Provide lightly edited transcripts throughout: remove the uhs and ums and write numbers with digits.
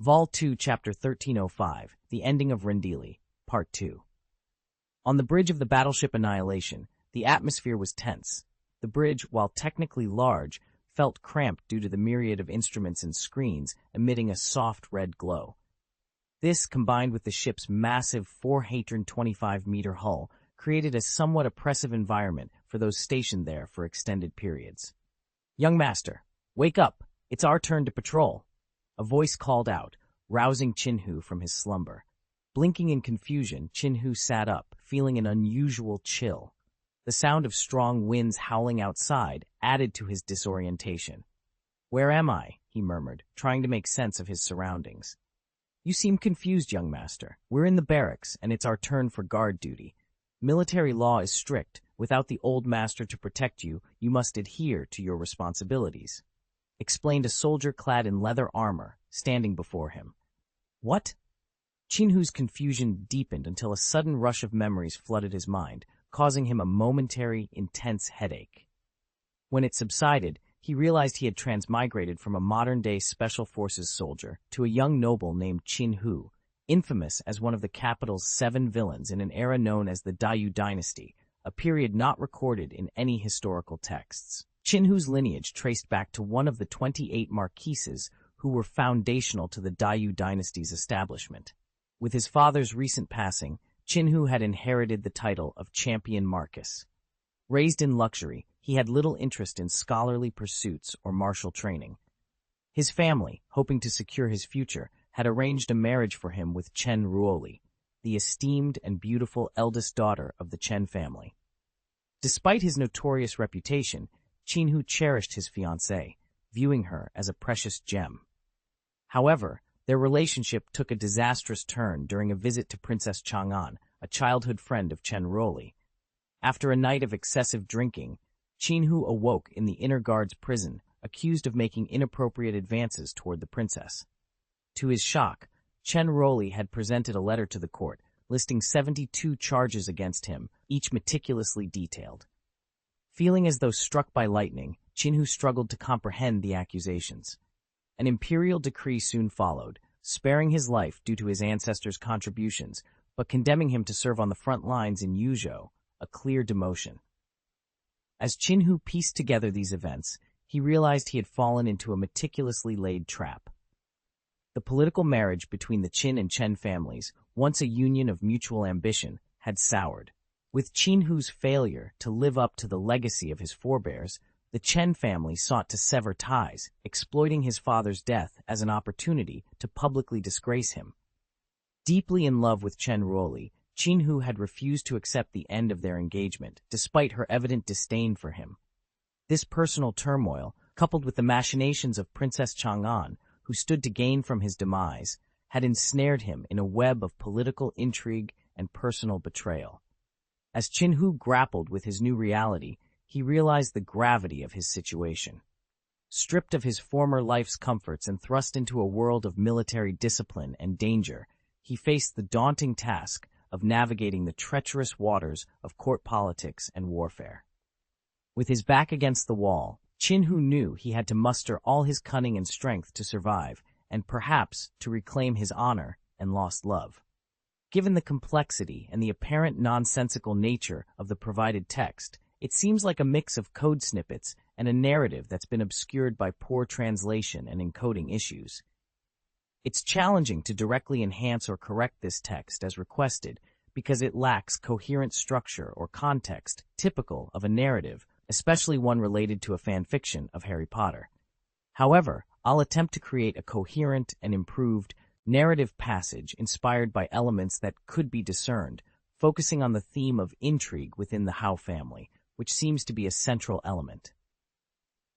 Vol 2, Chapter 1305, The Ending of Rendili, Part 2. On the bridge of the battleship Annihilation, the atmosphere was tense. The bridge, while technically large, felt cramped due to the myriad of instruments and screens emitting a soft red glow. This, combined with the ship's massive 425-meter hull, created a somewhat oppressive environment for those stationed there for extended periods. "Young master, wake up! It's our turn to patrol!" A voice called out, rousing Chin-Hu from his slumber. Blinking in confusion, Chin-Hu sat up, feeling an unusual chill. The sound of strong winds howling outside added to his disorientation. "Where am I?" he murmured, trying to make sense of his surroundings. "You seem confused, young master. We're in the barracks, and it's our turn for guard duty. Military law is strict. Without the old master to protect you, you must adhere to your responsibilities," explained a soldier clad in leather armor, standing before him. "What?" Chin-Hu's confusion deepened until a sudden rush of memories flooded his mind, causing him a momentary, intense headache. When it subsided, he realized he had transmigrated from a modern-day Special Forces soldier to a young noble named Chin-Hu, infamous as one of the capital's 7 villains in an era known as the Dayu Dynasty, a period not recorded in any historical texts. Chin-Hu's lineage traced back to one of the 28 marquises who were foundational to the Dayu Dynasty's establishment. With his father's recent passing, Chin-Hu had inherited the title of Champion Marquis. Raised in luxury, he had little interest in scholarly pursuits or martial training. His family, hoping to secure his future, had arranged a marriage for him with Chen Ruoli, the esteemed and beautiful eldest daughter of the Chen family. Despite his notorious reputation, Chin-Hu cherished his fiancée, viewing her as a precious gem. However, their relationship took a disastrous turn during a visit to Princess Chang'an, a childhood friend of Chen Ruoli. After a night of excessive drinking, Chin-Hu awoke in the inner guard's prison, accused of making inappropriate advances toward the princess. To his shock, Chen Ruoli had presented a letter to the court, listing 72 charges against him, each meticulously detailed. Feeling as though struck by lightning, Chin-Hu struggled to comprehend the accusations. An imperial decree soon followed, sparing his life due to his ancestors' contributions, but condemning him to serve on the front lines in Yuzhou, a clear demotion. As Chin-Hu pieced together these events, he realized he had fallen into a meticulously laid trap. The political marriage between the Qin and Chen families, once a union of mutual ambition, had soured. With Chin-Hu's failure to live up to the legacy of his forebears, the Chen family sought to sever ties, exploiting his father's death as an opportunity to publicly disgrace him. Deeply in love with Chen Ruoli, Chin-Hu had refused to accept the end of their engagement, despite her evident disdain for him. This personal turmoil, coupled with the machinations of Princess Chang'an, who stood to gain from his demise, had ensnared him in a web of political intrigue and personal betrayal. As Chin-Hu grappled with his new reality, he realized the gravity of his situation. Stripped of his former life's comforts and thrust into a world of military discipline and danger, he faced the daunting task of navigating the treacherous waters of court politics and warfare. With his back against the wall, Chin-Hu knew he had to muster all his cunning and strength to survive, and perhaps to reclaim his honor and lost love. Given the complexity and the apparent nonsensical nature of the provided text, it seems like a mix of code snippets and a narrative that's been obscured by poor translation and encoding issues. It's challenging to directly enhance or correct this text as requested because it lacks coherent structure or context typical of a narrative, especially one related to a fanfiction of Harry Potter. However, I'll attempt to create a coherent and improved narrative passage inspired by elements that could be discerned, focusing on the theme of intrigue within the Hao family, which seems to be a central element.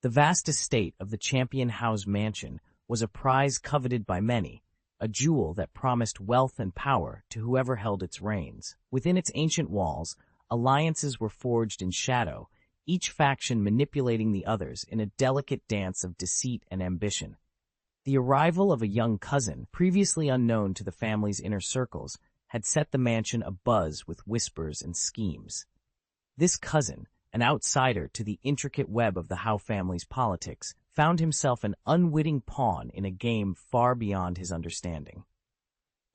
The vast estate of the Champion Hao's mansion was a prize coveted by many, a jewel that promised wealth and power to whoever held its reins. Within its ancient walls, alliances were forged in shadow, each faction manipulating the others in a delicate dance of deceit and ambition. The arrival of a young cousin, previously unknown to the family's inner circles, had set the mansion abuzz with whispers and schemes. This cousin, an outsider to the intricate web of the Hao family's politics, found himself an unwitting pawn in a game far beyond his understanding.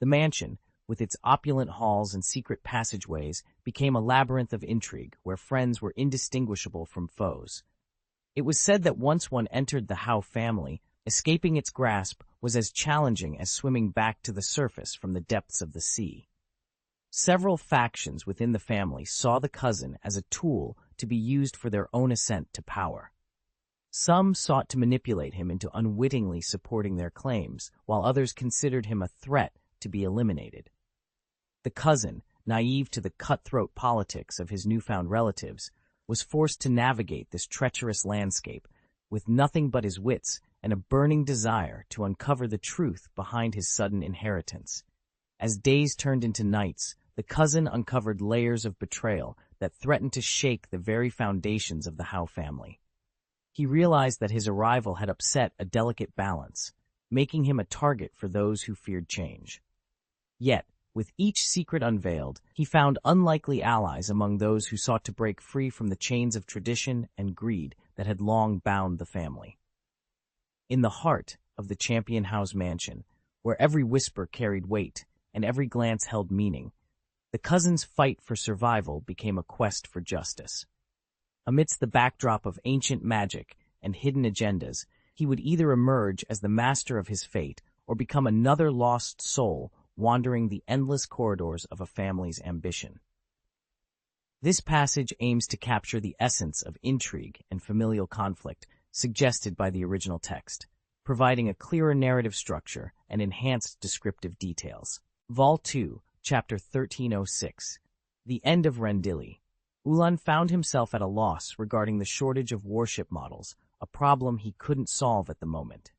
The mansion, with its opulent halls and secret passageways, became a labyrinth of intrigue where friends were indistinguishable from foes. It was said that once one entered the Hao family, escaping its grasp was as challenging as swimming back to the surface from the depths of the sea. Several factions within the family saw the cousin as a tool to be used for their own ascent to power. Some sought to manipulate him into unwittingly supporting their claims, while others considered him a threat to be eliminated. The cousin, naive to the cutthroat politics of his newfound relatives, was forced to navigate this treacherous landscape with nothing but his wits and a burning desire to uncover the truth behind his sudden inheritance. As days turned into nights, the cousin uncovered layers of betrayal that threatened to shake the very foundations of the Hao family. He realized that his arrival had upset a delicate balance, making him a target for those who feared change. Yet, with each secret unveiled, he found unlikely allies among those who sought to break free from the chains of tradition and greed that had long bound the family. In the heart of the Champion Hao's mansion, where every whisper carried weight and every glance held meaning, the cousin's fight for survival became a quest for justice. Amidst the backdrop of ancient magic and hidden agendas, he would either emerge as the master of his fate or become another lost soul wandering the endless corridors of a family's ambition. This passage aims to capture the essence of intrigue and familial conflict suggested by the original text, providing a clearer narrative structure and enhanced descriptive details. Vol 2, Chapter 1306, The End of Rendili. Ulan found himself at a loss regarding the shortage of warship models, a problem he couldn't solve at the moment.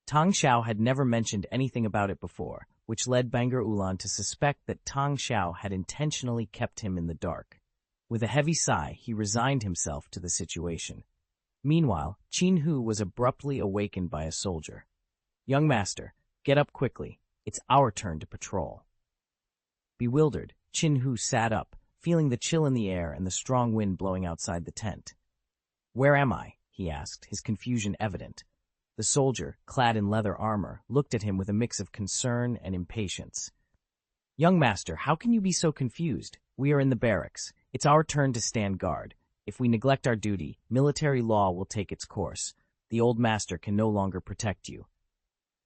Tang Xiao had never mentioned anything about it before, which led Banger Ulan to suspect that Tang Xiao had intentionally kept him in the dark. With a heavy sigh, he resigned himself to the situation. Meanwhile, Qin Hu was abruptly awakened by a soldier. "Young master, get up quickly. It's our turn to patrol." Bewildered, Qin Hu sat up, feeling the chill in the air and the strong wind blowing outside the tent. "Where am I?" he asked, his confusion evident. The soldier, clad in leather armor, looked at him with a mix of concern and impatience. "Young master, how can you be so confused? We are in the barracks. It's our turn to stand guard. If we neglect our duty, military law will take its course. The old master can no longer protect you."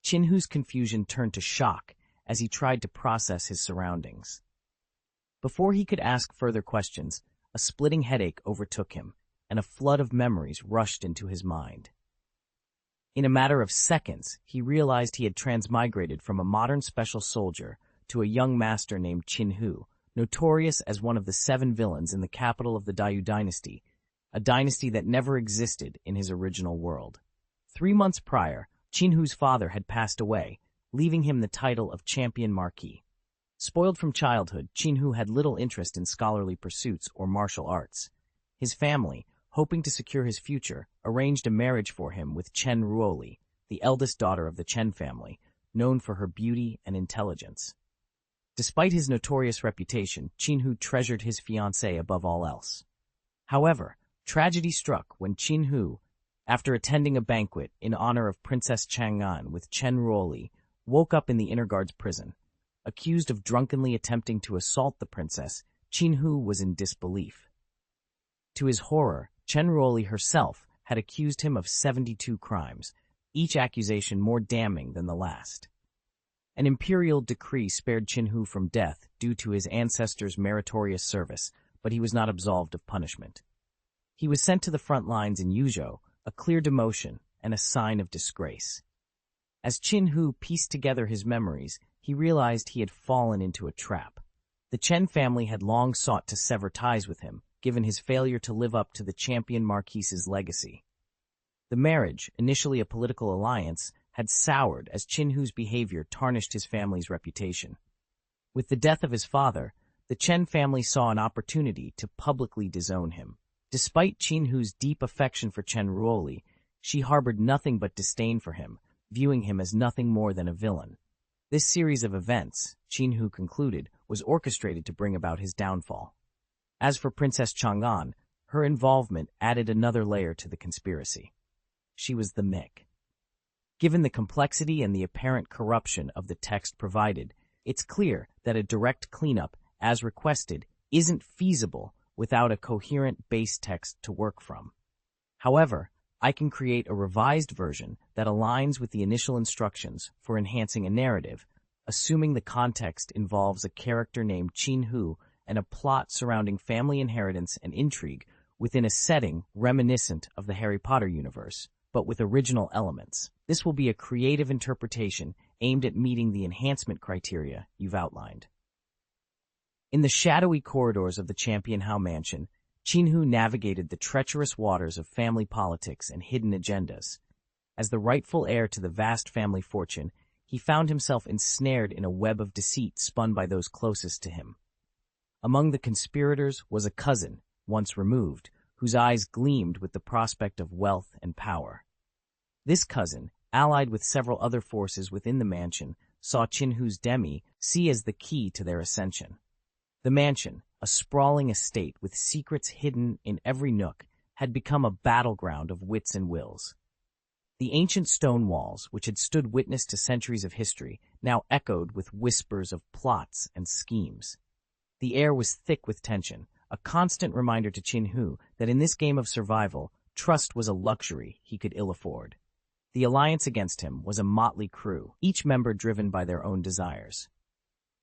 Qin Hu's confusion turned to shock as he tried to process his surroundings. Before he could ask further questions, a splitting headache overtook him, and a flood of memories rushed into his mind. In a matter of seconds, he realized he had transmigrated from a modern special soldier to a young master named Qin Hu, notorious as one of the 7 villains in the capital of the Dayu dynasty, a dynasty that never existed in his original world. 3 months prior, Qin Hu's father had passed away, leaving him the title of Champion Marquis. Spoiled from childhood, Qin Hu had little interest in scholarly pursuits or martial arts. His family, hoping to secure his future, arranged a marriage for him with Chen Ruoli, the eldest daughter of the Chen family, known for her beauty and intelligence. Despite his notorious reputation, Qin Hu treasured his fiancée above all else. However, tragedy struck when Qin Hu, after attending a banquet in honor of Princess Chang'an with Chen Ruoli, woke up in the Inner Guard's prison. Accused of drunkenly attempting to assault the princess, Qin Hu was in disbelief. To his horror, Chen Ruoli herself had accused him of 72 crimes, each accusation more damning than the last. An imperial decree spared Qin Hu from death due to his ancestors' meritorious service, but he was not absolved of punishment. He was sent to the front lines in Yuzhou, a clear demotion and a sign of disgrace. As Qin Hu pieced together his memories, he realized he had fallen into a trap. The Chen family had long sought to sever ties with him, given his failure to live up to the Champion Marquis's legacy. The marriage, initially a political alliance, had soured as Qin Hu's behavior tarnished his family's reputation. With the death of his father, the Chen family saw an opportunity to publicly disown him. Despite Qin Hu's deep affection for Chen Ruoli, she harbored nothing but disdain for him, viewing him as nothing more than a villain. This series of events, Qin Hu concluded, was orchestrated to bring about his downfall. As for Princess Chang'an, her involvement added another layer to the conspiracy. she was the Mick. Given the complexity and the apparent corruption of the text provided, it's clear that a direct cleanup, as requested, isn't feasible without a coherent base text to work from. However, I can create a revised version that aligns with the initial instructions for enhancing a narrative, assuming the context involves a character named Qin Hu and a plot surrounding family inheritance and intrigue within a setting reminiscent of the Harry Potter universe, but with original elements. This will be a creative interpretation aimed at meeting the enhancement criteria you've outlined. In the shadowy corridors of the Champion Hao mansion, Qin Hu navigated the treacherous waters of family politics and hidden agendas. As the rightful heir to the vast family fortune, he found himself ensnared in a web of deceit spun by those closest to him. Among the conspirators was a cousin, once removed, whose eyes gleamed with the prospect of wealth and power. This cousin, allied with several other forces within the mansion, saw Qin Hu's demi see as the key to their ascension. The mansion, a sprawling estate with secrets hidden in every nook, had become a battleground of wits and wills. The ancient stone walls, which had stood witness to centuries of history, now echoed with whispers of plots and schemes. The air was thick with tension, a constant reminder to Qin Hu that in this game of survival, trust was a luxury he could ill afford. The alliance against him was a motley crew, each member driven by their own desires.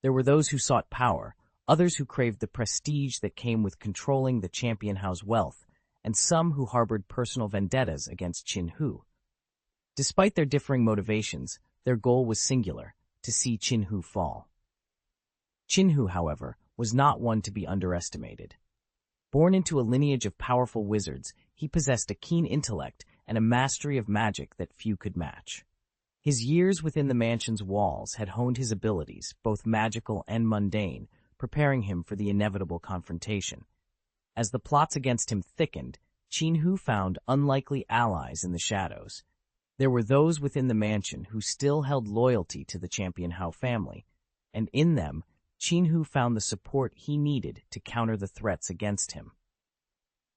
There were those who sought power, others who craved the prestige that came with controlling the Champion Hao's wealth, and some who harbored personal vendettas against Qin Hu. Despite their differing motivations, their goal was singular: to see Qin Hu fall. Qin Hu, however, was not one to be underestimated. Born into a lineage of powerful wizards, he possessed a keen intellect and a mastery of magic that few could match. His years within the mansion's walls had honed his abilities, both magical and mundane, preparing him for the inevitable confrontation. As the plots against him thickened, Qin Hu found unlikely allies in the shadows. There were those within the mansion who still held loyalty to the Champion Hao family, and in them, Qin Hu found the support he needed to counter the threats against him.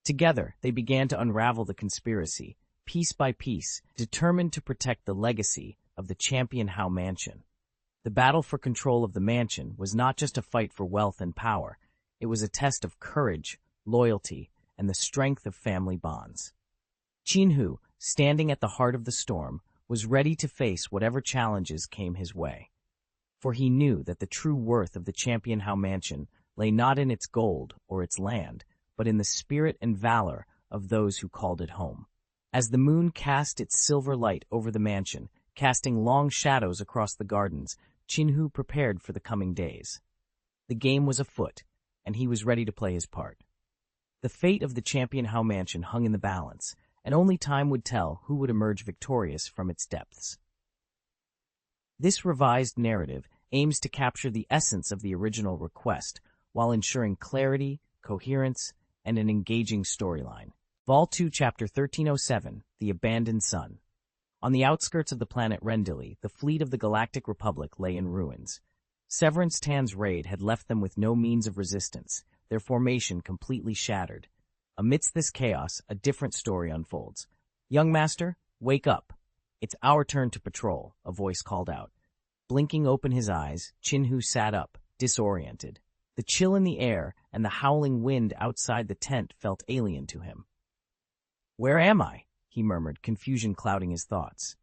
Together, they began to unravel the conspiracy, piece by piece, determined to protect the legacy of the Champion Hao mansion. The battle for control of the mansion was not just a fight for wealth and power. It was a test of courage, loyalty, and the strength of family bonds. Qin Hu, standing at the heart of the storm, was ready to face whatever challenges came his way. For he knew that the true worth of the Champion Hao mansion lay not in its gold or its land, but in the spirit and valor of those who called it home. As the moon cast its silver light over the mansion, casting long shadows across the gardens, Qin Hu prepared for the coming days. The game was afoot, and he was ready to play his part. The fate of the Champion Hao mansion hung in the balance, and only time would tell who would emerge victorious from its depths. This revised narrative aims to capture the essence of the original request, while ensuring clarity, coherence, and an engaging storyline. Vol 2, Chapter 1307, The Abandoned Sun. On the outskirts of the planet Rendili, the fleet of the Galactic Republic lay in ruins. Severance Tan's raid had left them with no means of resistance, their formation completely shattered. Amidst this chaos, a different story unfolds. "Young master, wake up. It's our turn to patrol," a voice called out. Blinking open his eyes, Qin Hu sat up, disoriented. The chill in the air and the howling wind outside the tent felt alien to him. "Where am I?" he murmured, confusion clouding his thoughts.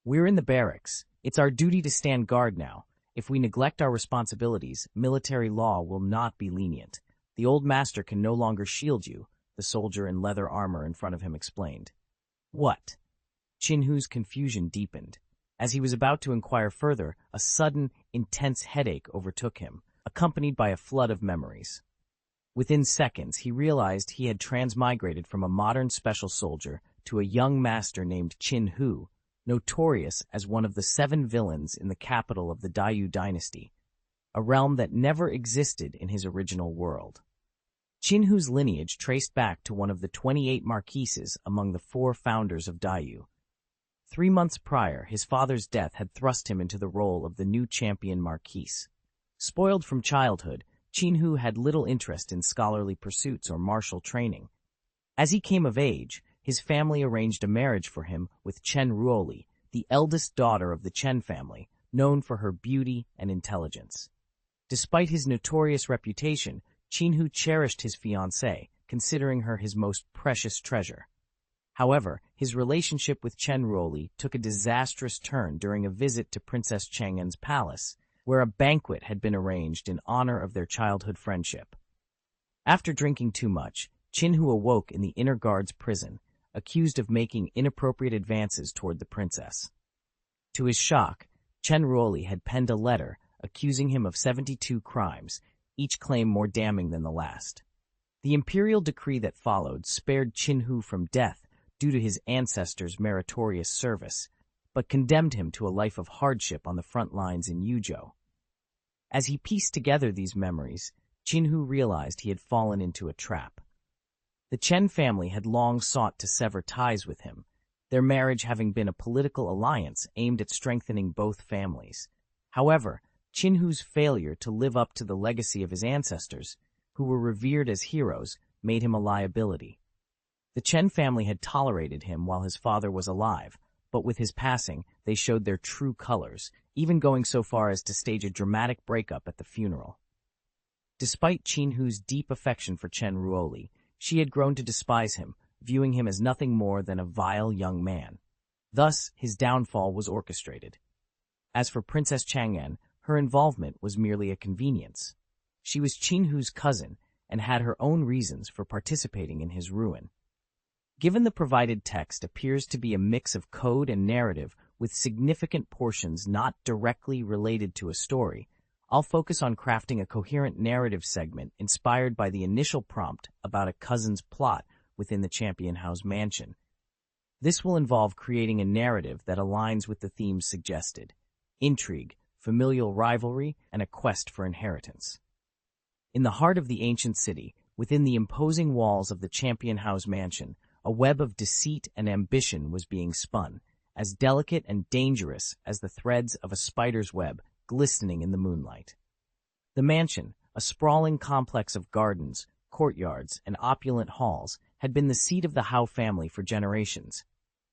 "We're in the barracks. It's our duty to stand guard now. If we neglect our responsibilities, military law will not be lenient. The old master can no longer shield you," the soldier in leather armor in front of him explained. "What?" Qin Hu's confusion deepened. As he was about to inquire further, a sudden, intense headache overtook him, accompanied by a flood of memories. Within seconds, he realized he had transmigrated from a modern special soldier to a young master named Qin Hu, notorious as one of the 7 villains in the capital of the Dayu dynasty, a realm that never existed in his original world. Qin Hu's lineage traced back to one of the 28 marquises among the 4 founders of Dayu. 3 months prior, his father's death had thrust him into the role of the new champion marquise. Spoiled from childhood, Qin Hu had little interest in scholarly pursuits or martial training. As he came of age, his family arranged a marriage for him with Chen Ruoli, the eldest daughter of the Chen family, known for her beauty and intelligence. Despite his notorious reputation, Qinhu cherished his fiancée, considering her his most precious treasure. However, his relationship with Chen Ruoli took a disastrous turn during a visit to Princess Chang'en's palace, where a banquet had been arranged in honor of their childhood friendship. After drinking too much, Qinhu awoke in the inner guard's prison, accused of making inappropriate advances toward the princess. To his shock, Chen Ruoli had penned a letter accusing him of 72 crimes, each claim more damning than the last. The imperial decree that followed spared Qinhu from death due to his ancestors' meritorious service, but condemned him to a life of hardship on the front lines in Yuzhou. As he pieced together these memories, Qinhu realized he had fallen into a trap. The Chen family had long sought to sever ties with him, their marriage having been a political alliance aimed at strengthening both families. However, Qinhu's failure to live up to the legacy of his ancestors, who were revered as heroes, made him a liability. The Chen family had tolerated him while his father was alive, but with his passing, they showed their true colors, even going so far as to stage a dramatic breakup at the funeral. Despite Qinhu's deep affection for Chen Ruoli, she had grown to despise him, viewing him as nothing more than a vile young man. Thus, his downfall was orchestrated. As for Princess Chang'en, her involvement was merely a convenience. She was Qinhu's cousin and had her own reasons for participating in his ruin. Given the provided text appears to be a mix of code and narrative with significant portions not directly related to a story, I'll focus on crafting a coherent narrative segment inspired by the initial prompt about a cousin's plot within the Champion House mansion. This will involve creating a narrative that aligns with the themes suggested: intrigue, familial rivalry, and a quest for inheritance. In the heart of the ancient city, within the imposing walls of the Champion House mansion, a web of deceit and ambition was being spun, as delicate and dangerous as the threads of a spider's web glistening in the moonlight. The mansion, a sprawling complex of gardens, courtyards, and opulent halls, had been the seat of the Hao family for generations,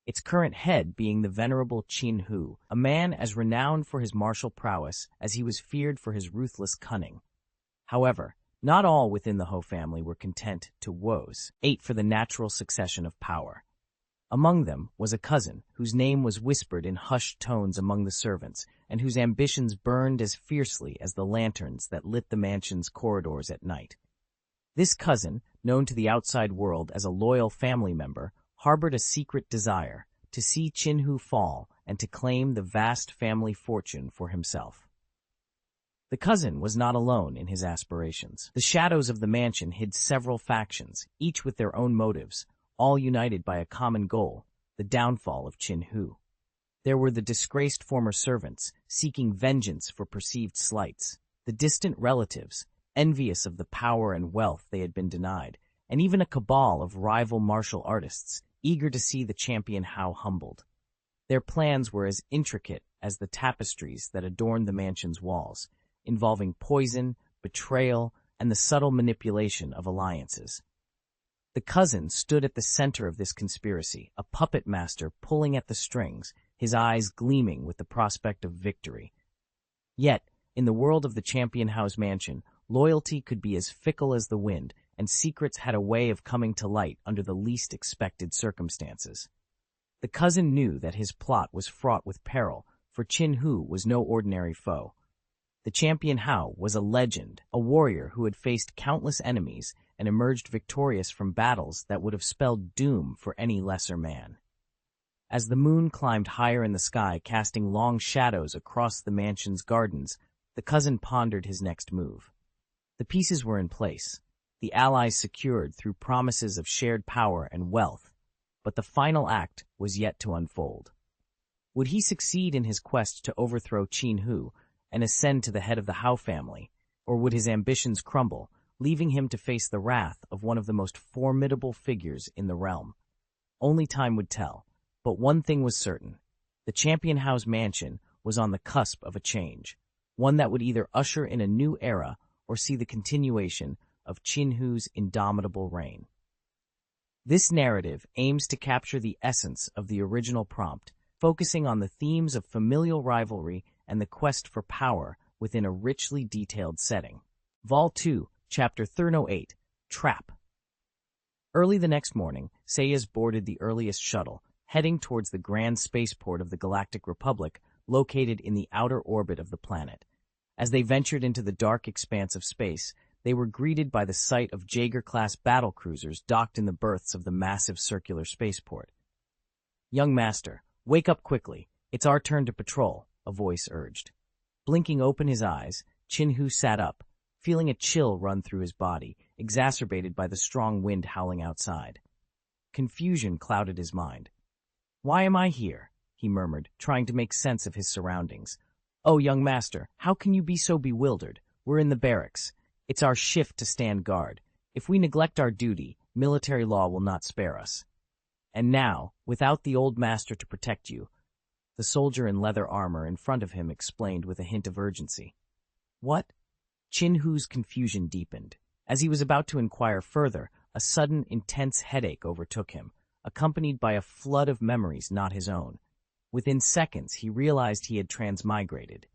its current head being the venerable Qinhu, a man as renowned for his martial prowess as he was feared for his ruthless cunning. However, not all within the Hou family were content to wait for the natural succession of power. Among them was a cousin whose name was whispered in hushed tones among the servants and whose ambitions burned as fiercely as the lanterns that lit the mansion's corridors at night. This cousin, known to the outside world as a loyal family member, harbored a secret desire to see Qinhu fall and to claim the vast family fortune for himself. The cousin was not alone in his aspirations. The shadows of the mansion hid several factions, each with their own motives, all united by a common goal: the downfall of Qinhu. There were the disgraced former servants, seeking vengeance for perceived slights, the distant relatives, envious of the power and wealth they had been denied, and even a cabal of rival martial artists, eager to see the champion Hao humbled. Their plans were as intricate as the tapestries that adorned the mansion's walls, involving poison, betrayal, and the subtle manipulation of alliances. The cousin stood at the center of this conspiracy, a puppet master pulling at the strings, his eyes gleaming with the prospect of victory. Yet, in the world of the Champion House mansion, loyalty could be as fickle as the wind, and secrets had a way of coming to light under the least expected circumstances. The cousin knew that his plot was fraught with peril, for Qinhu was no ordinary foe. The Champion Hao was a legend, a warrior who had faced countless enemies and emerged victorious from battles that would have spelled doom for any lesser man. As the moon climbed higher in the sky, casting long shadows across the mansion's gardens, the cousin pondered his next move. The pieces were in place, the allies secured through promises of shared power and wealth, but the final act was yet to unfold. Would he succeed in his quest to overthrow Qinhu and ascend to the head of the Hao family, or would his ambitions crumble, leaving him to face the wrath of one of the most formidable figures in the realm? Only time would tell, but one thing was certain: the Champion House mansion was on the cusp of a change, one that would either usher in a new era or see the continuation of Qinhu's indomitable reign. This narrative aims to capture the essence of the original prompt, focusing on the themes of familial rivalry and the quest for power within a richly detailed setting. Vol 2, Chapter 308, Trap. Early the next morning, Sayas boarded the earliest shuttle, heading towards the grand spaceport of the Galactic Republic, located in the outer orbit of the planet. As they ventured into the dark expanse of space, they were greeted by the sight of Jaeger-class battlecruisers docked in the berths of the massive circular spaceport. "Young master, wake up quickly. It's our turn to patrol," a voice urged. Blinking open his eyes, Chin-Hu sat up, feeling a chill run through his body, exacerbated by the strong wind howling outside. Confusion clouded his mind. "Why am I here?" he murmured, trying to make sense of his surroundings. "Oh, young master, how can you be so bewildered? We're in the barracks. It's our shift to stand guard. If we neglect our duty, military law will not spare us. And now, without the old master to protect you," the soldier in leather armor in front of him explained with a hint of urgency. "What?" Chin-Hu's confusion deepened. As he was about to inquire further, a sudden, intense headache overtook him, accompanied by a flood of memories not his own. Within seconds, he realized he had transmigrated.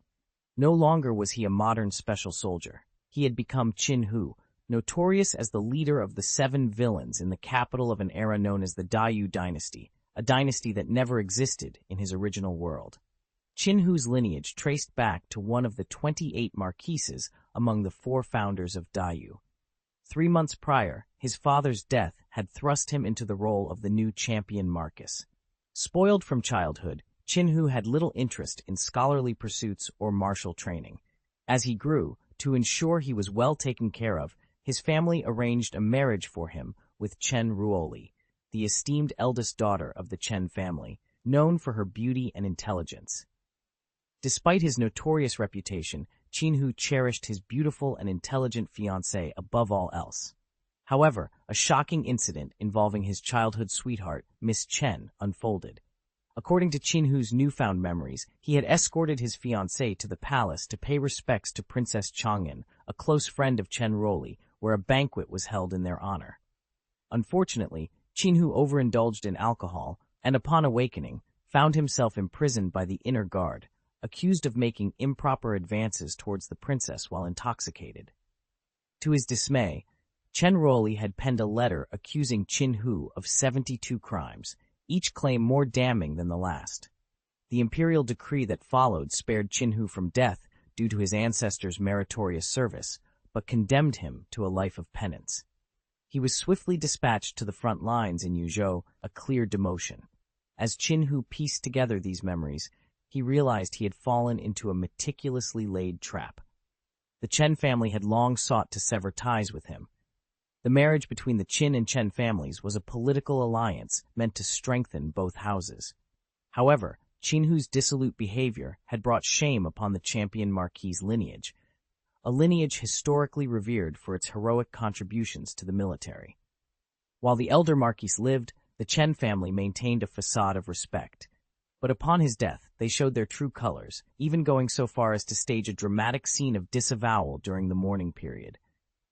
No longer was he a modern special soldier. He had become Chin-Hu, notorious as the leader of the 7 villains in the capital of an era known as the Dayu dynasty, a dynasty that never existed in his original world. Chin-Hu's lineage traced back to one of the 28 marquises among the 4 founders of Dayu. 3 months prior, his father's death had thrust him into the role of the new champion Marquis. Spoiled from childhood, Chin-Hu had little interest in scholarly pursuits or martial training. As he grew, to ensure he was well taken care of, his family arranged a marriage for him with Chen Ruoli, the esteemed eldest daughter of the Chen family, known for her beauty and intelligence. Despite his notorious reputation, Chin-Hu cherished his beautiful and intelligent fiancée above all else. However, a shocking incident involving his childhood sweetheart, Miss Chen, unfolded. According to Chin-Hu's newfound memories, he had escorted his fiancée to the palace to pay respects to Princess Chang'an, a close friend of Chen Ruoli, where a banquet was held in their honor. Unfortunately, Chin-Hu overindulged in alcohol and, upon awakening, found himself imprisoned by the inner guard, accused of making improper advances towards the princess while intoxicated. To his dismay, Chen Ruoli had penned a letter accusing Chin-Hu of 72 crimes, each claim more damning than the last. The imperial decree that followed spared Chin-Hu from death due to his ancestors' meritorious service, but condemned him to a life of penance. He was swiftly dispatched to the front lines in Yuzhou, a clear demotion. As Chin-Hu pieced together these memories, he realized he had fallen into a meticulously laid trap. The Chen family had long sought to sever ties with him. The marriage between the Qin and Chen families was a political alliance meant to strengthen both houses. However, Chin-Hu's dissolute behavior had brought shame upon the champion Marquis' lineage, a lineage historically revered for its heroic contributions to the military. While the elder Marquis lived, the Chen family maintained a facade of respect. But upon his death, they showed their true colors, even going so far as to stage a dramatic scene of disavowal during the mourning period.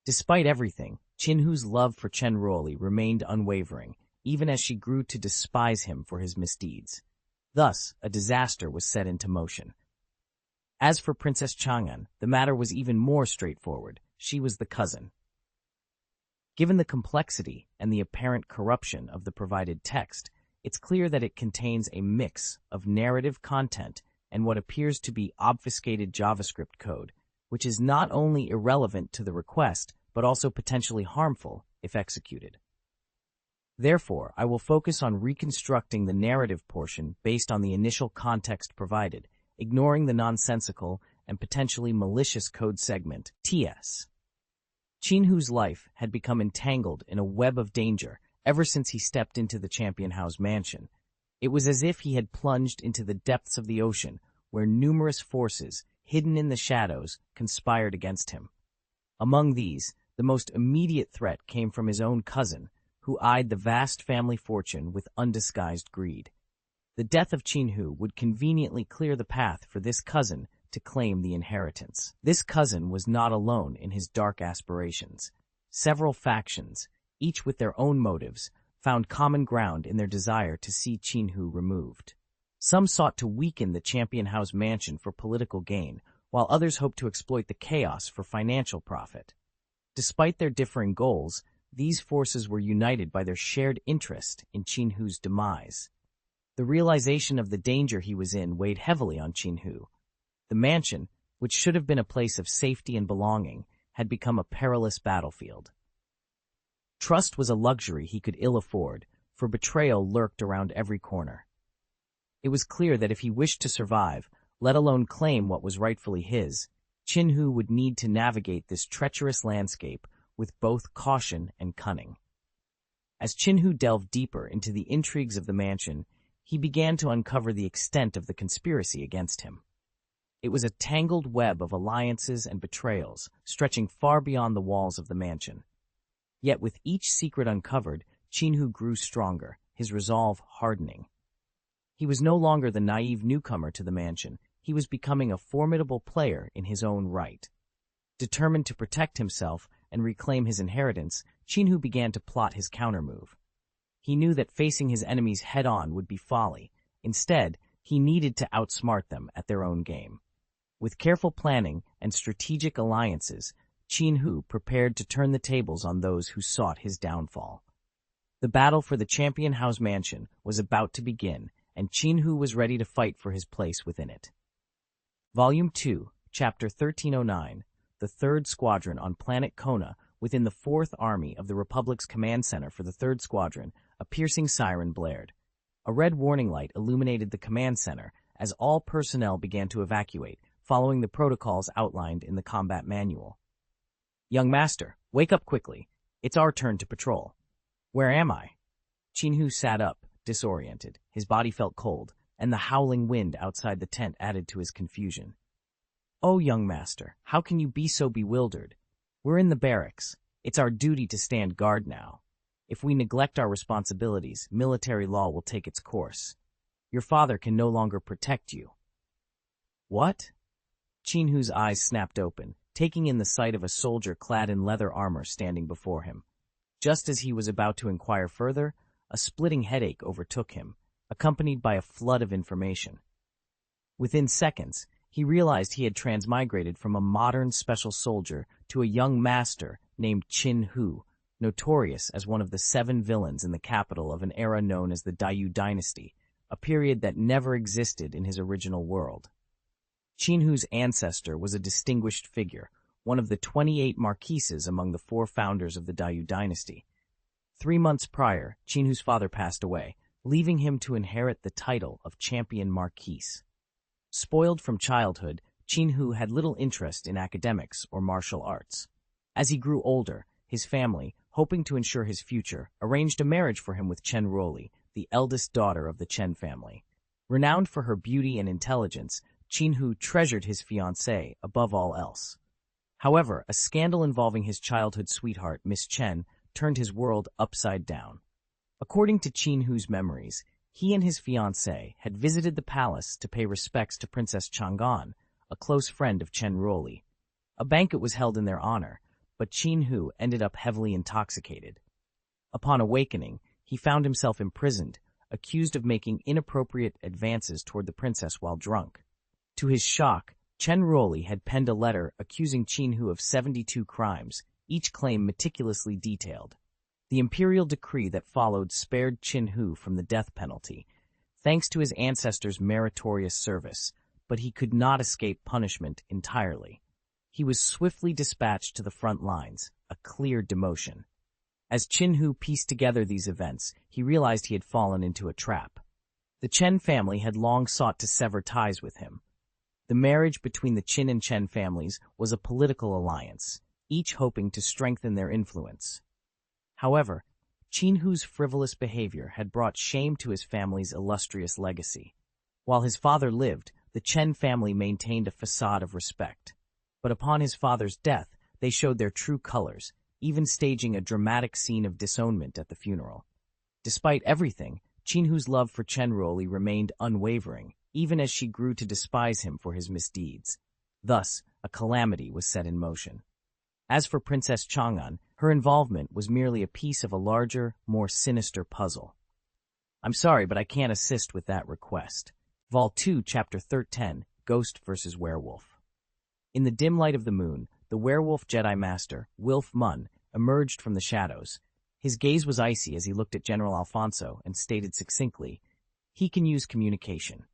Despite everything, Chin-Hu's love for Chen Ruoli remained unwavering, even as she grew to despise him for his misdeeds. Thus, a disaster was set into motion. As for Princess Chang'an, the matter was even more straightforward. She was the cousin. Given the complexity and the apparent corruption of the provided text, it's clear that it contains a mix of narrative content and what appears to be obfuscated JavaScript code, which is not only irrelevant to the request, but also potentially harmful if executed. Therefore, I will focus on reconstructing the narrative portion based on the initial context provided, ignoring the nonsensical and potentially malicious code segment, TS. Chin-Hu's life had become entangled in a web of danger ever since he stepped into the Champion House mansion. It was as if he had plunged into the depths of the ocean, where numerous forces, hidden in the shadows, conspired against him. Among these, the most immediate threat came from his own cousin, who eyed the vast family fortune with undisguised greed. The death of Chin-Hu would conveniently clear the path for this cousin to claim the inheritance. This cousin was not alone in his dark aspirations. Several factions, each with their own motives, found common ground in their desire to see Qinhu removed. Some sought to weaken the Champion House mansion for political gain, while others hoped to exploit the chaos for financial profit. Despite their differing goals, these forces were united by their shared interest in Qinhu's demise. The realization of the danger he was in weighed heavily on Qinhu. The mansion, which should have been a place of safety and belonging, had become a perilous battlefield. Trust was a luxury he could ill afford, for betrayal lurked around every corner. It was clear that if he wished to survive, let alone claim what was rightfully his, Qinhu would need to navigate this treacherous landscape with both caution and cunning. As Qinhu delved deeper into the intrigues of the mansion, he began to uncover the extent of the conspiracy against him. It was a tangled web of alliances and betrayals, stretching far beyond the walls of the mansion. Yet with each secret uncovered, Qinhu grew stronger, his resolve hardening. He was no longer the naive newcomer to the mansion. He was becoming a formidable player in his own right. Determined to protect himself and reclaim his inheritance, Qinhu began to plot his countermove. He knew that facing his enemies head-on would be folly. Instead, he needed to outsmart them at their own game. With careful planning and strategic alliances, Qinhu prepared to turn the tables on those who sought his downfall. The battle for the Champion House mansion was about to begin, and Qinhu was ready to fight for his place within it. Volume 2, Chapter 1309, the 3rd Squadron on planet Kona, within the 4th Army of the Republic's Command Center for the 3rd Squadron, a piercing siren blared. A red warning light illuminated the command center as all personnel began to evacuate, following the protocols outlined in the combat manual. "Young Master, wake up quickly. It's our turn to patrol." "Where am I?" Qinhu sat up, disoriented. His body felt cold, and the howling wind outside the tent added to his confusion. "Oh, young master, how can you be so bewildered? We're in the barracks. It's our duty to stand guard now. If we neglect our responsibilities, military law will take its course. Your father can no longer protect you." "What?" Qinhu's eyes snapped open, taking in the sight of a soldier clad in leather armor standing before him. Just as he was about to inquire further, a splitting headache overtook him, accompanied by a flood of information. Within seconds, he realized he had transmigrated from a modern special soldier to a young master named Qinhu, notorious as one of the 7 villains in the capital of an era known as the Dayu Dynasty, a period that never existed in his original world. Qinhu's ancestor was a distinguished figure, one of the 28 marquises among the 4 founders of the Dayu Dynasty. 3 months prior, Qinhu's father passed away, leaving him to inherit the title of Champion Marquise. Spoiled from childhood, Qinhu had little interest in academics or martial arts. As he grew older, his family, hoping to ensure his future, arranged a marriage for him with Chen Ruoli, the eldest daughter of the Chen family. Renowned for her beauty and intelligence, Qinhu treasured his fiancée above all else. However, a scandal involving his childhood sweetheart, Miss Chen, turned his world upside down. According to Qinhu's memories, he and his fiancée had visited the palace to pay respects to Princess Chang'an, a close friend of Chen Ruoli. A banquet was held in their honor, but Qinhu ended up heavily intoxicated. Upon awakening, he found himself imprisoned, accused of making inappropriate advances toward the princess while drunk. To his shock, Chen Ruoli had penned a letter accusing Qinhu of 72 crimes, each claim meticulously detailed. The imperial decree that followed spared Qinhu from the death penalty, thanks to his ancestors' meritorious service, but he could not escape punishment entirely. He was swiftly dispatched to the front lines, a clear demotion. As Qinhu pieced together these events, he realized he had fallen into a trap. The Chen family had long sought to sever ties with him. The marriage between the Qin and Chen families was a political alliance, each hoping to strengthen their influence. However, Qinhu's frivolous behavior had brought shame to his family's illustrious legacy. While his father lived, the Chen family maintained a facade of respect. But upon his father's death, they showed their true colors, even staging a dramatic scene of disownment at the funeral. Despite everything, Qinhu's love for Chen Ruoli remained unwavering, even as she grew to despise him for his misdeeds. Thus, a calamity was set in motion. As for Princess Chang'an, Her involvement was merely a piece of a larger, more sinister puzzle. I'm sorry, but I can't assist with that request. Vol 2, Chapter 13, Ghost vs. Werewolf. In the dim light of the moon, the werewolf Jedi Master, Wilf Mun, emerged from the shadows. His gaze was icy as he looked at General Alfonso and stated succinctly, "He can use communication."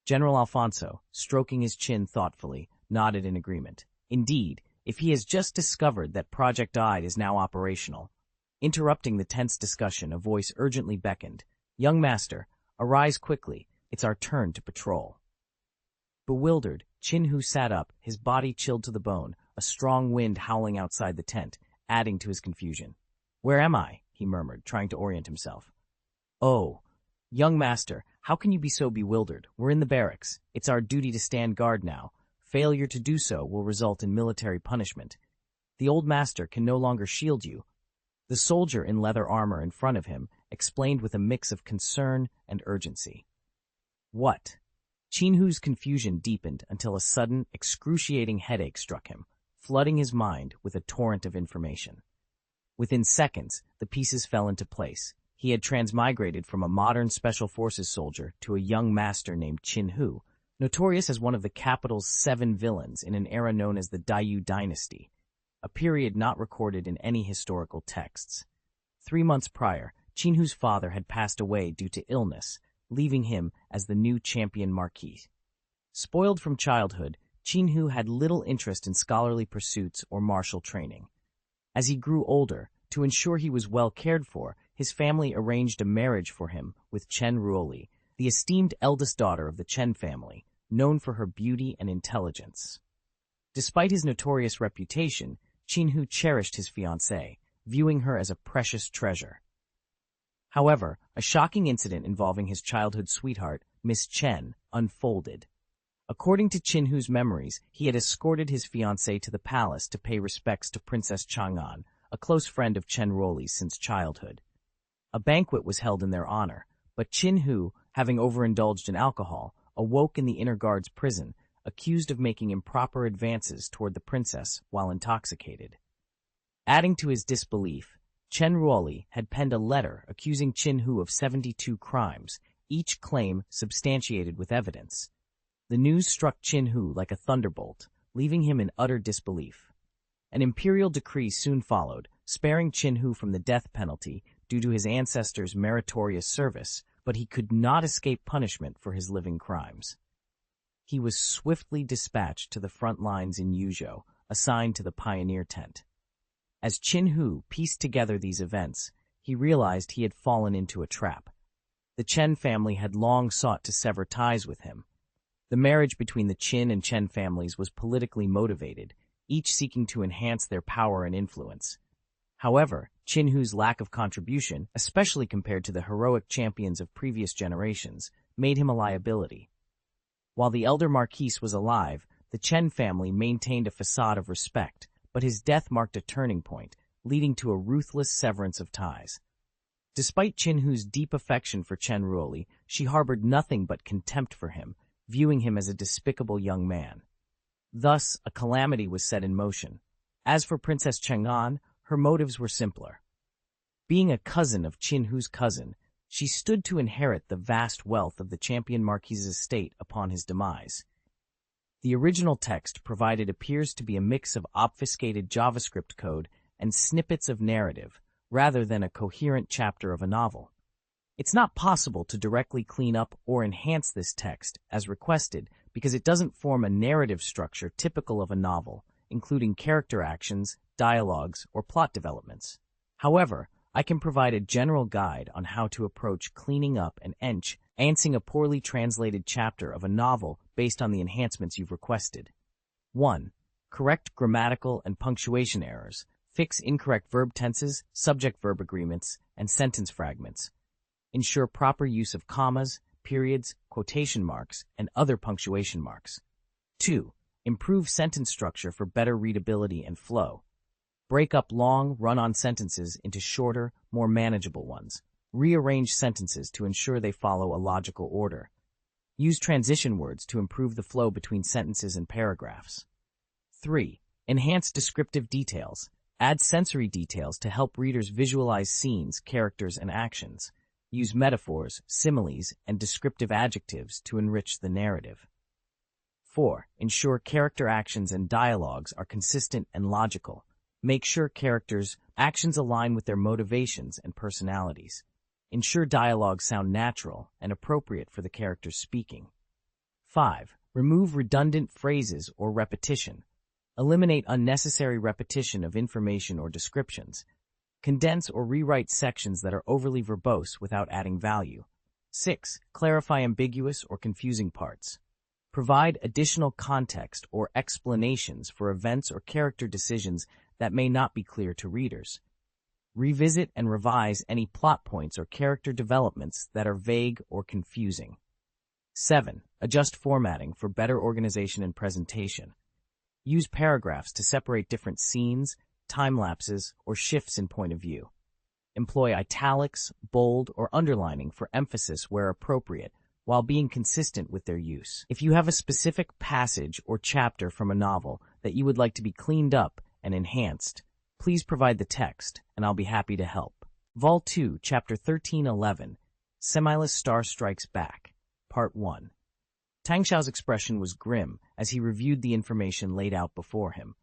General Alfonso, stroking his chin thoughtfully, nodded in agreement. Indeed, if he has just discovered that Project Ide is now operational. Interrupting the tense discussion, a voice urgently beckoned, "Young Master, arise quickly. It's our turn to patrol." Bewildered, Chin-Hu sat up, his body chilled to the bone, a strong wind howling outside the tent, adding to his confusion. "Where am I?" he murmured, trying to orient himself. "Oh, young master, how can you be so bewildered? We're in the barracks. It's our duty to stand guard now. Failure to do so will result in military punishment. The old master can no longer shield you." The soldier in leather armor in front of him explained with a mix of concern and urgency. "What?" Chin-Hu's confusion deepened until a sudden, excruciating headache struck him, flooding his mind with a torrent of information. Within seconds, the pieces fell into place. He had transmigrated from a modern Special Forces soldier to a young master named Chin-Hu, notorious as one of the capital's 7 villains in an era known as the Dayu Dynasty, a period not recorded in any historical texts. 3 months prior, Chin-Hu's father had passed away due to illness, leaving him as the new champion Marquis. Spoiled from childhood, Chin-Hu had little interest in scholarly pursuits or martial training. As he grew older, to ensure he was well cared for, his family arranged a marriage for him with Chen Ruoli, the esteemed eldest daughter of the Chen family, known for her beauty and intelligence. Despite his notorious reputation, Chin-Hu cherished his fiancée, viewing her as a precious treasure. However, a shocking incident involving his childhood sweetheart, Miss Chen, unfolded. According to Chin-Hu's memories, he had escorted his fiancée to the palace to pay respects to Princess Chang'an, a close friend of Chen Ruoli's since childhood. A banquet was held in their honor, but Chin-Hu, having overindulged in alcohol, awoke in the inner guard's prison, accused of making improper advances toward the princess while intoxicated. Adding to his disbelief, Chen Ruoli had penned a letter accusing Chin-Hu of 72 crimes, each claim substantiated with evidence. The news struck Chin-Hu like a thunderbolt, leaving him in utter disbelief. An imperial decree soon followed, sparing Chin-Hu from the death penalty due to his ancestors' meritorious service, but he could not escape punishment for his living crimes. He was swiftly dispatched to the front lines in Yuzhou, assigned to the pioneer tent. As Chin-Hu pieced together these events, he realized he had fallen into a trap. The Chen family had long sought to sever ties with him. The marriage between the Qin and Chen families was politically motivated, each seeking to enhance their power and influence. However, Chin-Hu's lack of contribution, especially compared to the heroic champions of previous generations, made him a liability. While the elder Marquis was alive, the Chen family maintained a facade of respect, but his death marked a turning point, leading to a ruthless severance of ties. Despite Chin-Hu's deep affection for Chen Ruoli, she harbored nothing but contempt for him, viewing him as a despicable young man. Thus, a calamity was set in motion. As for Princess Chang'an, her motives were simpler. Being a cousin of Chin-Hu's cousin, she stood to inherit the vast wealth of the champion Marquis's estate upon his demise. The original text provided appears to be a mix of obfuscated JavaScript code and snippets of narrative, rather than a coherent chapter of a novel. It's not possible to directly clean up or enhance this text as requested because it doesn't form a narrative structure typical of a novel, including character actions, dialogues, or plot developments. However, I can provide a general guide on how to approach cleaning up and enhancing a poorly translated chapter of a novel based on the enhancements you've requested. 1. Correct grammatical and punctuation errors. Fix incorrect verb tenses, subject-verb agreements, and sentence fragments. Ensure proper use of commas, periods, quotation marks, and other punctuation marks. 2. Improve sentence structure for better readability and flow. Break up long, run-on sentences into shorter, more manageable ones. Rearrange sentences to ensure they follow a logical order. Use transition words to improve the flow between sentences and paragraphs. 3. Enhance descriptive details. Add sensory details to help readers visualize scenes, characters, and actions. Use metaphors, similes, and descriptive adjectives to enrich the narrative. 4. Ensure character actions and dialogues are consistent and logical. Make sure characters' actions align with their motivations and personalities. Ensure dialogues sound natural and appropriate for the characters speaking. 5. Remove redundant phrases or repetition. Eliminate unnecessary repetition of information or descriptions. Condense or rewrite sections that are overly verbose without adding value. 6. Clarify ambiguous or confusing parts. Provide additional context or explanations for events or character decisions that may not be clear to readers. Revisit and revise any plot points or character developments that are vague or confusing. 7. Adjust formatting for better organization and presentation. Use paragraphs to separate different scenes, time lapses, or shifts in point of view. Employ italics, bold, or underlining for emphasis where appropriate, while being consistent with their use. If you have a specific passage or chapter from a novel that you would like to be cleaned up and enhanced, please provide the text, and I'll be happy to help. Vol 2, Chapter 1311, Semiless Star Strikes Back, Part 1. Tang Xiao's expression was grim as he reviewed the information laid out before him.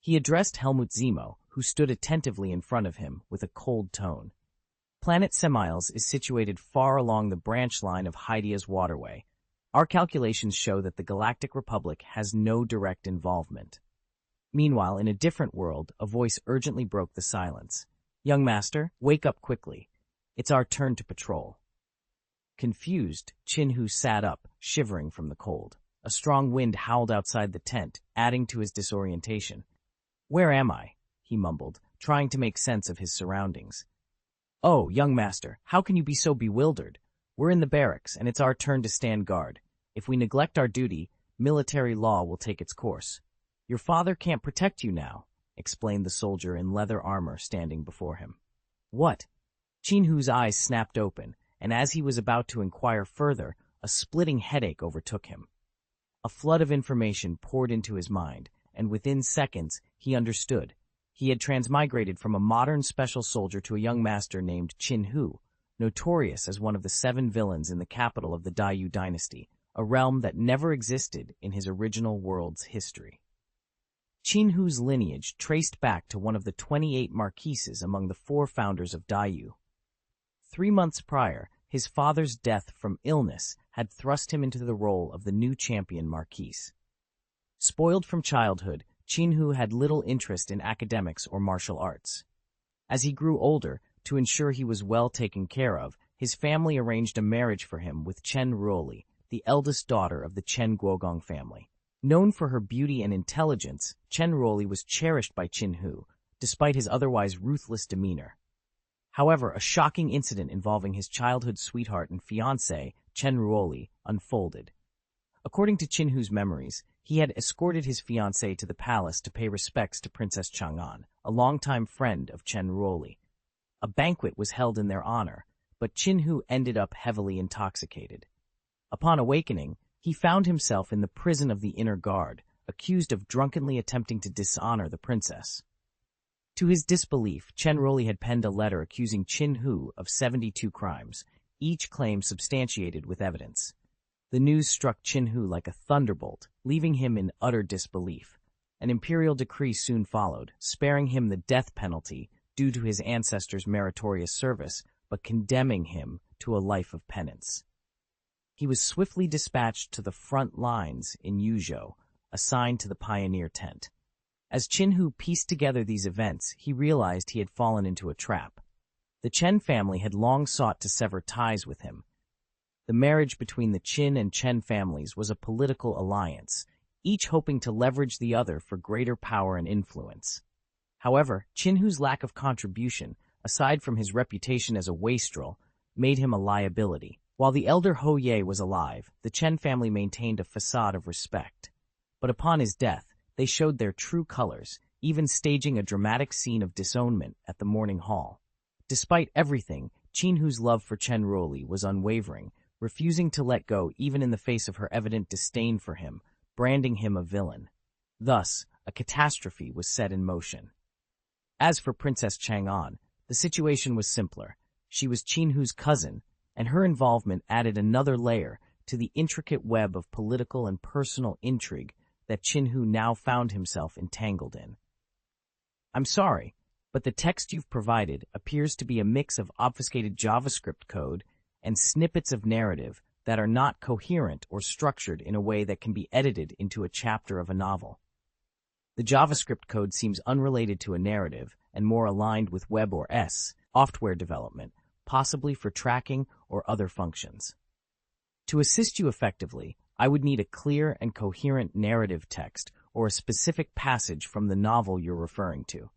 He addressed Helmut Zemo, who stood attentively in front of him, with a cold tone. Planet Semiles is situated far along the branch line of Hydia's waterway. Our calculations show that the Galactic Republic has no direct involvement. Meanwhile, in a different world, a voice urgently broke the silence. Young master, wake up quickly. It's our turn to patrol. Confused, Qin-Hu sat up, shivering from the cold. A strong wind howled outside the tent, adding to his disorientation. Where am I? He mumbled, trying to make sense of his surroundings. Oh, young master, how can you be so bewildered? We're in the barracks, and it's our turn to stand guard. If we neglect our duty, military law will take its course. Your father can't protect you now, explained the soldier in leather armor standing before him. What? Qin-Hu's eyes snapped open, and as he was about to inquire further, a splitting headache overtook him. A flood of information poured into his mind, and within seconds he understood. He had transmigrated from a modern special soldier to a young master named Qin-Hu, notorious as one of the 7 villains in the capital of the Daiyu dynasty, a realm that never existed in his original world's history. Qin-Hu's lineage traced back to one of the 28 marquises among the 4 founders of Daiyu. 3 months prior, his father's death from illness had thrust him into the role of the new champion marquise. Spoiled from childhood, Qin-Hu had little interest in academics or martial arts. As he grew older, to ensure he was well taken care of, his family arranged a marriage for him with Chen Ruoli, the eldest daughter of the Chen Guogong family. Known for her beauty and intelligence, Chen Ruoli was cherished by Qin-Hu, despite his otherwise ruthless demeanor. However, a shocking incident involving his childhood sweetheart and fiancée, Chen Ruoli, unfolded. According to Qin-Hu's memories, he had escorted his fiancée to the palace to pay respects to Princess Chang'an, a longtime friend of Chen Ruoli. A banquet was held in their honor, but Qin-Hu ended up heavily intoxicated. Upon awakening, he found himself in the prison of the Inner Guard, accused of drunkenly attempting to dishonor the princess. To his disbelief, Chen Ruoli had penned a letter accusing Qin-Hu of 72 crimes, each claim substantiated with evidence. The news struck Qin-Hu like a thunderbolt, leaving him in utter disbelief. An imperial decree soon followed, sparing him the death penalty due to his ancestors' meritorious service, but condemning him to a life of penance. He was swiftly dispatched to the front lines in Yuzhou, assigned to the pioneer tent. As Qin-Hu pieced together these events, he realized he had fallen into a trap. The Chen family had long sought to sever ties with him. The marriage between the Qin and Chen families was a political alliance, each hoping to leverage the other for greater power and influence. However, Qin-Hu's lack of contribution, aside from his reputation as a wastrel, made him a liability. While the elder Hou Ye was alive, the Chen family maintained a facade of respect. But upon his death, they showed their true colors, even staging a dramatic scene of disownment at the mourning hall. Despite everything, Qin-Hu's love for Chen Ruoli was unwavering, refusing to let go even in the face of her evident disdain for him, branding him a villain. Thus, a catastrophe was set in motion. As for Princess Chang'an, the situation was simpler. She was Qinhu's cousin, and her involvement added another layer to the intricate web of political and personal intrigue that Qinhu now found himself entangled in. I'm sorry, but the text you've provided appears to be a mix of obfuscated JavaScript code and snippets of narrative that are not coherent or structured in a way that can be edited into a chapter of a novel. The JavaScript code seems unrelated to a narrative and more aligned with web or software development, possibly for tracking or other functions. To assist you effectively, I would need a clear and coherent narrative text or a specific passage from the novel you're referring to.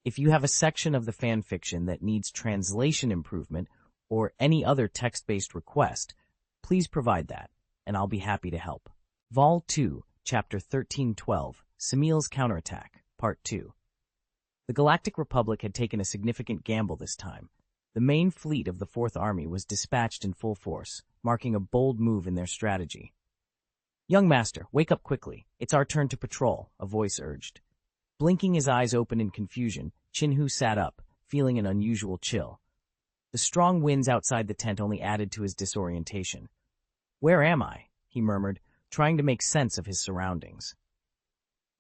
If you have a section of the fanfiction that needs translation improvement or any other text-based request, please provide that, and I'll be happy to help. Vol 2, Chapter 1312, Semil's Counterattack, Part 2. The Galactic Republic had taken a significant gamble this time. The main fleet of the Fourth Army was dispatched in full force, marking a bold move in their strategy. "Young master, wake up quickly. It's our turn to patrol," a voice urged. Blinking his eyes open in confusion, Qinhu sat up, feeling an unusual chill. The strong winds outside the tent only added to his disorientation. "Where am I?" he murmured, trying to make sense of his surroundings.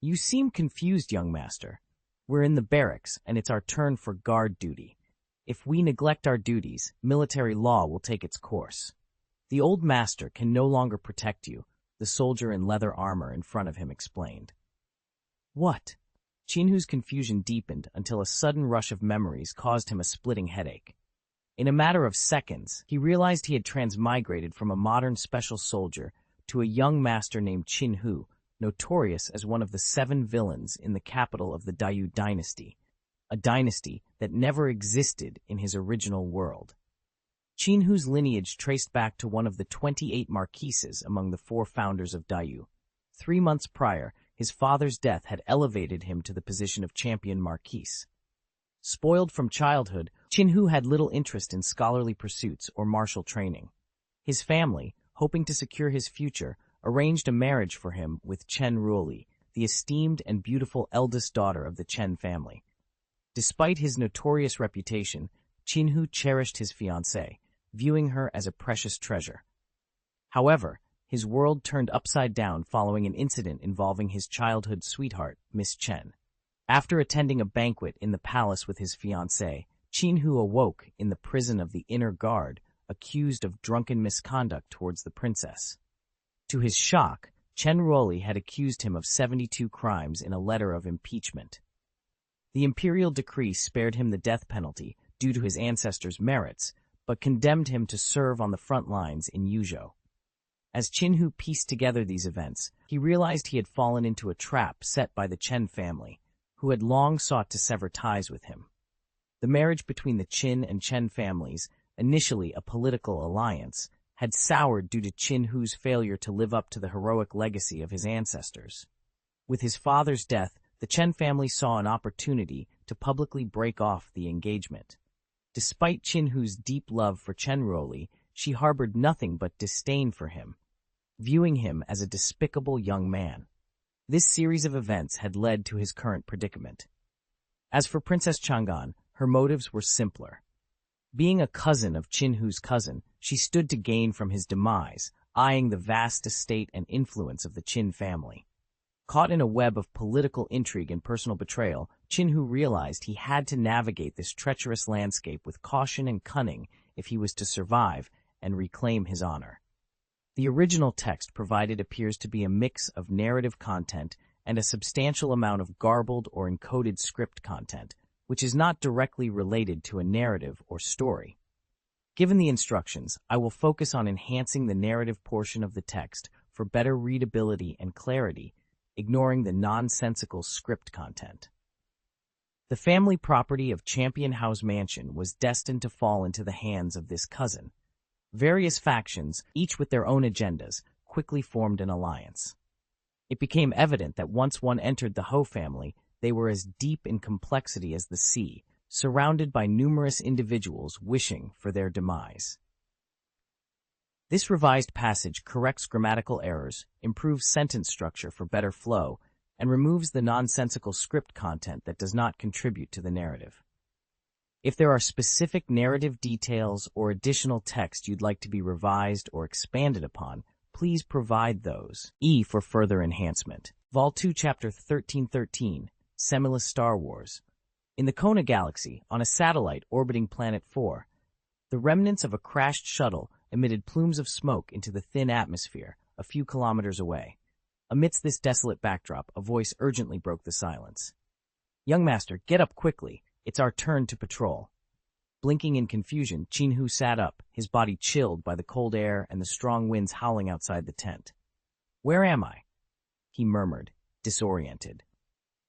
"You seem confused, young master. We're in the barracks, and it's our turn for guard duty. If we neglect our duties, military law will take its course. The old master can no longer protect you," the soldier in leather armor in front of him explained. "What?" Qinhu's confusion deepened until a sudden rush of memories caused him a splitting headache. In a matter of seconds, he realized he had transmigrated from a modern special soldier to a young master named Qinhu, notorious as one of the 7 villains in the capital of the Dayu dynasty, a dynasty that never existed in his original world. Qinhu's lineage traced back to one of the 28 marquises among the 4 founders of Dayu. 3 months prior, his father's death had elevated him to the position of champion marquise. Spoiled from childhood, Qinhu had little interest in scholarly pursuits or martial training. His family, hoping to secure his future, arranged a marriage for him with Chen Ruoli, the esteemed and beautiful eldest daughter of the Chen family. Despite his notorious reputation, Qinhu cherished his fiancée, viewing her as a precious treasure. However, his world turned upside down following an incident involving his childhood sweetheart, Miss Chen. After attending a banquet in the palace with his fiancée, Qinhu awoke in the prison of the Inner Guard, accused of drunken misconduct towards the princess. To his shock, Chen Ruoli had accused him of 72 crimes in a letter of impeachment. The imperial decree spared him the death penalty due to his ancestors' merits, but condemned him to serve on the front lines in Yuzhou. As Qinhu pieced together these events, he realized he had fallen into a trap set by the Chen family, who had long sought to sever ties with him. The marriage between the Qin and Chen families, initially a political alliance, had soured due to Qinhu's failure to live up to the heroic legacy of his ancestors. With his father's death, the Chen family saw an opportunity to publicly break off the engagement. Despite Qinhu's deep love for Chen Ruoli, she harbored nothing but disdain for him, viewing him as a despicable young man. This series of events had led to his current predicament. As for Princess Chang'an, her motives were simpler. Being a cousin of Qinhu's cousin, she stood to gain from his demise, eyeing the vast estate and influence of the Qin family. Caught in a web of political intrigue and personal betrayal, Qinhu realized he had to navigate this treacherous landscape with caution and cunning if he was to survive and reclaim his honor. The original text provided appears to be a mix of narrative content and a substantial amount of garbled or encoded script content, which is not directly related to a narrative or story. Given the instructions, I will focus on enhancing the narrative portion of the text for better readability and clarity, ignoring the nonsensical script content. The family property of Champion House Mansion was destined to fall into the hands of this cousin. Various factions, each with their own agendas, quickly formed an alliance. It became evident that once one entered the Ho family, they were as deep in complexity as the sea, surrounded by numerous individuals wishing for their demise. This revised passage corrects grammatical errors, improves sentence structure for better flow, and removes the nonsensical script content that does not contribute to the narrative. If there are specific narrative details or additional text you'd like to be revised or expanded upon, please provide those. E for further enhancement. Vol 2 Chapter 1313, Semilus Star Wars. In the Kona Galaxy, on a satellite orbiting Planet 4, the remnants of a crashed shuttle emitted plumes of smoke into the thin atmosphere a few kilometers away. Amidst this desolate backdrop, a voice urgently broke the silence. "Young master, get up quickly. It's our turn to patrol." Blinking in confusion, Qin-Hu sat up, his body chilled by the cold air and the strong winds howling outside the tent. "Where am I?" he murmured, disoriented.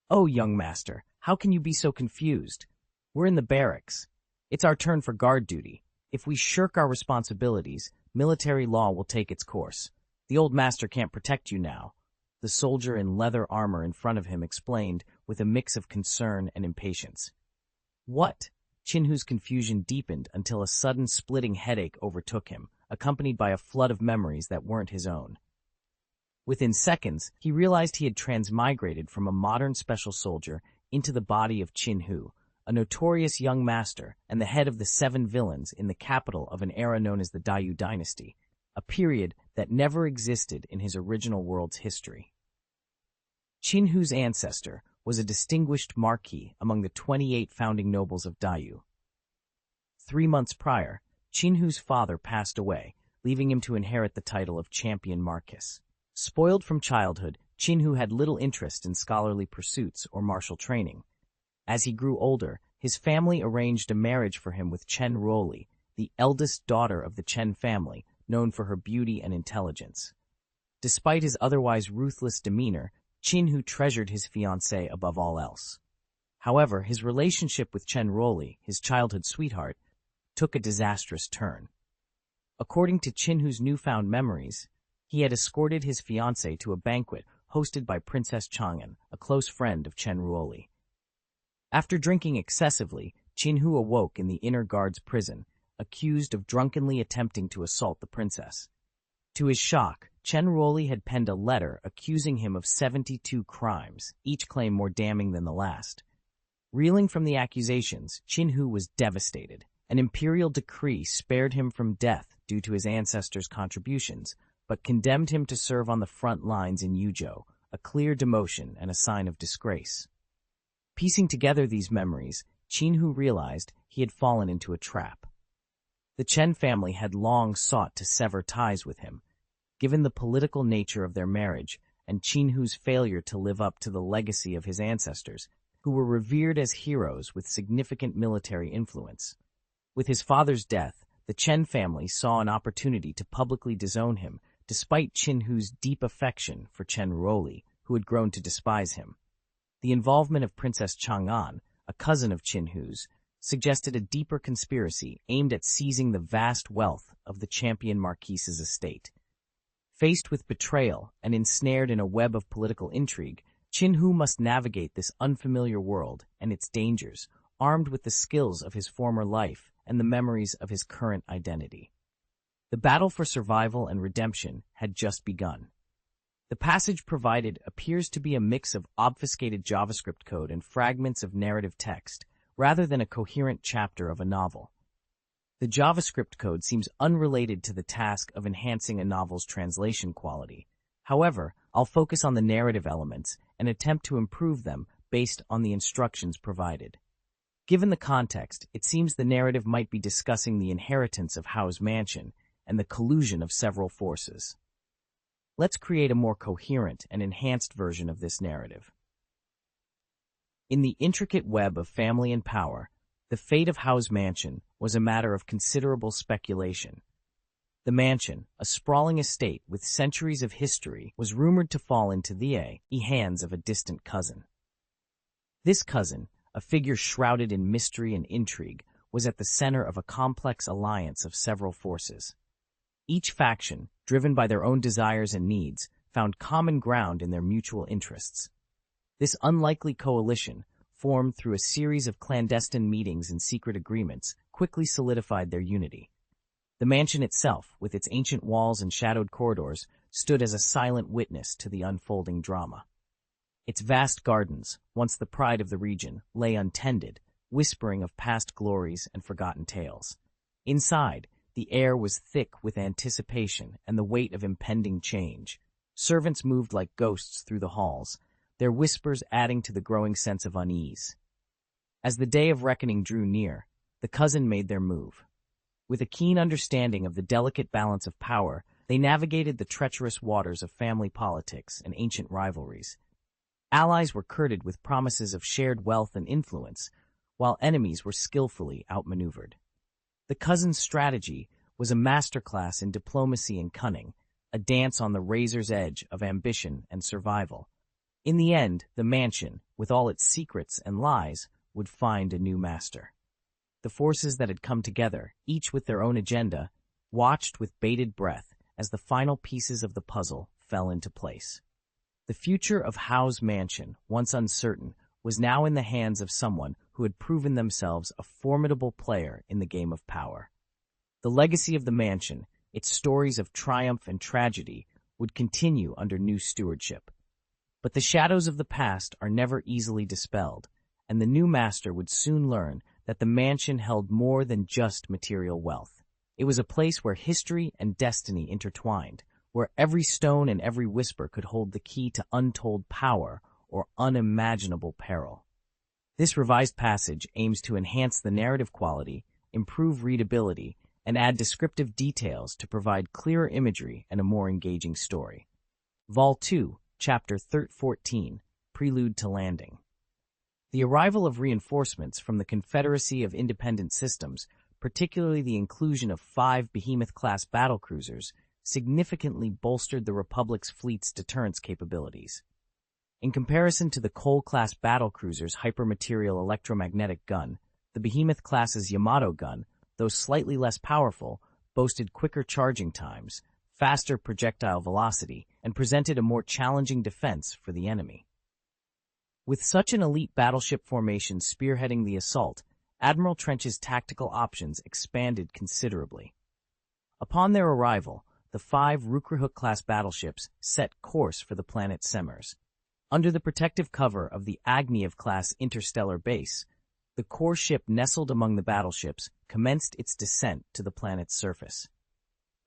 "Oh, young master, how can you be so confused? We're in the barracks. It's our turn for guard duty. If we shirk our responsibilities, military law will take its course. The old master can't protect you now," the soldier in leather armor in front of him explained with a mix of concern and impatience. "What?" Qin-Hu's confusion deepened until a sudden splitting headache overtook him, accompanied by a flood of memories that weren't his own. Within seconds, he realized he had transmigrated from a modern special soldier into the body of Qin-Hu, a notorious young master and the head of the 7 villains in the capital of an era known as the Dayu Dynasty, a period that never existed in his original world's history. Qin-Hu's ancestor was a distinguished marquis among the 28 founding nobles of Dayu. 3 months prior, Qin-Hu's father passed away, leaving him to inherit the title of Champion Marquis. Spoiled from childhood, Qin-Hu had little interest in scholarly pursuits or martial training. As he grew older, his family arranged a marriage for him with Chen Ruoli, the eldest daughter of the Chen family, known for her beauty and intelligence. Despite his otherwise ruthless demeanor, Qin-Hu treasured his fiancée above all else. However, his relationship with Chen Ruoli, his childhood sweetheart, took a disastrous turn. According to Qin-Hu's newfound memories, he had escorted his fiancée to a banquet hosted by Princess Chang'an, a close friend of Chen Ruoli. After drinking excessively, Qin-Hu awoke in the inner guard's prison, accused of drunkenly attempting to assault the princess. To his shock, Chen Ruoli had penned a letter accusing him of 72 crimes, each claim more damning than the last. Reeling from the accusations, Qin-Hu was devastated. An imperial decree spared him from death due to his ancestors' contributions, but condemned him to serve on the front lines in Yuzhou, a clear demotion and a sign of disgrace. Piecing together these memories, Qin-Hu realized he had fallen into a trap. The Chen family had long sought to sever ties with him, given the political nature of their marriage and Qin-Hu's failure to live up to the legacy of his ancestors, who were revered as heroes with significant military influence. With his father's death, the Chen family saw an opportunity to publicly disown him, despite Qin-Hu's deep affection for Chen Ruoli, who had grown to despise him. The involvement of Princess Chang'an, a cousin of Qin-Hu's, suggested a deeper conspiracy aimed at seizing the vast wealth of the Champion Marquis's estate. Faced with betrayal and ensnared in a web of political intrigue, Qin-Hu must navigate this unfamiliar world and its dangers, armed with the skills of his former life and the memories of his current identity. The battle for survival and redemption had just begun. The passage provided appears to be a mix of obfuscated JavaScript code and fragments of narrative text, rather than a coherent chapter of a novel. The JavaScript code seems unrelated to the task of enhancing a novel's translation quality. However, I'll focus on the narrative elements and attempt to improve them based on the instructions provided. Given the context, it seems the narrative might be discussing the inheritance of Hao's mansion and the collusion of several forces. Let's create a more coherent and enhanced version of this narrative. In the intricate web of family and power, the fate of Hao's mansion was a matter of considerable speculation. The mansion, a sprawling estate with centuries of history, was rumored to fall into the hands of a distant cousin. This cousin, a figure shrouded in mystery and intrigue, was at the center of a complex alliance of several forces. Each faction, driven by their own desires and needs, found common ground in their mutual interests. This unlikely coalition, formed through a series of clandestine meetings and secret agreements, quickly solidified their unity. The mansion itself, with its ancient walls and shadowed corridors, stood as a silent witness to the unfolding drama. Its vast gardens, once the pride of the region, lay untended, whispering of past glories and forgotten tales. Inside, the air was thick with anticipation and the weight of impending change. Servants moved like ghosts through the halls, their whispers adding to the growing sense of unease. As the day of reckoning drew near, the cousin made their move. With a keen understanding of the delicate balance of power, they navigated the treacherous waters of family politics and ancient rivalries. Allies were courted with promises of shared wealth and influence, while enemies were skillfully outmaneuvered. The cousin's strategy was a masterclass in diplomacy and cunning, a dance on the razor's edge of ambition and survival. In the end, the mansion, with all its secrets and lies, would find a new master. The forces that had come together, each with their own agenda, watched with bated breath as the final pieces of the puzzle fell into place. The future of Hao's mansion, once uncertain, was now in the hands of someone who had proven themselves a formidable player in the game of power. The legacy of the mansion, its stories of triumph and tragedy, would continue under new stewardship. But the shadows of the past are never easily dispelled, and the new master would soon learn that the mansion held more than just material wealth. It was a place where history and destiny intertwined, where every stone and every whisper could hold the key to untold power or unimaginable peril. This revised passage aims to enhance the narrative quality, improve readability, and add descriptive details to provide clearer imagery and a more engaging story. Vol 2, Chapter 14, Prelude to Landing. The arrival of reinforcements from the Confederacy of Independent Systems, particularly the inclusion of 5 Behemoth-class battlecruisers, significantly bolstered the Republic's fleet's deterrence capabilities. In comparison to the Cole-class battlecruiser's hypermaterial electromagnetic gun, the Behemoth-class's Yamato gun, though slightly less powerful, boasted quicker charging times, faster projectile velocity, and presented a more challenging defense for the enemy. With such an elite battleship formation spearheading the assault, Admiral Trench's tactical options expanded considerably. Upon their arrival, the 5 Rukrahuk-class battleships set course for the planet Semers. Under the protective cover of the Agniev-class interstellar base, the core ship nestled among the battleships commenced its descent to the planet's surface.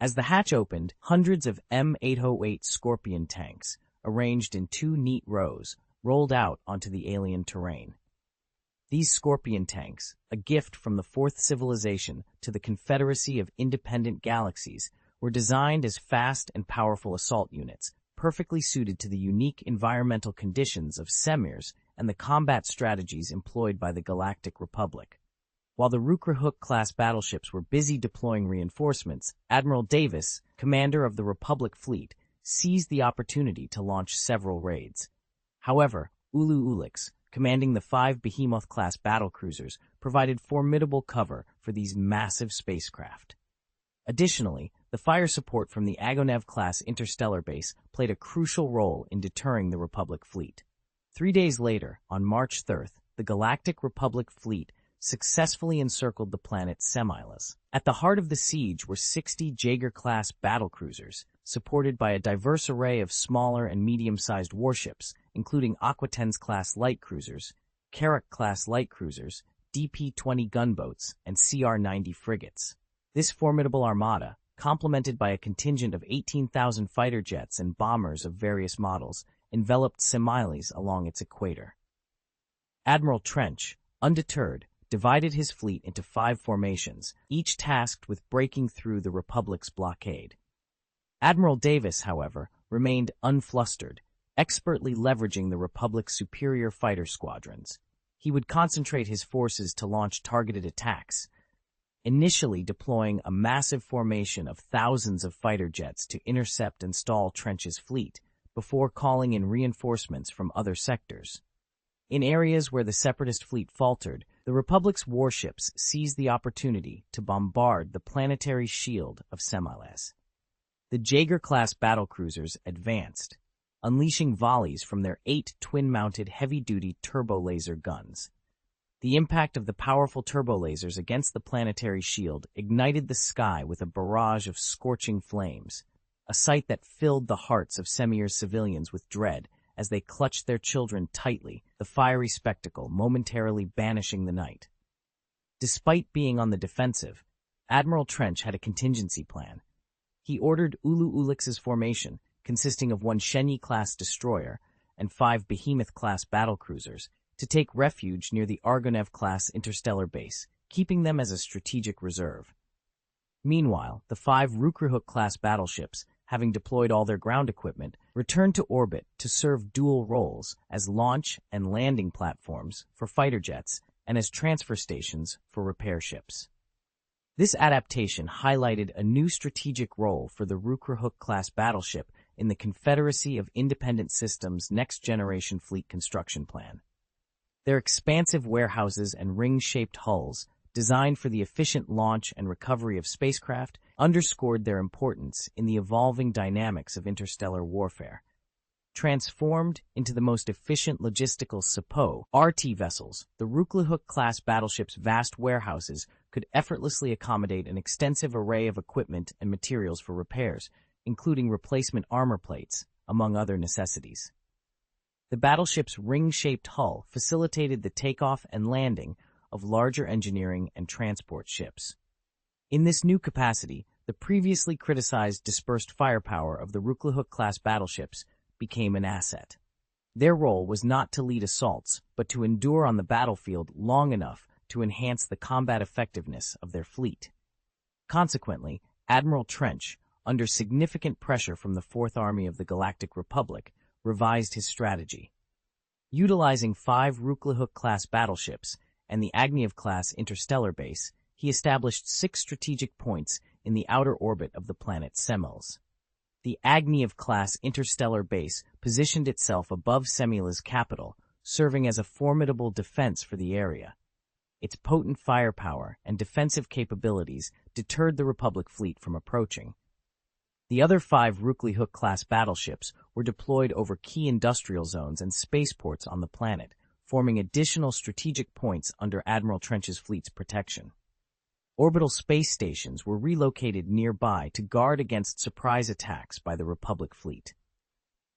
As the hatch opened, hundreds of M808 Scorpion tanks, arranged in 2 neat rows, rolled out onto the alien terrain. These Scorpion tanks, a gift from the Fourth Civilization to the Confederacy of Independent Galaxies, were designed as fast and powerful assault units, perfectly suited to the unique environmental conditions of Semers and the combat strategies employed by the Galactic Republic. While the Rukrahuk-class battleships were busy deploying reinforcements, Admiral Davis, commander of the Republic fleet, seized the opportunity to launch several raids. However, Ulu Ulix, commanding the 5 Behemoth-class battlecruisers, provided formidable cover for these massive spacecraft. Additionally, the fire support from the Agonev-class interstellar base played a crucial role in deterring the Republic fleet. 3 days later, on March 3rd, the Galactic Republic fleet successfully encircled the planet Semilus. At the heart of the siege were 60 Jaeger-class battlecruisers, supported by a diverse array of smaller and medium-sized warships, including Aquatens-class light cruisers, Carrack-class light cruisers, DP-20 gunboats, and CR-90 frigates. This formidable armada, complemented by a contingent of 18,000 fighter jets and bombers of various models, enveloped Semilus along its equator. Admiral Trench, undeterred, divided his fleet into 5 formations, each tasked with breaking through the Republic's blockade. Admiral Davis, however, remained unflustered, expertly leveraging the Republic's superior fighter squadrons. He would concentrate his forces to launch targeted attacks, initially deploying a massive formation of thousands of fighter jets to intercept and stall Trench's fleet, before calling in reinforcements from other sectors. In areas where the Separatist fleet faltered, the Republic's warships seized the opportunity to bombard the planetary shield of Semilus. The Jaeger-class battlecruisers advanced, unleashing volleys from their 8 twin-mounted heavy-duty turbo-laser guns. The impact of the powerful turbo-lasers against the planetary shield ignited the sky with a barrage of scorching flames, a sight that filled the hearts of Semier's civilians with dread as they clutched their children tightly, the fiery spectacle momentarily banishing the night. Despite being on the defensive, Admiral Trench had a contingency plan. He ordered Ulu Ulix's formation, consisting of one Shenyi-class destroyer and 5 Behemoth-class battlecruisers, to take refuge near the Argonev-class interstellar base, keeping them as a strategic reserve. Meanwhile, the 5 Rukrahuk-class battleships, having deployed all their ground equipment, returned to orbit to serve dual roles as launch and landing platforms for fighter jets and as transfer stations for repair ships. This adaptation highlighted a new strategic role for the Rukrahuk-class battleship in the Confederacy of Independent Systems' next-generation fleet construction plan. Their expansive warehouses and ring-shaped hulls, designed for the efficient launch and recovery of spacecraft, underscored their importance in the evolving dynamics of interstellar warfare. Transformed into the most efficient logistical support, RT vessels, the Rukrahuk-class battleship's vast warehouses could effortlessly accommodate an extensive array of equipment and materials for repairs, including replacement armor plates, among other necessities. The battleship's ring-shaped hull facilitated the takeoff and landing of larger engineering and transport ships. In this new capacity, the previously criticized dispersed firepower of the Rukrahuk-class battleships became an asset. Their role was not to lead assaults, but to endure on the battlefield long enough to enhance the combat effectiveness of their fleet. Consequently, Admiral Trench, under significant pressure from the Fourth Army of the Galactic Republic, revised his strategy. Utilizing 5 Rukrahuk-class battleships and the Agniev-class interstellar base, he established 6 strategic points in the outer orbit of the planet Semils. The Agniev-class interstellar base positioned itself above Semila's capital, serving as a formidable defense for the area. Its potent firepower and defensive capabilities deterred the Republic fleet from approaching. The other 5 Rukrahuk-class battleships were deployed over key industrial zones and spaceports on the planet, forming additional strategic points under Admiral Trench's fleet's protection. Orbital space stations were relocated nearby to guard against surprise attacks by the Republic fleet.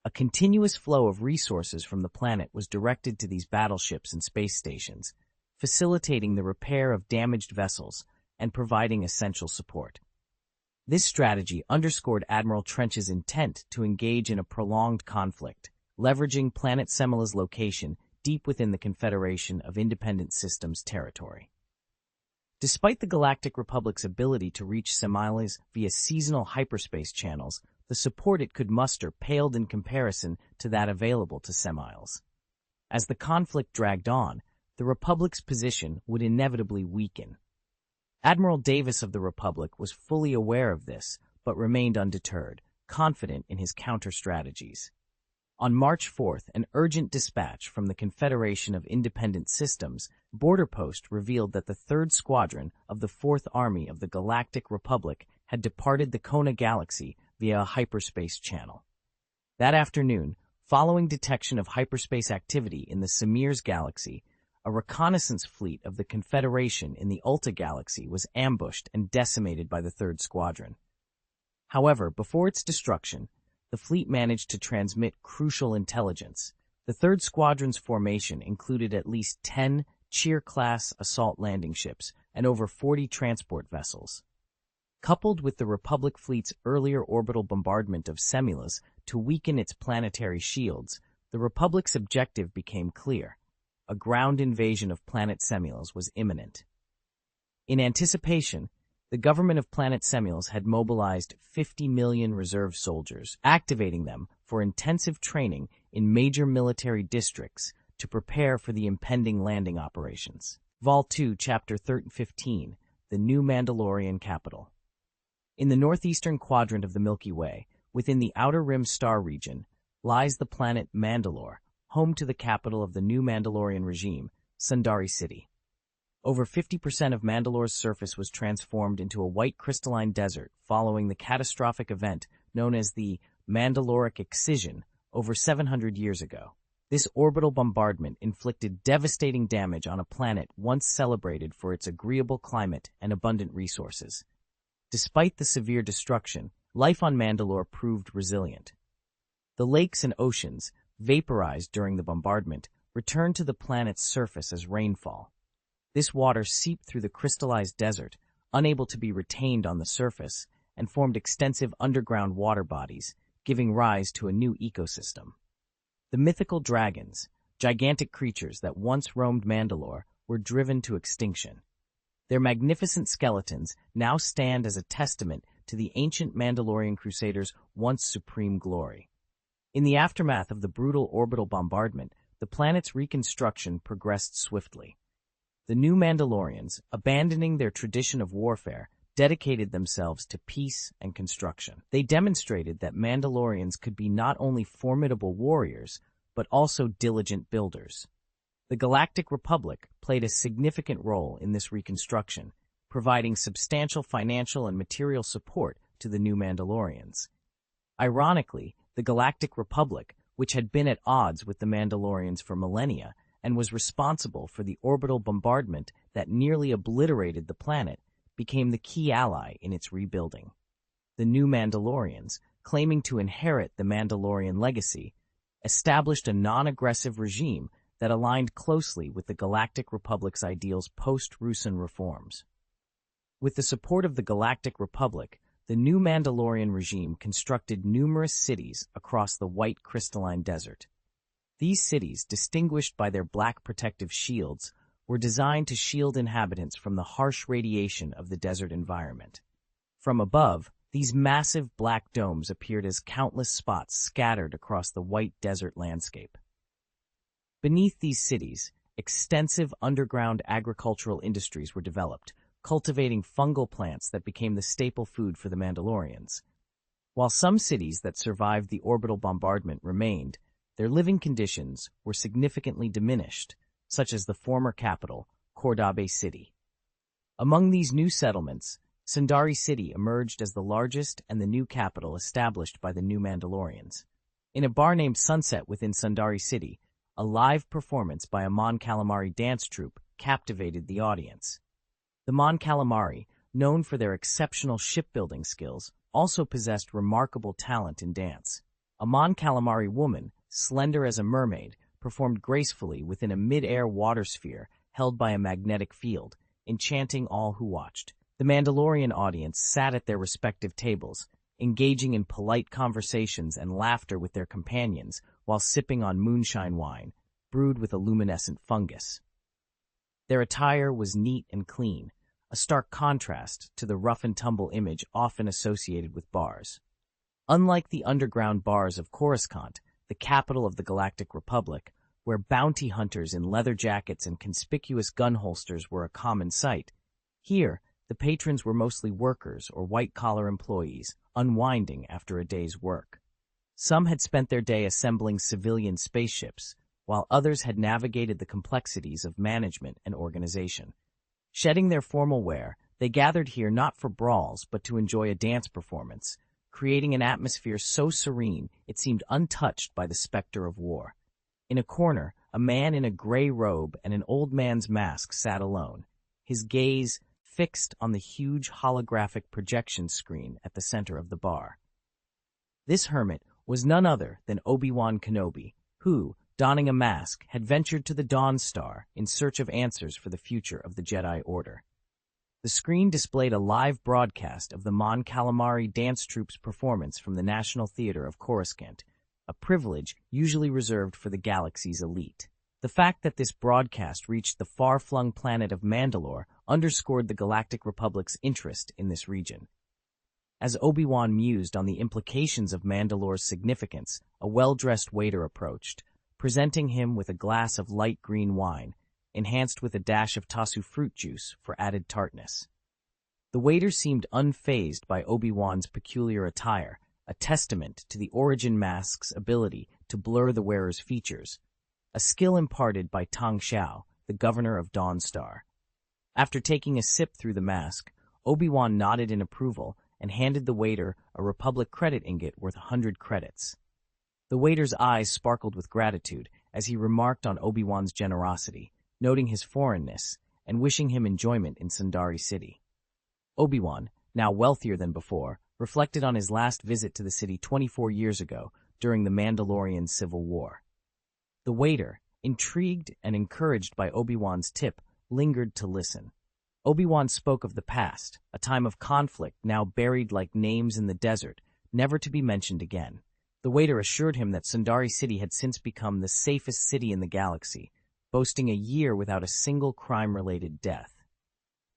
A continuous flow of resources from the planet was directed to these battleships and space stations, facilitating the repair of damaged vessels and providing essential support. This strategy underscored Admiral Trench's intent to engage in a prolonged conflict, leveraging planet Semila's location deep within the Confederation of Independent Systems territory. Despite the Galactic Republic's ability to reach Semilas via seasonal hyperspace channels, the support it could muster paled in comparison to that available to Semiles. As the conflict dragged on, the Republic's position would inevitably weaken. Admiral Davis of the Republic was fully aware of this, but remained undeterred, confident in his counter-strategies. On March 4th, an urgent dispatch from the Confederation of Independent Systems border post revealed that the 3rd Squadron of the 4th Army of the Galactic Republic had departed the Kona Galaxy via a hyperspace channel. That afternoon, following detection of hyperspace activity in the Semirs Galaxy, a reconnaissance fleet of the Confederation in the Ulta Galaxy was ambushed and decimated by the 3rd Squadron. However, before its destruction, the fleet managed to transmit crucial intelligence. The 3rd Squadron's formation included at least 10 Cheer-class assault landing ships and over 40 transport vessels. Coupled with the Republic fleet's earlier orbital bombardment of Semilas to weaken its planetary shields, the Republic's objective became clear. A ground invasion of planet Semilas was imminent. In anticipation, the government of planet Semilas had mobilized 50 million reserve soldiers, activating them for intensive training in major military districts to prepare for the impending landing operations. Vol 2, Chapter 15, The New Mandalorian Capital. In the northeastern quadrant of the Milky Way, within the Outer Rim star region, lies the planet Mandalore, home to the capital of the new Mandalorian regime, Sundari City. Over 50% of Mandalore's surface was transformed into a white crystalline desert following the catastrophic event known as the Mandaloric Excision over 700 years ago. This orbital bombardment inflicted devastating damage on a planet once celebrated for its agreeable climate and abundant resources. Despite the severe destruction, life on Mandalore proved resilient. The lakes and oceans, vaporized during the bombardment, returned to the planet's surface as rainfall. This water seeped through the crystallized desert, unable to be retained on the surface, and formed extensive underground water bodies, giving rise to a new ecosystem. The mythical dragons, gigantic creatures that once roamed Mandalore, were driven to extinction. Their magnificent skeletons now stand as a testament to the ancient Mandalorian Crusaders' once supreme glory. In the aftermath of the brutal orbital bombardment, the planet's reconstruction progressed swiftly. The new Mandalorians, abandoning their tradition of warfare, dedicated themselves to peace and construction. They demonstrated that Mandalorians could be not only formidable warriors, but also diligent builders. The Galactic Republic played a significant role in this reconstruction, providing substantial financial and material support to the new Mandalorians. Ironically, the Galactic Republic, which had been at odds with the Mandalorians for millennia and was responsible for the orbital bombardment that nearly obliterated the planet, became the key ally in its rebuilding. The new Mandalorians, claiming to inherit the Mandalorian legacy, established a non-aggressive regime that aligned closely with the Galactic Republic's ideals post-Ruusan reforms. With the support of the Galactic Republic, the new Mandalorian regime constructed numerous cities across the white crystalline desert. These cities, distinguished by their black protective shields, were designed to shield inhabitants from the harsh radiation of the desert environment. From above, these massive black domes appeared as countless spots scattered across the white desert landscape. Beneath these cities, extensive underground agricultural industries were developed, cultivating fungal plants that became the staple food for the Mandalorians. While some cities that survived the orbital bombardment remained, their living conditions were significantly diminished, such as the former capital, Cordabe City. Among these new settlements, Sundari City emerged as the largest and the new capital established by the new Mandalorians. In a bar named Sunset within Sundari City, a live performance by a Mon Calamari dance troupe captivated the audience. The Mon Calamari, known for their exceptional shipbuilding skills, also possessed remarkable talent in dance. A Mon Calamari woman, slender as a mermaid, performed gracefully within a mid-air water sphere held by a magnetic field, enchanting all who watched. The Mandalorian audience sat at their respective tables, engaging in polite conversations and laughter with their companions while sipping on moonshine wine, brewed with a luminescent fungus. Their attire was neat and clean, a stark contrast to the rough-and-tumble image often associated with bars. Unlike the underground bars of Coruscant, the capital of the Galactic Republic, where bounty hunters in leather jackets and conspicuous gun holsters were a common sight, here the patrons were mostly workers or white-collar employees, unwinding after a day's work. Some had spent their day assembling civilian spaceships, while others had navigated the complexities of management and organization. Shedding their formal wear, they gathered here not for brawls but to enjoy a dance performance, creating an atmosphere so serene it seemed untouched by the specter of war. In a corner, a man in a gray robe and an old man's mask sat alone, his gaze fixed on the huge holographic projection screen at the center of the bar. This hermit was none other than Obi-Wan Kenobi, who, donning a mask, had ventured to the Dawn Star in search of answers for the future of the Jedi Order. The screen displayed a live broadcast of the Mon Calamari dance troupe's performance from the National Theater of Coruscant, a privilege usually reserved for the galaxy's elite. The fact that this broadcast reached the far-flung planet of Mandalore underscored the Galactic Republic's interest in this region. As Obi-Wan mused on the implications of Mandalore's significance, a well-dressed waiter approached, presenting him with a glass of light green wine, enhanced with a dash of Tasu fruit juice for added tartness. The waiter seemed unfazed by Obi-Wan's peculiar attire, a testament to the Origin Mask's ability to blur the wearer's features, a skill imparted by Tang Xiao, the governor of Dawnstar. After taking a sip through the mask, Obi-Wan nodded in approval and handed the waiter a Republic credit ingot worth 100 credits. The waiter's eyes sparkled with gratitude as he remarked on Obi-Wan's generosity, noting his foreignness and wishing him enjoyment in Sundari City. Obi-Wan, now wealthier than before, reflected on his last visit to the city 24 years ago during the Mandalorian Civil War. The waiter, intrigued and encouraged by Obi-Wan's tip, lingered to listen. Obi-Wan spoke of the past, a time of conflict now buried like names in the desert, never to be mentioned again. The waiter assured him that Sundari City had since become the safest city in the galaxy, boasting a year without a single crime-related death.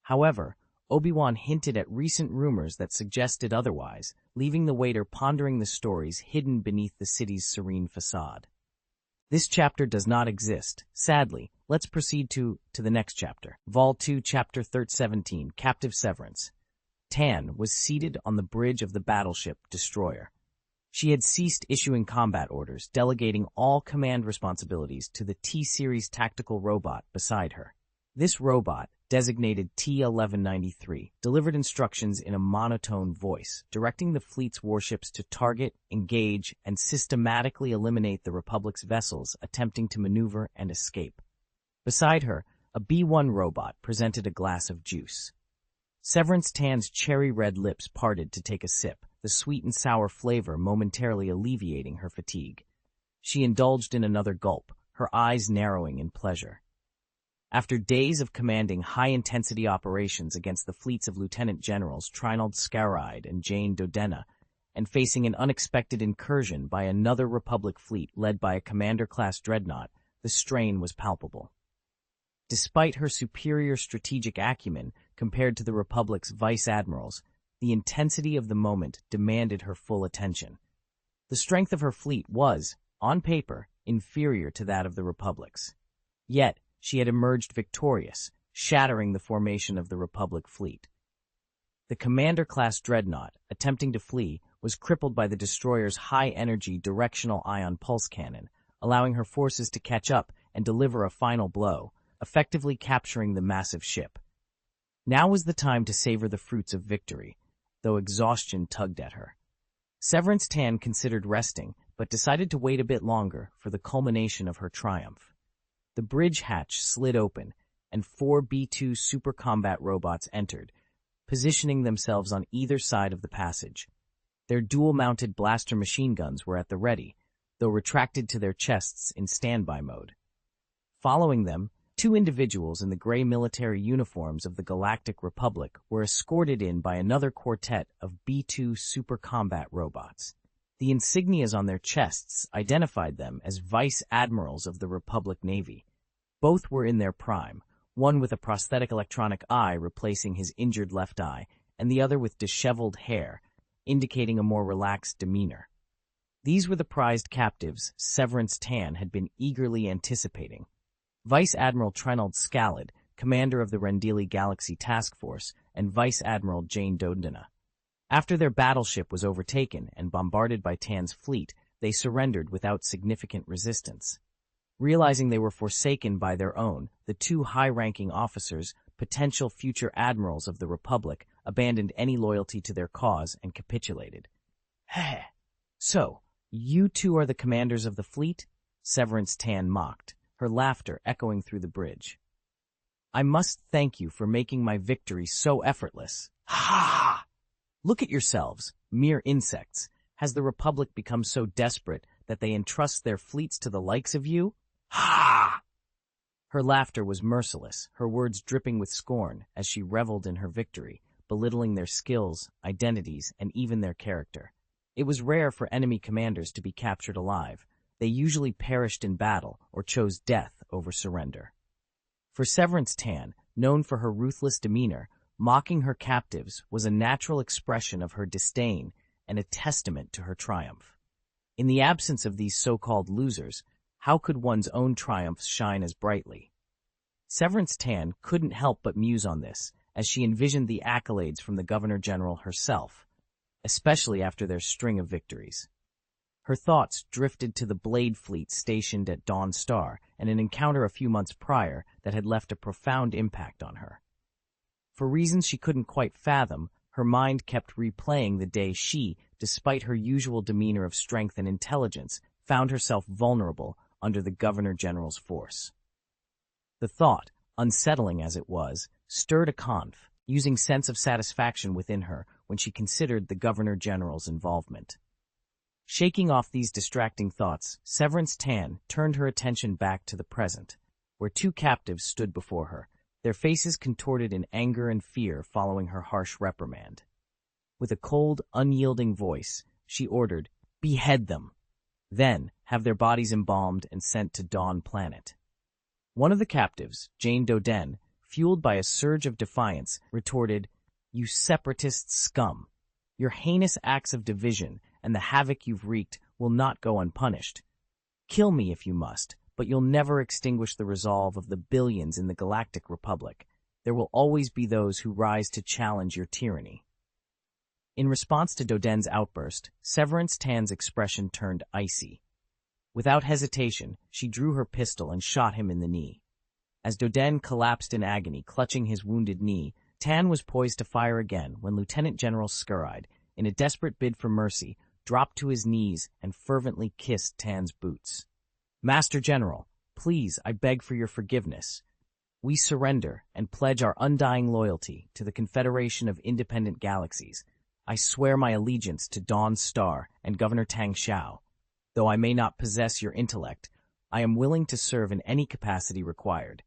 However, Obi-Wan hinted at recent rumors that suggested otherwise, leaving the waiter pondering the stories hidden beneath the city's serene facade. This chapter does not exist. Sadly, let's proceed to the next chapter. Vol 2, Chapter 17, Captive Severance. Tan was seated on the bridge of the battleship Destroyer. She had ceased issuing combat orders, delegating all command responsibilities to the T-Series tactical robot beside her. This robot, designated T-1193, delivered instructions in a monotone voice, directing the fleet's warships to target, engage, and systematically eliminate the Republic's vessels attempting to maneuver and escape. Beside her, a B-1 robot presented a glass of juice. Severance Tan's cherry-red lips parted to take a sip, the sweet and sour flavor momentarily alleviating her fatigue. She indulged in another gulp, her eyes narrowing in pleasure. After days of commanding high-intensity operations against the fleets of Lieutenant Generals Trinald Scaride and Jane Dodena, and facing an unexpected incursion by another Republic fleet led by a commander-class dreadnought, the strain was palpable. Despite her superior strategic acumen compared to the Republic's vice admirals, the intensity of the moment demanded her full attention. The strength of her fleet was, on paper, inferior to that of the Republic's. Yet, she had emerged victorious, shattering the formation of the Republic fleet. The commander-class dreadnought, attempting to flee, was crippled by the destroyer's high-energy directional ion pulse cannon, allowing her forces to catch up and deliver a final blow, effectively capturing the massive ship. Now was the time to savor the fruits of victory, though exhaustion tugged at her. Severance Tan considered resting, but decided to wait a bit longer for the culmination of her triumph. The bridge hatch slid open, and 4 B-2 super combat robots entered, positioning themselves on either side of the passage. Their dual-mounted blaster machine guns were at the ready, though retracted to their chests in standby mode. Following them, 2 individuals in the gray military uniforms of the Galactic Republic were escorted in by another quartet of B-2 super combat robots. The insignias on their chests identified them as Vice Admirals of the Republic Navy. Both were in their prime, one with a prosthetic electronic eye replacing his injured left eye, and the other with disheveled hair, indicating a more relaxed demeanor. These were the prized captives Severance Tan had been eagerly anticipating. Vice Admiral Trinald Scaride, commander of the Rendili Galaxy Task Force, and Vice Admiral Jane Dodena. After their battleship was overtaken and bombarded by Tan's fleet, they surrendered without significant resistance. Realizing they were forsaken by their own, the 2 high-ranking officers, potential future admirals of the Republic, abandoned any loyalty to their cause and capitulated. "Heh. So, you 2 are the commanders of the fleet?" Severance Tan mocked, her laughter echoing through the bridge. "I must thank you for making my victory so effortless. Ha! Look at yourselves, mere insects. Has the Republic become so desperate that they entrust their fleets to the likes of you? Ha!" Her laughter was merciless, her words dripping with scorn as she reveled in her victory, belittling their skills, identities, and even their character. It was rare for enemy commanders to be captured alive. They usually perished in battle or chose death over surrender. For Severance Tan, known for her ruthless demeanor, mocking her captives was a natural expression of her disdain and a testament to her triumph. In the absence of these so-called losers, how could one's own triumphs shine as brightly? Severance Tan couldn't help but muse on this, as she envisioned the accolades from the Governor-General herself, especially after their string of victories. Her thoughts drifted to the Blade Fleet stationed at Dawn Star and an encounter a few months prior that had left a profound impact on her. For reasons she couldn't quite fathom, her mind kept replaying the day she, despite her usual demeanor of strength and intelligence, found herself vulnerable under the Governor-General's force. The thought, unsettling as it was, stirred a confusing sense of satisfaction within her when she considered the Governor-General's involvement. Shaking off these distracting thoughts, Severance Tan turned her attention back to the present, where two captives stood before her, their faces contorted in anger and fear following her harsh reprimand. With a cold, unyielding voice, she ordered, "Behead them! Then, have their bodies embalmed and sent to Dawn Planet." One of the captives, Jane Doden, fueled by a surge of defiance, retorted, "You separatist scum! Your heinous acts of division and the havoc you've wreaked will not go unpunished. Kill me if you must, but you'll never extinguish the resolve of the billions in the Galactic Republic. There will always be those who rise to challenge your tyranny." In response to Doden's outburst, Severance Tan's expression turned icy. Without hesitation, she drew her pistol and shot him in the knee. As Doden collapsed in agony, clutching his wounded knee, Tan was poised to fire again when Lieutenant General Scuride, in a desperate bid for mercy, dropped to his knees and fervently kissed Tan's boots. "Master General, please, I beg for your forgiveness. We surrender and pledge our undying loyalty to the Confederation of Independent Galaxies. I swear my allegiance to Dawn Star and Governor Tang Xiao. Though I may not possess your intellect, I am willing to serve in any capacity required."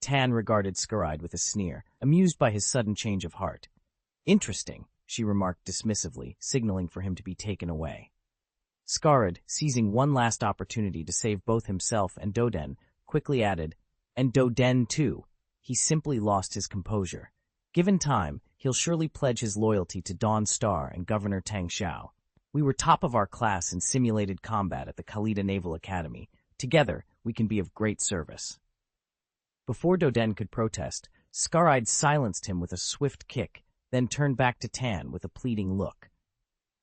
Tan regarded Scuride with a sneer, amused by his sudden change of heart. "Interesting," she remarked dismissively, signaling for him to be taken away. Scuride, seizing one last opportunity to save both himself and Doden, quickly added, "And Doden too." He simply lost his composure. Given time, he'll surely pledge his loyalty to Dawn Star and Governor Tang Xiao. We were top of our class in simulated combat at the Khalida Naval Academy. Together, we can be of great service. Before Doden could protest, Scuride silenced him with a swift kick, then turned back to Tan with a pleading look.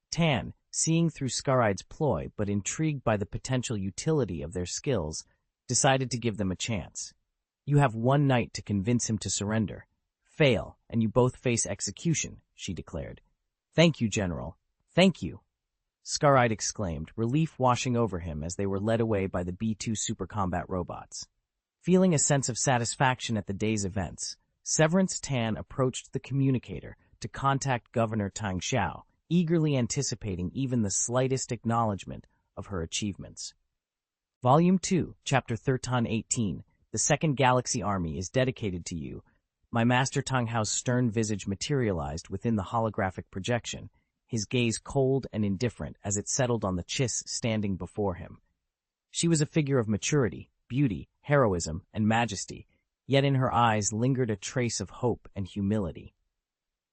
Tan, seeing through Scuride's ploy but intrigued by the potential utility of their skills, decided to give them a chance. "You have one night to convince him to surrender. Fail, and you both face execution," she declared. "Thank you, General. Thank you," Scuride exclaimed, relief washing over him as they were led away by the B-2 supercombat robots. Feeling a sense of satisfaction at the day's events, Severance Tan approached the communicator to contact Governor Tang Xiao, eagerly anticipating even the slightest acknowledgement of her achievements. Volume 2, Chapter 13-18, The Second Galaxy Army is dedicated to you. My master Tang Xiao's stern visage materialized within the holographic projection, his gaze cold and indifferent as it settled on the chiss standing before him. She was a figure of maturity, beauty, heroism, and majesty, yet in her eyes lingered a trace of hope and humility.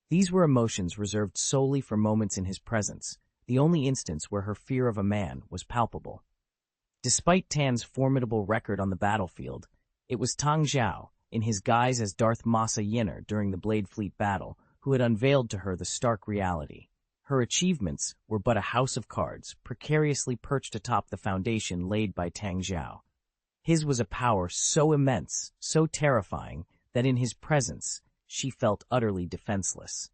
These were emotions reserved solely for moments in his presence, the only instance where her fear of a man was palpable. Despite Tan's formidable record on the battlefield, it was Tang Xiao, in his guise as Darth Massa Yinner during the Blade Fleet battle, who had unveiled to her the stark reality. Her achievements were but a house of cards, precariously perched atop the foundation laid by Tang Xiao. His was a power so immense, so terrifying, that in his presence she felt utterly defenseless.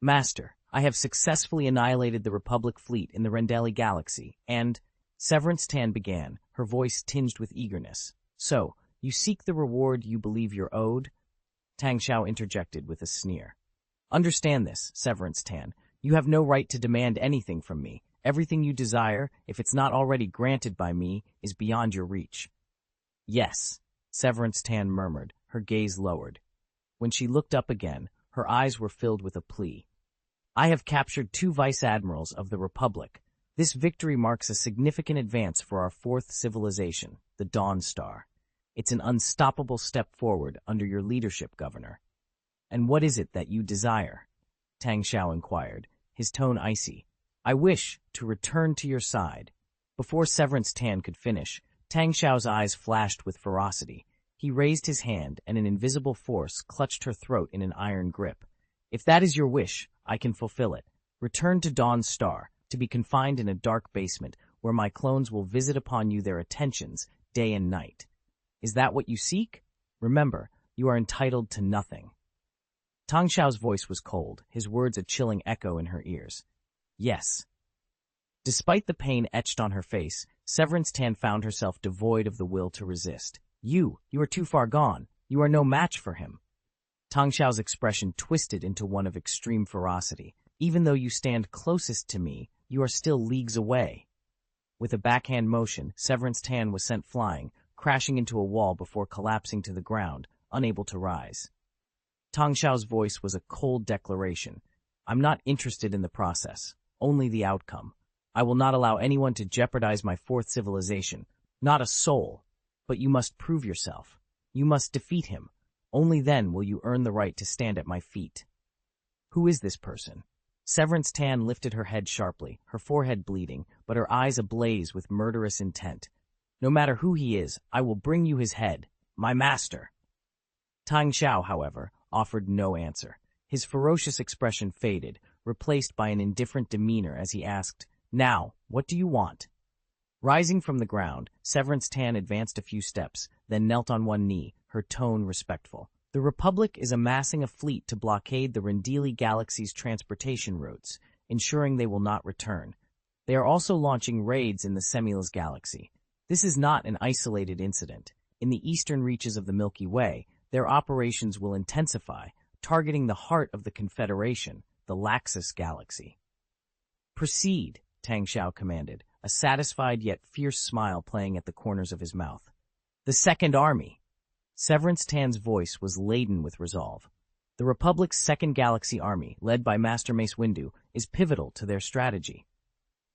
"Master, I have successfully annihilated the Republic fleet in the Rendeli Galaxy, and," Severance Tan began, her voice tinged with eagerness. "So, you seek the reward you believe you're owed?" Tang Xiao interjected with a sneer. "Understand this, Severance Tan. You have no right to demand anything from me. Everything you desire, if it's not already granted by me, is beyond your reach." "Yes," Severance Tan murmured, her gaze lowered. When she looked up again, her eyes were filled with a plea. "I have captured 2 vice-admirals of the Republic. This victory marks a significant advance for our 4th civilization, the Dawn Star. It's an unstoppable step forward under your leadership, Governor." "And what is it that you desire?" Tang Xiao inquired, his tone icy. "I wish to return to your side." Before Severance Tan could finish, Tang Xiao's eyes flashed with ferocity. He raised his hand, and an invisible force clutched her throat in an iron grip. "If that is your wish, I can fulfill it. Return to Dawn Star, to be confined in a dark basement, where my clones will visit upon you their attentions day and night. Is that what you seek? Remember, you are entitled to nothing." Tang Xiao's voice was cold, his words a chilling echo in her ears. "Yes." Despite the pain etched on her face, Severance Tan found herself devoid of the will to resist. You are too far gone. You are no match for him." Tang Xiao's expression twisted into one of extreme ferocity. "Even though you stand closest to me, You are still leagues away." With a backhand motion, Severance Tan was sent flying, crashing into a wall before collapsing to the ground, unable to rise. Tang Xiao's voice was a cold declaration. "I'm not interested in the process, only the outcome. I will not allow anyone to jeopardize my fourth civilization, not a soul. But you must prove yourself. You must defeat him. Only then will you earn the right to stand at my feet." "Who is this person?" Severance Tan lifted her head sharply, her forehead bleeding, but her eyes ablaze with murderous intent. "No matter who he is, I will bring you his head, my master." Tang Xiao, however, offered no answer. His ferocious expression faded, replaced by an indifferent demeanor as he asked, "Now, what do you want?" Rising from the ground, Severance Tan advanced a few steps, then knelt on one knee, her tone respectful. "The Republic is amassing a fleet to blockade the Rendili Galaxy's transportation routes, ensuring they will not return. They are also launching raids in the Semilus Galaxy. This is not an isolated incident. In the eastern reaches of the Milky Way, their operations will intensify, targeting the heart of the Confederation, the Laxus Galaxy." "Proceed," Tang Xiao commanded, a satisfied yet fierce smile playing at the corners of his mouth. "The Second Army." Severance Tan's voice was laden with resolve. "The Republic's Second Galaxy Army, led by Master Mace Windu, is pivotal to their strategy."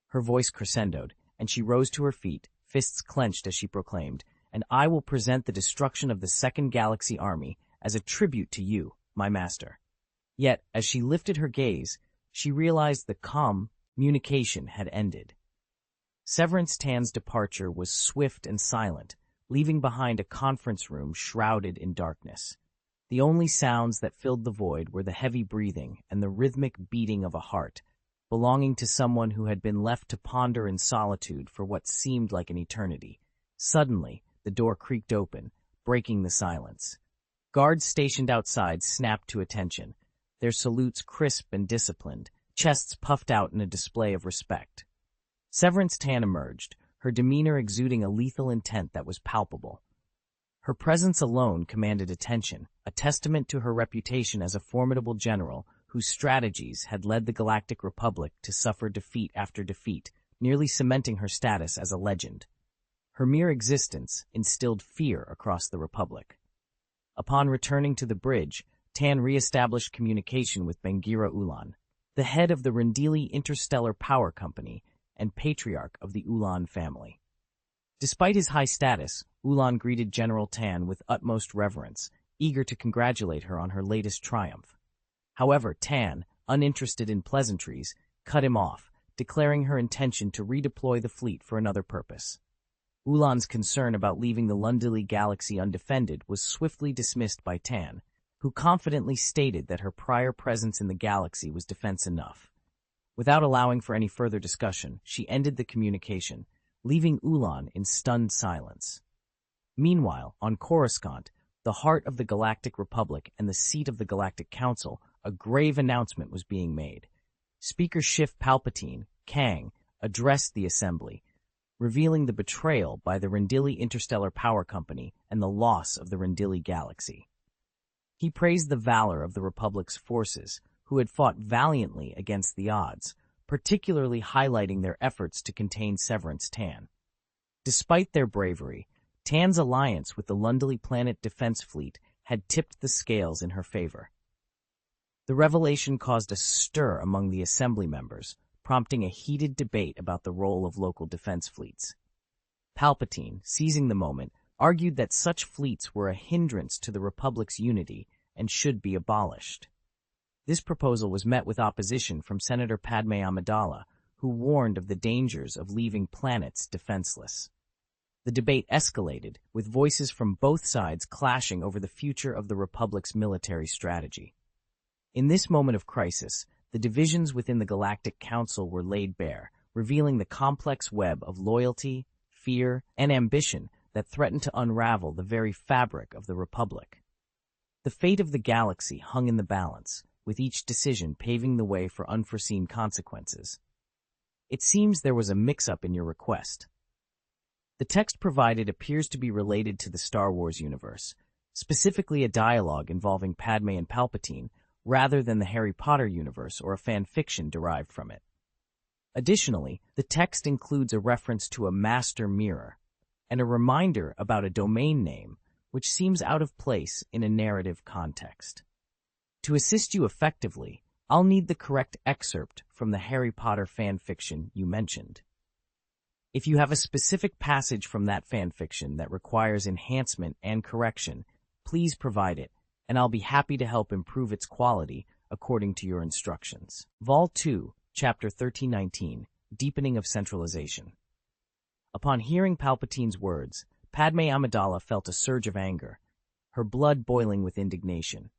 Her voice crescendoed, and she rose to her feet, fists clenched as she proclaimed, "And I will present the destruction of the Second Galaxy Army as a tribute to you, my master." Yet, as she lifted her gaze, she realized the communication had ended. Severance Tan's departure was swift and silent, leaving behind a conference room shrouded in darkness. The only sounds that filled the void were the heavy breathing and the rhythmic beating of a heart, belonging to someone who had been left to ponder in solitude for what seemed like an eternity. Suddenly, the door creaked open, breaking the silence. Guards stationed outside snapped to attention, their salutes crisp and disciplined, chests puffed out in a display of respect. Severance Tan emerged, her demeanor exuding a lethal intent that was palpable. Her presence alone commanded attention, a testament to her reputation as a formidable general whose strategies had led the Galactic Republic to suffer defeat after defeat, nearly cementing her status as a legend. Her mere existence instilled fear across the Republic. Upon returning to the bridge, Tan re-established communication with Bangira Ulan, the head of the Rendili Interstellar Power Company and patriarch of the Ulan family. Despite his high status, Ulan greeted General Tan with utmost reverence, eager to congratulate her on her latest triumph. However, Tan, uninterested in pleasantries, cut him off, declaring her intention to redeploy the fleet for another purpose. Ulan's concern about leaving the Lundili Galaxy undefended was swiftly dismissed by Tan, who confidently stated that her prior presence in the galaxy was defense enough. Without allowing for any further discussion, she ended the communication, leaving Ulan in stunned silence. Meanwhile, on Coruscant, the heart of the Galactic Republic and the seat of the Galactic Council, a grave announcement was being made. Speaker Schiff Palpatine, Kang, addressed the assembly, revealing the betrayal by the Rendili Interstellar Power Company and the loss of the Rendili Galaxy. He praised the valor of the Republic's forces, who had fought valiantly against the odds, particularly highlighting their efforts to contain Severance Tan. Despite their bravery, Tan's alliance with the Lundili Planet Defense Fleet had tipped the scales in her favor. The revelation caused a stir among the assembly members, prompting a heated debate about the role of local defense fleets. Palpatine, seizing the moment, argued that such fleets were a hindrance to the Republic's unity and should be abolished. This proposal was met with opposition from Senator Padme Amidala, who warned of the dangers of leaving planets defenseless. The debate escalated, with voices from both sides clashing over the future of the Republic's military strategy. In this moment of crisis, the divisions within the Galactic Council were laid bare, revealing the complex web of loyalty, fear, and ambition that threatened to unravel the very fabric of the Republic. The fate of the galaxy hung in the balance, with each decision paving the way for unforeseen consequences. It seems there was a mix-up in your request. The text provided appears to be related to the Star Wars universe, specifically a dialogue involving Padme and Palpatine, rather than the Harry Potter universe or a fan fiction derived from it. Additionally, the text includes a reference to a master mirror and a reminder about a domain name, which seems out of place in a narrative context. To assist you effectively, I'll need the correct excerpt from the Harry Potter fanfiction you mentioned. If you have a specific passage from that fanfiction that requires enhancement and correction, please provide it, and I'll be happy to help improve its quality according to your instructions. Vol 2, Chapter 1319, Deepening of Centralization. Upon hearing Palpatine's words, Padme Amidala felt a surge of anger, her blood boiling with indignation.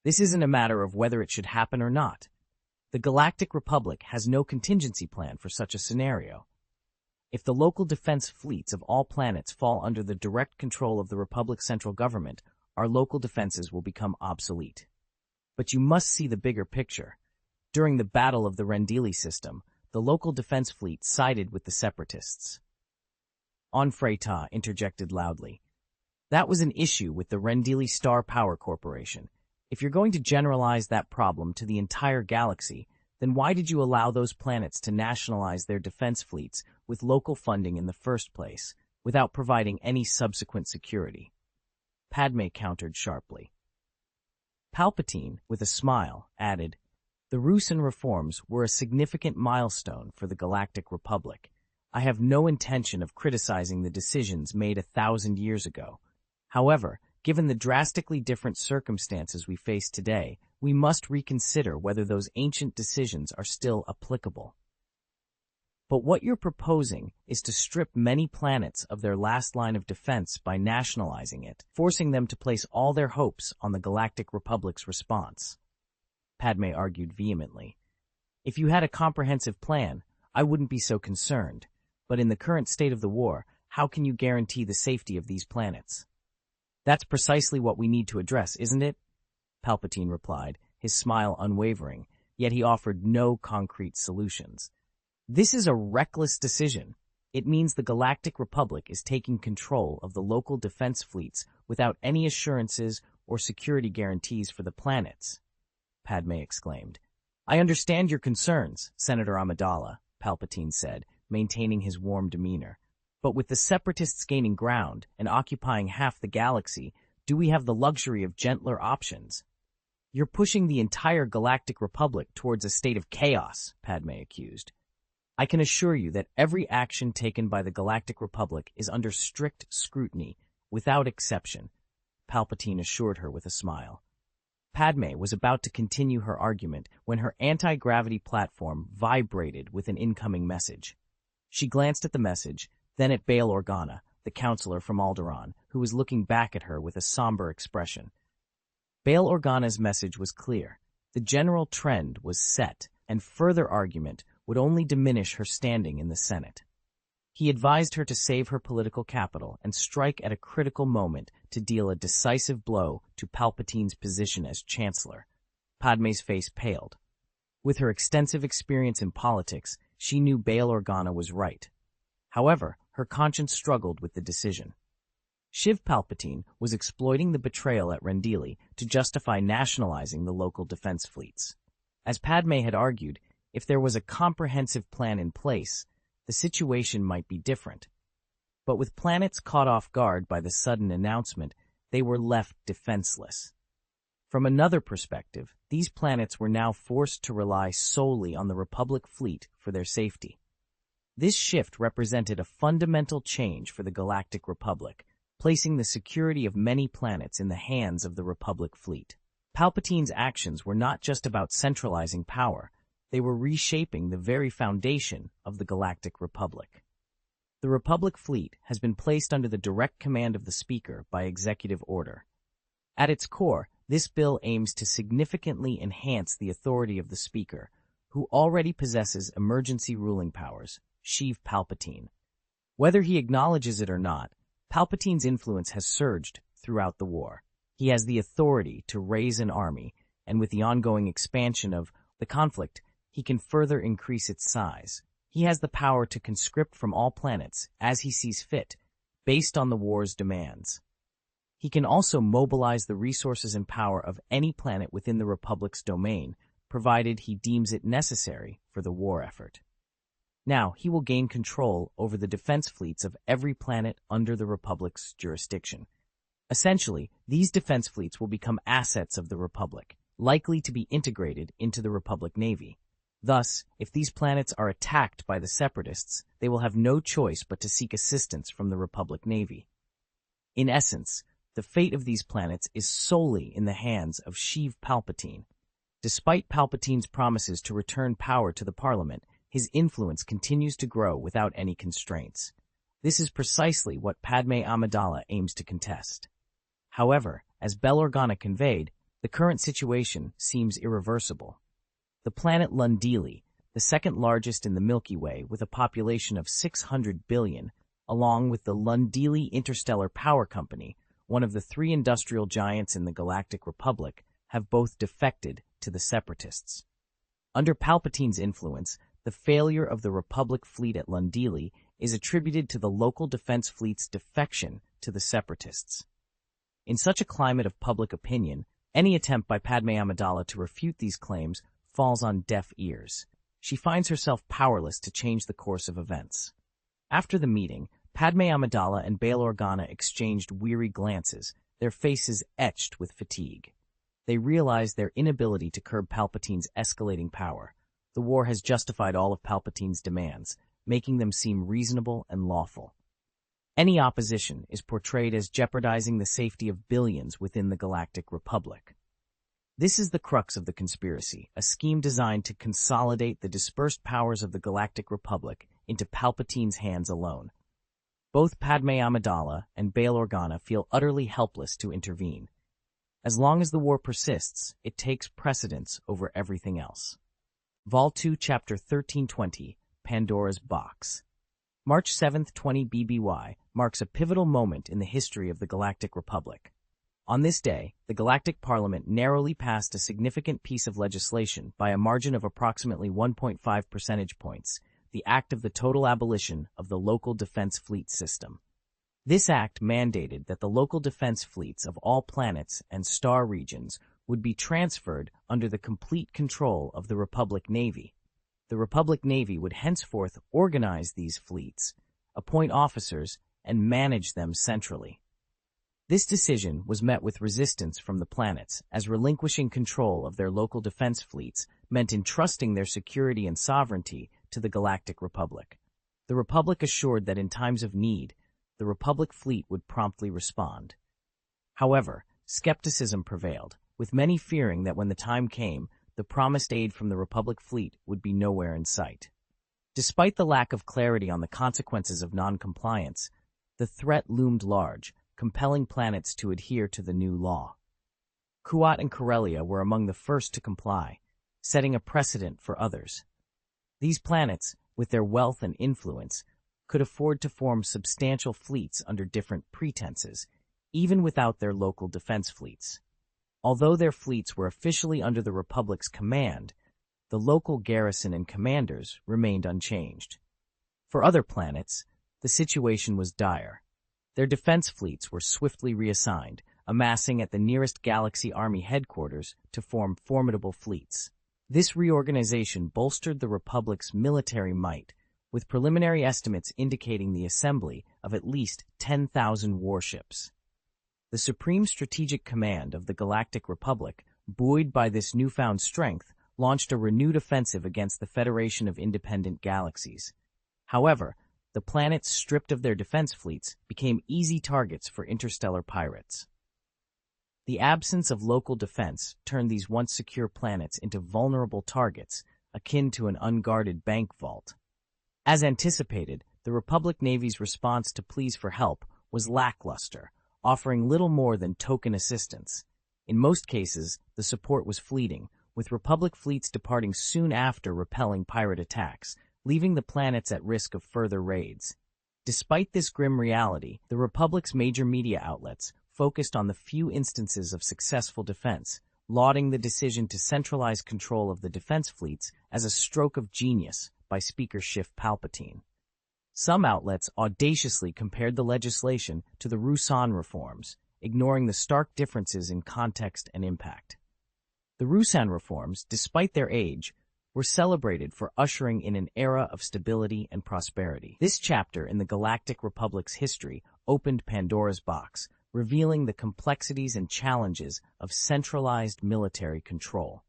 This isn't a matter of whether it should happen or not. The Galactic Republic has no contingency plan for such a scenario. If the local defense fleets of all planets fall under the direct control of the Republic's central government, our local defenses will become obsolete. But you must see the bigger picture. During the Battle of the Rendili system, the local defense fleet sided with the Separatists. Onfreyta interjected loudly. That was an issue with the Rendili Star Power Corporation. If you're going to generalize that problem to the entire galaxy, then why did you allow those planets to nationalize their defense fleets with local funding in the first place, without providing any subsequent security? Padme countered sharply. Palpatine, with a smile, added, The Ruusan reforms were a significant milestone for the Galactic Republic. I have no intention of criticizing the decisions made 1,000 years ago. However, given the drastically different circumstances we face today, we must reconsider whether those ancient decisions are still applicable. But what you're proposing is to strip many planets of their last line of defense by nationalizing it, forcing them to place all their hopes on the Galactic Republic's response. Padme argued vehemently. If you had a comprehensive plan, I wouldn't be so concerned. But in the current state of the war, how can you guarantee the safety of these planets? That's precisely what we need to address, isn't it? Palpatine replied, his smile unwavering, yet he offered no concrete solutions. This is a reckless decision. It means the Galactic Republic is taking control of the local defense fleets without any assurances or security guarantees for the planets, Padme exclaimed. I understand your concerns, Senator Amidala, Palpatine said, maintaining his warm demeanor. But with the Separatists gaining ground and occupying half the galaxy, do we have the luxury of gentler options? You're pushing the entire Galactic Republic towards a state of chaos, Padme accused. I can assure you that every action taken by the Galactic Republic is under strict scrutiny, without exception, Palpatine assured her with a smile. Padme was about to continue her argument when her anti-gravity platform vibrated with an incoming message. She glanced at the message, then at Bail Organa, the counselor from Alderaan, who was looking back at her with a somber expression. Bail Organa's message was clear. The general trend was set, and further argument would only diminish her standing in the Senate. He advised her to save her political capital and strike at a critical moment to deal a decisive blow to Palpatine's position as Chancellor. Padme's face paled. With her extensive experience in politics, she knew Bail Organa was right. However, her conscience struggled with the decision. Shiv Palpatine was exploiting the betrayal at Rendili to justify nationalizing the local defense fleets. As Padme had argued, if there was a comprehensive plan in place, the situation might be different. But with planets caught off guard by the sudden announcement, they were left defenseless. From another perspective, these planets were now forced to rely solely on the Republic fleet for their safety. This shift represented a fundamental change for the Galactic Republic, placing the security of many planets in the hands of the Republic fleet. Palpatine's actions were not just about centralizing power, they were reshaping the very foundation of the Galactic Republic. The Republic fleet has been placed under the direct command of the Speaker by executive order. At its core, this bill aims to significantly enhance the authority of the Speaker, who already possesses emergency ruling powers, Sheev Palpatine. Whether he acknowledges it or not, Palpatine's influence has surged throughout the war. He has the authority to raise an army, and with the ongoing expansion of the conflict, he can further increase its size. He has the power to conscript from all planets as he sees fit, based on the war's demands. He can also mobilize the resources and power of any planet within the Republic's domain, provided he deems it necessary for the war effort. Now, he will gain control over the defense fleets of every planet under the Republic's jurisdiction. Essentially, these defense fleets will become assets of the Republic, likely to be integrated into the Republic Navy. Thus, if these planets are attacked by the Separatists, they will have no choice but to seek assistance from the Republic Navy. In essence, the fate of these planets is solely in the hands of Sheev Palpatine. Despite Palpatine's promises to return power to the Parliament, his influence continues to grow without any constraints. This is precisely what Padme Amidala aims to contest. However, as Bail Organa conveyed, the current situation seems irreversible. The planet Lundili, the second largest in the Milky Way with a population of 600 billion, along with the Lundili Interstellar Power Company, one of the three industrial giants in the Galactic Republic, have both defected to the Separatists. Under Palpatine's influence, the failure of the Republic fleet at Lundili is attributed to the local defense fleet's defection to the Separatists. In such a climate of public opinion, any attempt by Padme Amidala to refute these claims falls on deaf ears. She finds herself powerless to change the course of events. After the meeting, Padme Amidala and Bail Organa exchanged weary glances, their faces etched with fatigue. They realized their inability to curb Palpatine's escalating power. The war has justified all of Palpatine's demands, making them seem reasonable and lawful. Any opposition is portrayed as jeopardizing the safety of billions within the Galactic Republic. This is the crux of the conspiracy, a scheme designed to consolidate the dispersed powers of the Galactic Republic into Palpatine's hands alone. Both Padme Amidala and Bail Organa feel utterly helpless to intervene. As long as the war persists, it takes precedence over everything else. Vol 2, Chapter 1320, Pandora's Box. March 7, 20 BBY, marks a pivotal moment in the history of the Galactic Republic. On this day, the Galactic Parliament narrowly passed a significant piece of legislation by a margin of approximately 1.5 percentage points, the Act of the Total Abolition of the Local Defense Fleet System. This act mandated that the local defense fleets of all planets and star regions would be transferred under the complete control of the Republic Navy. The Republic Navy would henceforth organize these fleets, appoint officers, and manage them centrally. This decision was met with resistance from the planets, as relinquishing control of their local defense fleets meant entrusting their security and sovereignty to the Galactic Republic. The Republic assured that in times of need, the Republic fleet would promptly respond. However, skepticism prevailed, with many fearing that when the time came, the promised aid from the Republic fleet would be nowhere in sight. Despite the lack of clarity on the consequences of non-compliance, the threat loomed large, compelling planets to adhere to the new law. Kuat and Corellia were among the first to comply, setting a precedent for others. These planets, with their wealth and influence, could afford to form substantial fleets under different pretenses, even without their local defense fleets. Although their fleets were officially under the Republic's command, the local garrison and commanders remained unchanged. For other planets, the situation was dire. Their defense fleets were swiftly reassigned, amassing at the nearest Galaxy Army headquarters to form formidable fleets. This reorganization bolstered the Republic's military might, with preliminary estimates indicating the assembly of at least 10,000 warships. The Supreme Strategic Command of the Galactic Republic, buoyed by this newfound strength, launched a renewed offensive against the Federation of Independent Galaxies. However, the planets stripped of their defense fleets became easy targets for interstellar pirates. The absence of local defense turned these once secure planets into vulnerable targets, akin to an unguarded bank vault. As anticipated, the Republic Navy's response to pleas for help was lackluster, offering little more than token assistance. In most cases, the support was fleeting, with Republic fleets departing soon after repelling pirate attacks, leaving the planets at risk of further raids. Despite this grim reality, the Republic's major media outlets focused on the few instances of successful defense, lauding the decision to centralize control of the defense fleets as a stroke of genius by Speaker Sheev Palpatine. Some outlets audaciously compared the legislation to the Ruusan reforms, ignoring the stark differences in context and impact. The Ruusan reforms, despite their age, were celebrated for ushering in an era of stability and prosperity. This chapter in the Galactic Republic's history opened Pandora's box, revealing the complexities and challenges of centralized military control.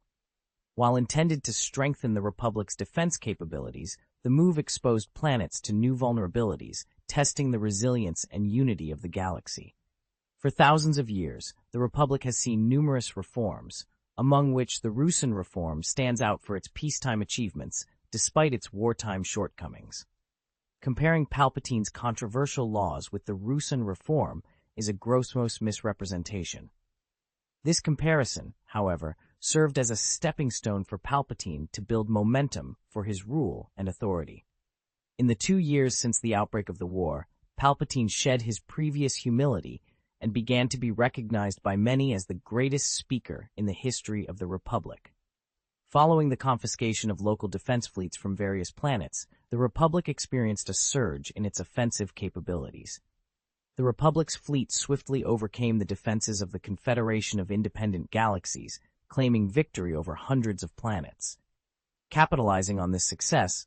While intended to strengthen the Republic's defense capabilities, the move exposed planets to new vulnerabilities, testing the resilience and unity of the galaxy. For thousands of years, the Republic has seen numerous reforms, among which the Ruusan reform stands out for its peacetime achievements, despite its wartime shortcomings. Comparing Palpatine's controversial laws with the Ruusan reform is a gross misrepresentation. This comparison, however, served as a stepping stone for Palpatine to build momentum for his rule and authority. In the 2 years since the outbreak of the war, Palpatine shed his previous humility and began to be recognized by many as the greatest speaker in the history of the Republic. Following the confiscation of local defense fleets from various planets, the Republic experienced a surge in its offensive capabilities. The Republic's fleet swiftly overcame the defenses of the Confederation of Independent Galaxies, claiming victory over hundreds of planets. Capitalizing on this success,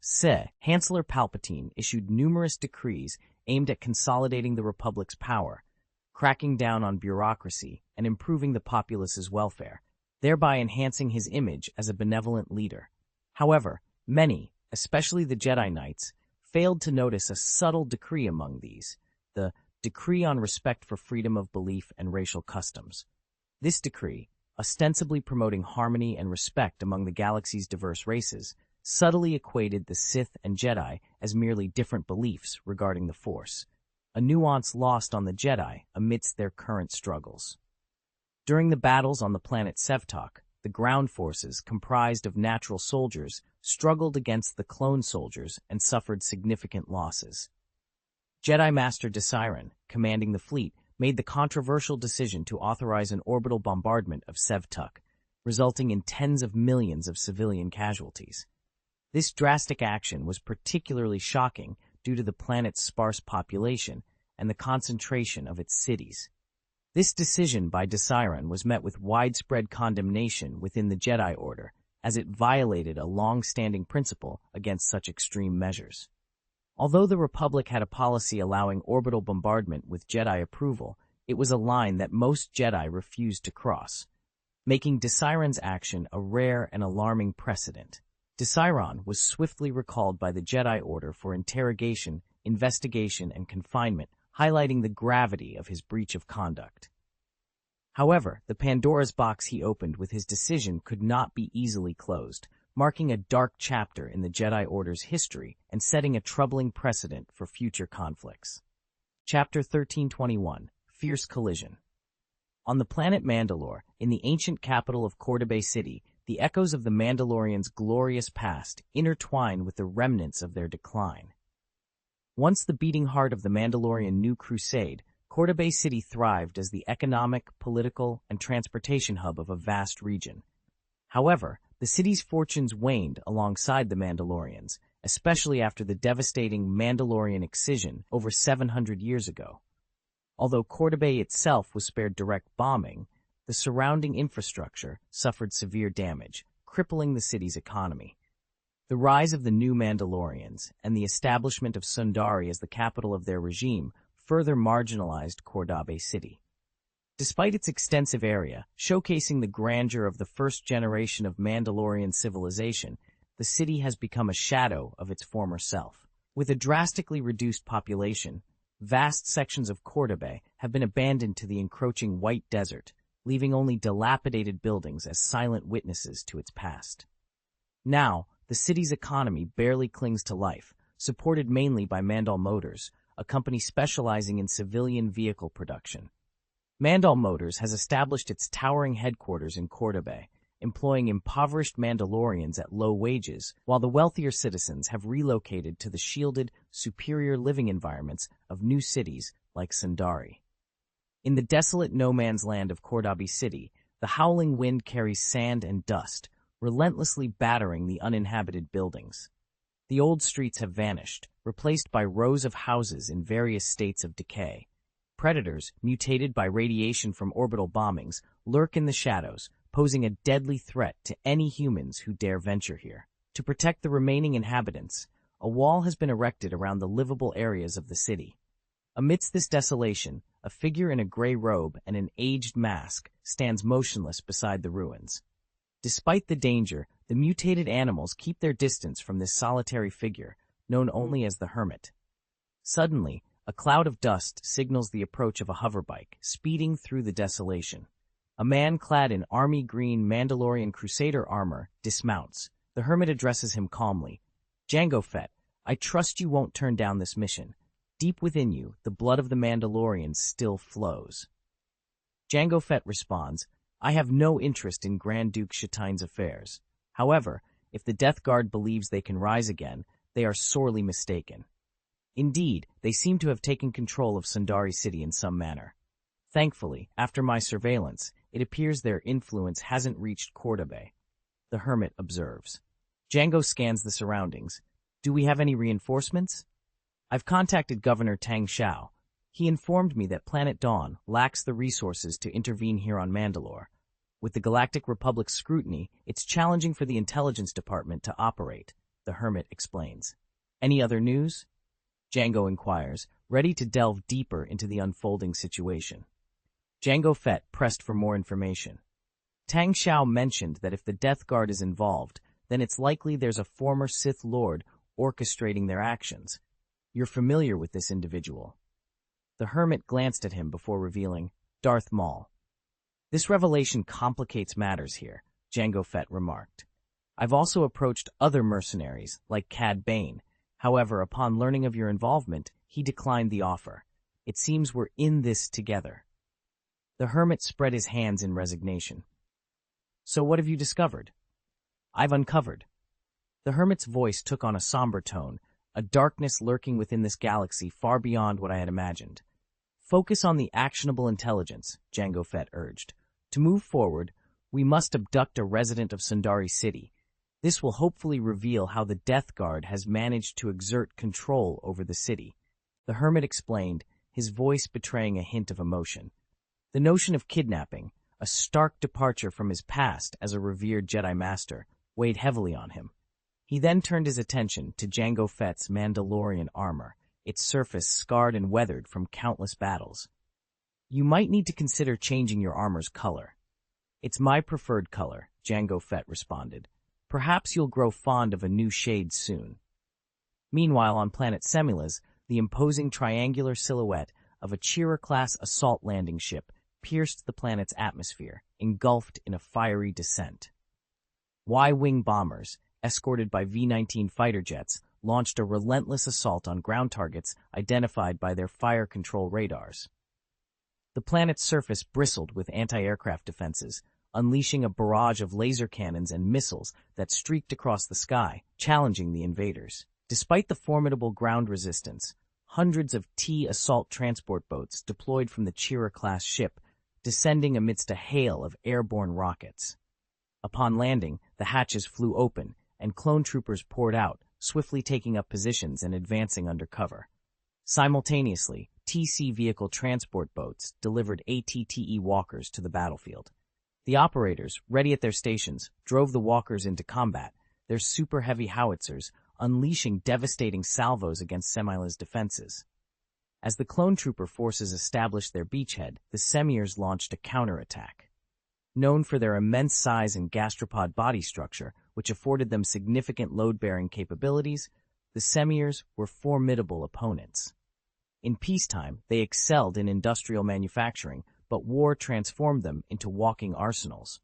Chancellor Palpatine issued numerous decrees aimed at consolidating the Republic's power, cracking down on bureaucracy, and improving the populace's welfare, thereby enhancing his image as a benevolent leader. However, many, especially the Jedi Knights, failed to notice a subtle decree among these, the Decree on Respect for Freedom of Belief and Racial Customs. This decree, ostensibly promoting harmony and respect among the galaxy's diverse races, subtly equated the Sith and Jedi as merely different beliefs regarding the Force, a nuance lost on the Jedi amidst their current struggles. During the battles on the planet Sevtok, the ground forces, comprised of natural soldiers, struggled against the clone soldiers and suffered significant losses. Jedi Master Deciron, commanding the fleet, made the controversial decision to authorize an orbital bombardment of Sevtuk, resulting in tens of millions of civilian casualties. This drastic action was particularly shocking due to the planet's sparse population and the concentration of its cities. This decision by Deciron was met with widespread condemnation within the Jedi Order, as it violated a long-standing principle against such extreme measures. Although the Republic had a policy allowing orbital bombardment with Jedi approval, it was a line that most Jedi refused to cross, making Deciron's action a rare and alarming precedent. Deciron was swiftly recalled by the Jedi Order for interrogation, investigation, and confinement, highlighting the gravity of his breach of conduct. However, the Pandora's box he opened with his decision could not be easily closed, marking a dark chapter in the Jedi Order's history and setting a troubling precedent for future conflicts. Chapter 1321, Fierce Collision. On the planet Mandalore, in the ancient capital of Cordoba City, the echoes of the Mandalorians' glorious past intertwine with the remnants of their decline. Once the beating heart of the Mandalorian New Crusade, Cordoba City thrived as the economic, political, and transportation hub of a vast region. However, the city's fortunes waned alongside the Mandalorians, especially after the devastating Mandalorian excision over 700 years ago. Although Cordoba itself was spared direct bombing, the surrounding infrastructure suffered severe damage, crippling the city's economy. The rise of the new Mandalorians and the establishment of Sundari as the capital of their regime further marginalized Cordoba City. Despite its extensive area, showcasing the grandeur of the first generation of Mandalorian civilization, the city has become a shadow of its former self. With a drastically reduced population, vast sections of Cordoba have been abandoned to the encroaching white desert, leaving only dilapidated buildings as silent witnesses to its past. Now, the city's economy barely clings to life, supported mainly by Mandal Motors, a company specializing in civilian vehicle production. Mandal Motors has established its towering headquarters in Cordoba, employing impoverished Mandalorians at low wages, while the wealthier citizens have relocated to the shielded, superior living environments of new cities like Sundari. In the desolate no-man's land of Cordoba City, the howling wind carries sand and dust, relentlessly battering the uninhabited buildings. The old streets have vanished, replaced by rows of houses in various states of decay. Predators, mutated by radiation from orbital bombings, lurk in the shadows, posing a deadly threat to any humans who dare venture here. To protect the remaining inhabitants, a wall has been erected around the livable areas of the city. Amidst this desolation, a figure in a gray robe and an aged mask stands motionless beside the ruins. Despite the danger, the mutated animals keep their distance from this solitary figure, known only as the Hermit. Suddenly, a cloud of dust signals the approach of a hoverbike, speeding through the desolation. A man clad in army green Mandalorian Crusader armor dismounts. The Hermit addresses him calmly. "Jango Fett, I trust you won't turn down this mission. Deep within you, the blood of the Mandalorians still flows." Jango Fett responds, "I have no interest in Grand Duke Shatine's affairs. However, if the Death Guard believes they can rise again, they are sorely mistaken. Indeed, they seem to have taken control of Sundari City in some manner. Thankfully, after my surveillance, it appears their influence hasn't reached Cordoba," the Hermit observes. Jango scans the surroundings. "Do we have any reinforcements?" "I've contacted Governor Tang Xiao. He informed me that Planet Dawn lacks the resources to intervene here on Mandalore. With the Galactic Republic's scrutiny, it's challenging for the Intelligence Department to operate," the Hermit explains. "Any other news?" Jango inquires, ready to delve deeper into the unfolding situation. Jango Fett pressed for more information. Tang Xiao mentioned that if the Death Guard is involved, then it's likely there's a former Sith Lord orchestrating their actions. "You're familiar with this individual?" The Hermit glanced at him before revealing, "Darth Maul." "This revelation complicates matters here," Jango Fett remarked. "I've also approached other mercenaries, like Cad Bane. However, upon learning of your involvement, he declined the offer. It seems we're in this together." The Hermit spread his hands in resignation. "So what have you discovered?" "I've uncovered." The Hermit's voice took on a somber tone, a darkness lurking within this galaxy far beyond what I had imagined. "Focus on the actionable intelligence," Jango Fett urged. "To move forward, we must abduct a resident of Sundari City. This will hopefully reveal how the Death Guard has managed to exert control over the city." The Hermit explained, his voice betraying a hint of emotion. The notion of kidnapping, a stark departure from his past as a revered Jedi Master, weighed heavily on him. He then turned his attention to Jango Fett's Mandalorian armor, its surface scarred and weathered from countless battles. "You might need to consider changing your armor's color." "It's my preferred color," Jango Fett responded. "Perhaps you'll grow fond of a new shade soon." Meanwhile, on planet Semilaz, the imposing triangular silhouette of a Chira-class assault landing ship pierced the planet's atmosphere, engulfed in a fiery descent. Y-wing bombers, escorted by V-19 fighter jets, launched a relentless assault on ground targets identified by their fire control radars. The planet's surface bristled with anti-aircraft defenses, unleashing a barrage of laser cannons and missiles that streaked across the sky, challenging the invaders. Despite the formidable ground resistance, hundreds of T-assault transport boats deployed from the Chira-class ship, descending amidst a hail of airborne rockets. Upon landing, the hatches flew open, and clone troopers poured out, swiftly taking up positions and advancing under cover. Simultaneously, TC vehicle transport boats delivered ATTE walkers to the battlefield. The operators, ready at their stations, drove the walkers into combat, their super-heavy howitzers unleashing devastating salvos against Semilaz's defenses. As the clone trooper forces established their beachhead, the Semirs launched a counterattack. Known for their immense size and gastropod body structure, which afforded them significant load-bearing capabilities, the Semirs were formidable opponents. In peacetime, they excelled in industrial manufacturing, but war transformed them into walking arsenals.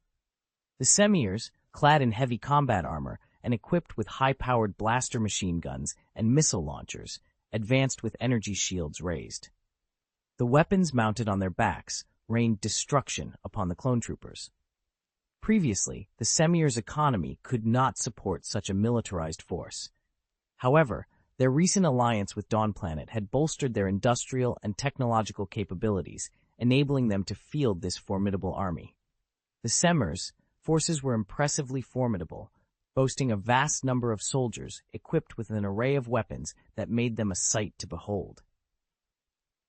The Semirs, clad in heavy combat armor and equipped with high-powered blaster machine guns and missile launchers, advanced with energy shields raised. The weapons mounted on their backs rained destruction upon the clone troopers. Previously, the Semirs' economy could not support such a militarized force. However, their recent alliance with Dawn Planet had bolstered their industrial and technological capabilities, enabling them to field this formidable army. The Semirs' forces were impressively formidable, boasting a vast number of soldiers equipped with an array of weapons that made them a sight to behold.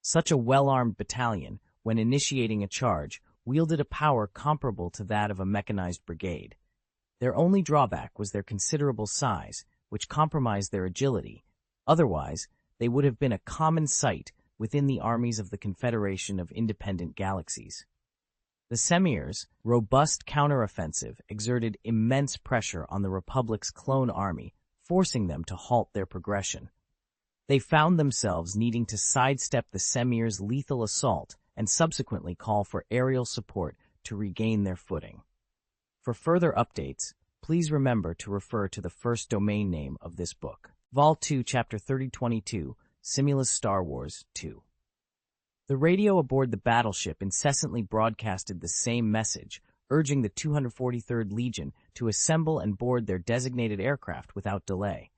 Such a well-armed battalion, when initiating a charge, wielded a power comparable to that of a mechanized brigade. Their only drawback was their considerable size, which compromised their agility. Otherwise, they would have been a common sight within the armies of the Confederation of Independent Galaxies. The Semirs' robust counteroffensive exerted immense pressure on the Republic's clone army, forcing them to halt their progression. They found themselves needing to sidestep the Semirs' lethal assault and subsequently call for aerial support to regain their footing. For further updates, please remember to refer to the first domain name of this book. Vol 2, Chapter 3022, Simulus Star Wars 2. The radio aboard the battleship incessantly broadcasted the same message, urging the 243rd Legion to assemble and board their designated aircraft without delay.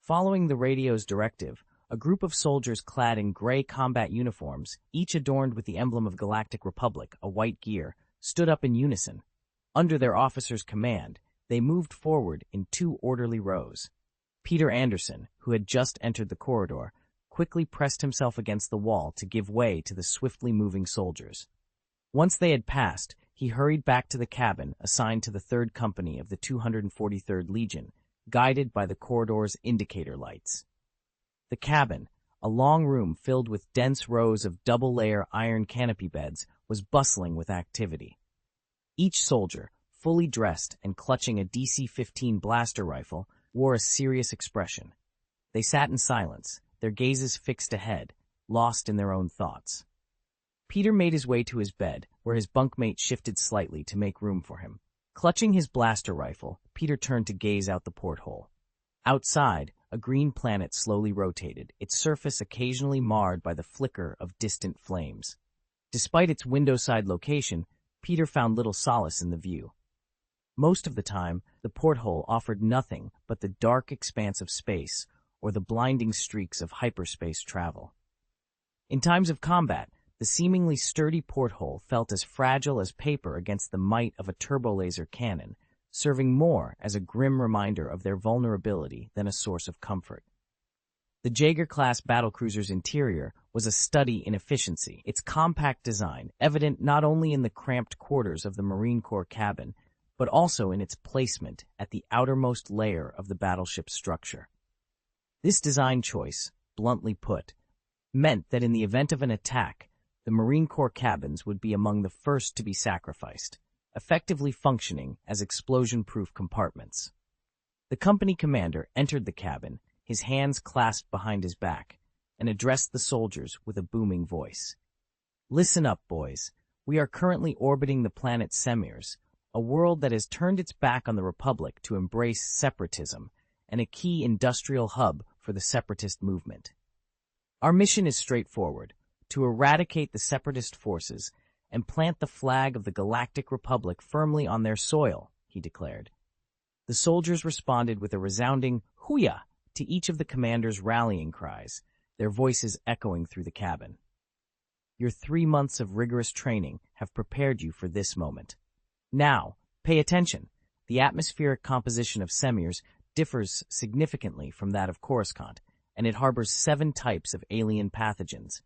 Following the radio's directive, a group of soldiers clad in gray combat uniforms, each adorned with the emblem of Galactic Republic, a white gear, stood up in unison. Under their officer's command, they moved forward in 2 orderly rows. Peter Anderson, who had just entered the corridor, quickly pressed himself against the wall to give way to the swiftly moving soldiers. Once they had passed, he hurried back to the cabin assigned to the 3rd Company of the 243rd Legion, guided by the corridor's indicator lights. The cabin, a long room filled with dense rows of double-layer iron canopy beds, was bustling with activity. Each soldier, fully dressed and clutching a DC-15 blaster rifle, wore a serious expression. They sat in silence, their gazes fixed ahead, lost in their own thoughts. Peter made his way to his bed, where his bunkmate shifted slightly to make room for him. Clutching his blaster rifle, Peter turned to gaze out the porthole. Outside, a green planet slowly rotated, its surface occasionally marred by the flicker of distant flames. Despite its windowside location, Peter found little solace in the view. Most of the time, the porthole offered nothing but the dark expanse of space or the blinding streaks of hyperspace travel. In times of combat, the seemingly sturdy porthole felt as fragile as paper against the might of a turbolaser cannon, serving more as a grim reminder of their vulnerability than a source of comfort. The Jaeger-class battlecruiser's interior was a study in efficiency, its compact design evident not only in the cramped quarters of the Marine Corps cabin, but also in its placement at the outermost layer of the battleship's structure. This design choice, bluntly put, meant that in the event of an attack, the Marine Corps cabins would be among the first to be sacrificed, effectively functioning as explosion-proof compartments. The company commander entered the cabin, his hands clasped behind his back, and addressed the soldiers with a booming voice. "Listen up, boys. We are currently orbiting the planet Semirs, a world that has turned its back on the Republic to embrace separatism and a key industrial hub for the separatist movement. Our mission is straightforward: to eradicate the separatist forces and plant the flag of the Galactic Republic firmly on their soil," he declared. The soldiers responded with a resounding "Hooyah" to each of the commander's rallying cries, their voices echoing through the cabin. "Your 3 months of rigorous training have prepared you for this moment. Now, pay attention. The atmospheric composition of Semirs differs significantly from that of Coruscant, and it harbors 7 types of alien pathogens.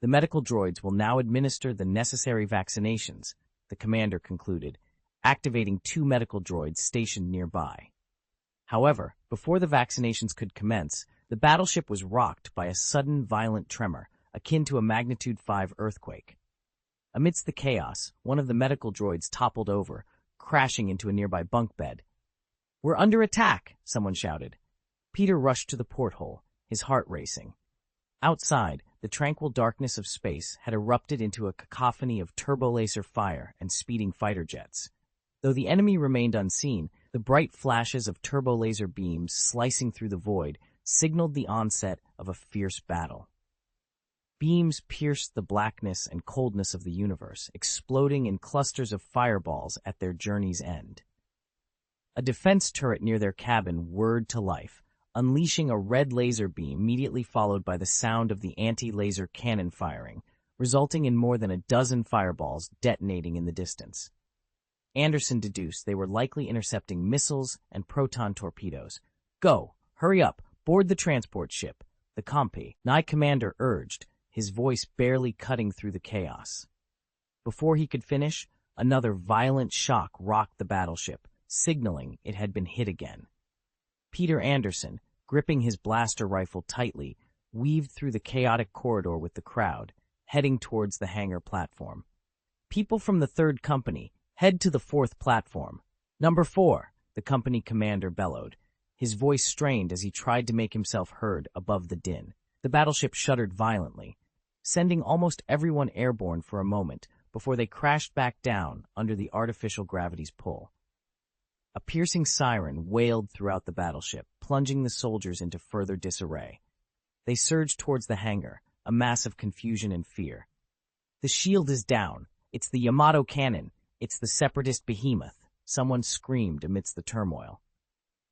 The medical droids will now administer the necessary vaccinations," the commander concluded, activating 2 medical droids stationed nearby. However, before the vaccinations could commence, the battleship was rocked by a sudden violent tremor, akin to a magnitude 5 earthquake. Amidst the chaos, one of the medical droids toppled over, crashing into a nearby bunk bed. "We're under attack!" someone shouted. Peter rushed to the porthole, his heart racing. Outside, the tranquil darkness of space had erupted into a cacophony of turbolaser fire and speeding fighter jets. Though the enemy remained unseen, the bright flashes of turbolaser beams slicing through the void signaled the onset of a fierce battle. Beams pierced the blackness and coldness of the universe, exploding in clusters of fireballs at their journey's end. A defense turret near their cabin whirred to life, unleashing a red laser beam immediately followed by the sound of the anti-laser cannon firing, resulting in more than a dozen fireballs detonating in the distance. Anderson deduced they were likely intercepting missiles and proton torpedoes. "Go! Hurry up! Board the transport ship!" the Compy commander urged, his voice barely cutting through the chaos. Before he could finish, another violent shock rocked the battleship, signaling it had been hit again. Peter Anderson, gripping his blaster rifle tightly, weaved through the chaotic corridor with the crowd, heading towards the hangar platform. "People from the third company, head to the fourth platform. Number 4, the company commander bellowed, his voice strained as he tried to make himself heard above the din. The battleship shuddered violently, sending almost everyone airborne for a moment before they crashed back down under the artificial gravity's pull. A piercing siren wailed throughout the battleship, plunging the soldiers into further disarray. They surged towards the hangar, a mass of confusion and fear. "The shield is down. It's the Yamato cannon. It's the separatist behemoth," someone screamed amidst the turmoil.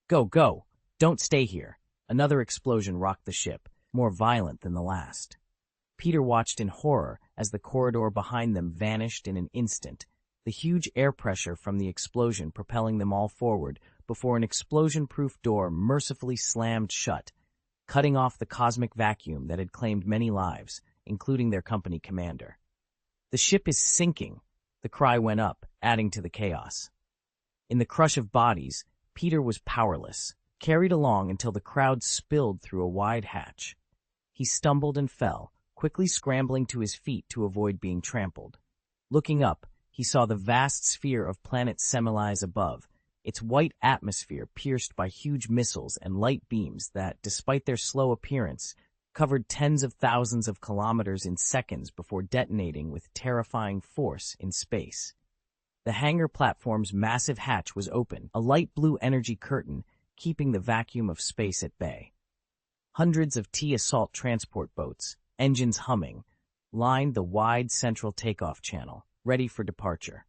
"Go, go! Don't stay here!" Another explosion rocked the ship, more violent than the last. Peter watched in horror as the corridor behind them vanished in an instant, the huge air pressure from the explosion propelling them all forward before an explosion-proof door mercifully slammed shut, cutting off the cosmic vacuum that had claimed many lives, including their company commander. "The ship is sinking," the cry went up, adding to the chaos. In the crush of bodies, Peter was powerless, carried along until the crowd spilled through a wide hatch. He stumbled and fell, quickly scrambling to his feet to avoid being trampled. Looking up, he saw the vast sphere of planet Semmelise above, its white atmosphere pierced by huge missiles and light beams that, despite their slow appearance, covered tens of thousands of kilometers in seconds before detonating with terrifying force in space. The hangar platform's massive hatch was open, a light blue energy curtain keeping the vacuum of space at bay. Hundreds of T-assault transport boats, engines humming, lined the wide central takeoff channel, ready for departure.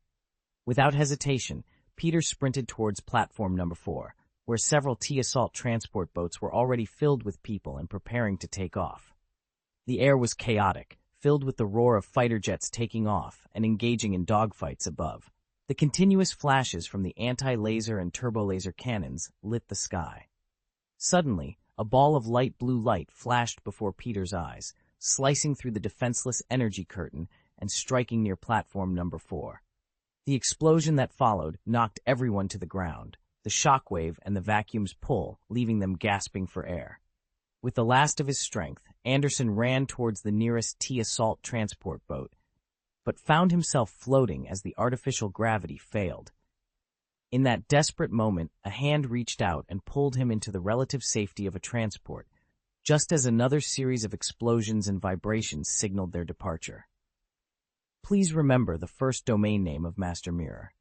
Without hesitation, Peter sprinted towards platform number 4, where several T-assault transport boats were already filled with people and preparing to take off. The air was chaotic, filled with the roar of fighter jets taking off and engaging in dogfights above. The continuous flashes from the anti-laser and turbo-laser cannons lit the sky. Suddenly, a ball of light blue light flashed before Peter's eyes, slicing through the defenseless energy curtain and striking near platform number 4. The explosion that followed knocked everyone to the ground, the shockwave and the vacuum's pull leaving them gasping for air. With the last of his strength, Anderson ran towards the nearest T-assault transport boat, but found himself floating as the artificial gravity failed. In that desperate moment, a hand reached out and pulled him into the relative safety of a transport, just as another series of explosions and vibrations signaled their departure. Please remember the first domain name of Master Mirror.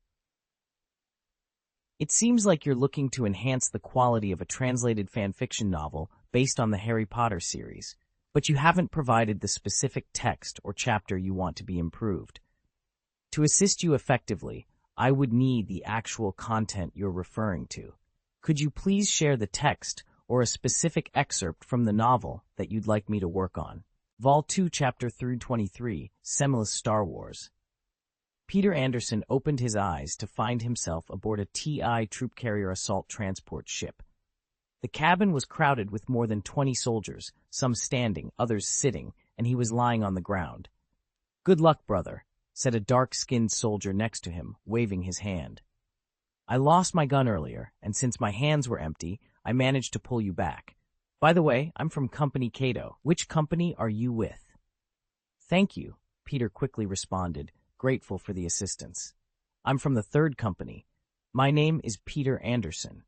It seems like you're looking to enhance the quality of a translated fanfiction novel based on the Harry Potter series, but you haven't provided the specific text or chapter you want to be improved. To assist you effectively, I would need the actual content you're referring to. Could you please share the text or a specific excerpt from the novel that you'd like me to work on? Vol 2, Chapter 323, Semmelise Star Wars. Peter Anderson opened his eyes to find himself aboard a TI troop carrier assault transport ship. The cabin was crowded with more than 20 soldiers, some standing, others sitting, and he was lying on the ground. "Good luck, brother," said a dark-skinned soldier next to him, waving his hand. "I lost my gun earlier, and since my hands were empty, I managed to pull you back. By the way, I'm from Company Cato. Which company are you with?" "Thank you," Peter quickly responded, grateful for the assistance. "I'm from the third company. My name is Peter Anderson."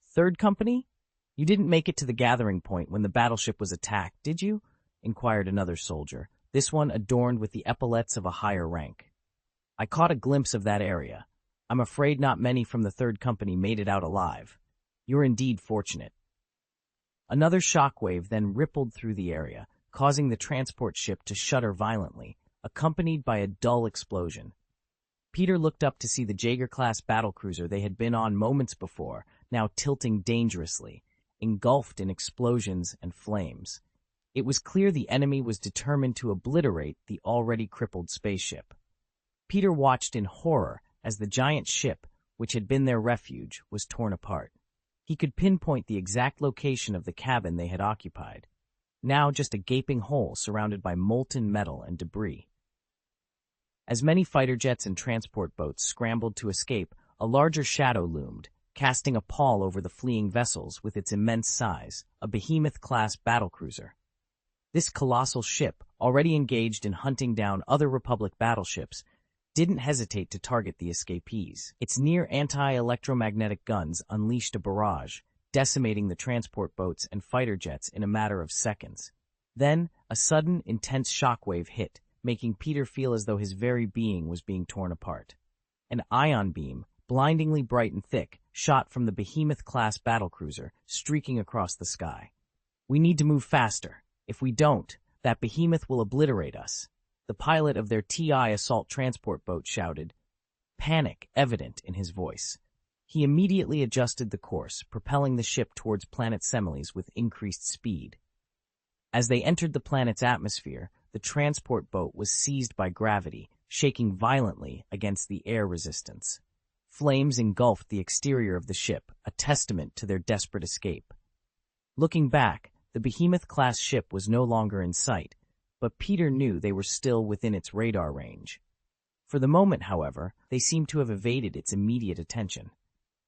"Third company? You didn't make it to the gathering point when the battleship was attacked, did you?" inquired another soldier, this one adorned with the epaulets of a higher rank. "I caught a glimpse of that area. I'm afraid not many from the third company made it out alive. You're indeed fortunate." Another shockwave then rippled through the area, causing the transport ship to shudder violently, accompanied by a dull explosion. Peter looked up to see the Jaeger-class battlecruiser they had been on moments before, now tilting dangerously, engulfed in explosions and flames. It was clear the enemy was determined to obliterate the already crippled spaceship. Peter watched in horror as the giant ship, which had been their refuge, was torn apart. He could pinpoint the exact location of the cabin they had occupied, now just a gaping hole surrounded by molten metal and debris. As many fighter jets and transport boats scrambled to escape, a larger shadow loomed, casting a pall over the fleeing vessels with its immense size, a behemoth-class battlecruiser. This colossal ship, already engaged in hunting down other Republic battleships, didn't hesitate to target the escapees. Its near anti-electromagnetic guns unleashed a barrage, decimating the transport boats and fighter jets in a matter of seconds. Then, a sudden, intense shockwave hit, making Peter feel as though his very being was being torn apart. An ion beam, blindingly bright and thick, shot from the behemoth-class battlecruiser, streaking across the sky. "We need to move faster. If we don't, that behemoth will obliterate us," the pilot of their TI assault transport boat shouted, panic evident in his voice. He immediately adjusted the course, propelling the ship towards planet Semele with increased speed. As they entered the planet's atmosphere, the transport boat was seized by gravity, shaking violently against the air resistance. Flames engulfed the exterior of the ship, a testament to their desperate escape. Looking back, the behemoth-class ship was no longer in sight, but Peter knew they were still within its radar range. For the moment, however, they seemed to have evaded its immediate attention.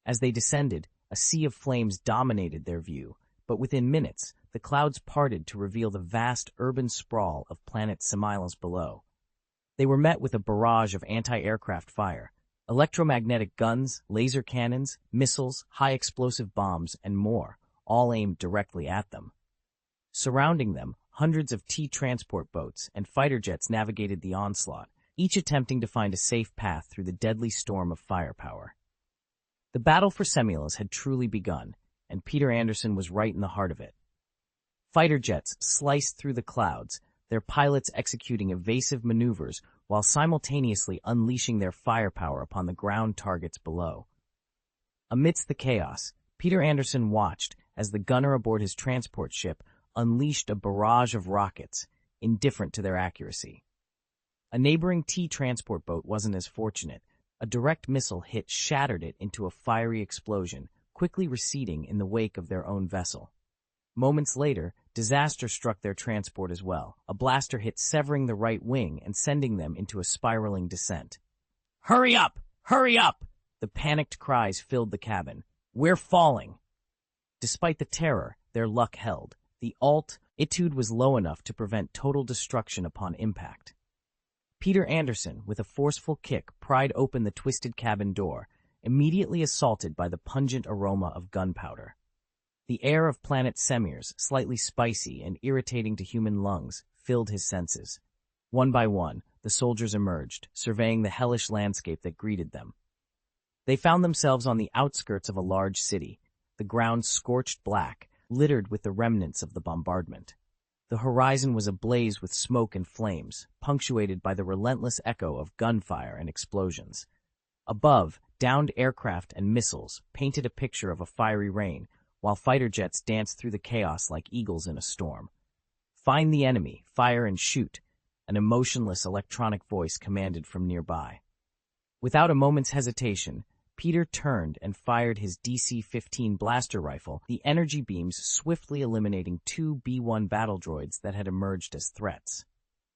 As they descended, a sea of flames dominated their view, but within minutes, the clouds parted to reveal the vast urban sprawl of planet Semele below. They were met with a barrage of anti-aircraft fire, electromagnetic guns, laser cannons, missiles, high-explosive bombs, and more, all aimed directly at them. Surrounding them, hundreds of T-transport boats and fighter jets navigated the onslaught, each attempting to find a safe path through the deadly storm of firepower. The battle for Semele had truly begun, and Peter Anderson was right in the heart of it. Fighter jets sliced through the clouds, their pilots executing evasive maneuvers while simultaneously unleashing their firepower upon the ground targets below. Amidst the chaos, Peter Anderson watched as the gunner aboard his transport ship unleashed a barrage of rockets, indifferent to their accuracy. A neighboring T-transport boat wasn't as fortunate. A direct missile hit shattered it into a fiery explosion, quickly receding in the wake of their own vessel. Moments later, disaster struck their transport as well. A blaster hit, severing the right wing and sending them into a spiraling descent. "Hurry up! Hurry up!" The panicked cries filled the cabin. "We're falling!" Despite the terror, their luck held. The altitude was low enough to prevent total destruction upon impact. Peter Anderson, with a forceful kick, pried open the twisted cabin door, immediately assaulted by the pungent aroma of gunpowder. The air of planet Semele, slightly spicy and irritating to human lungs, filled his senses. One by one, the soldiers emerged, surveying the hellish landscape that greeted them. They found themselves on the outskirts of a large city, the ground scorched black, littered with the remnants of the bombardment. The horizon was ablaze with smoke and flames, punctuated by the relentless echo of gunfire and explosions. Above, downed aircraft and missiles painted a picture of a fiery rain, while fighter jets danced through the chaos like eagles in a storm. "Find the enemy, fire and shoot," an emotionless electronic voice commanded from nearby. Without a moment's hesitation, Peter turned and fired his DC-15 blaster rifle, the energy beams swiftly eliminating 2 B-1 battle droids that had emerged as threats.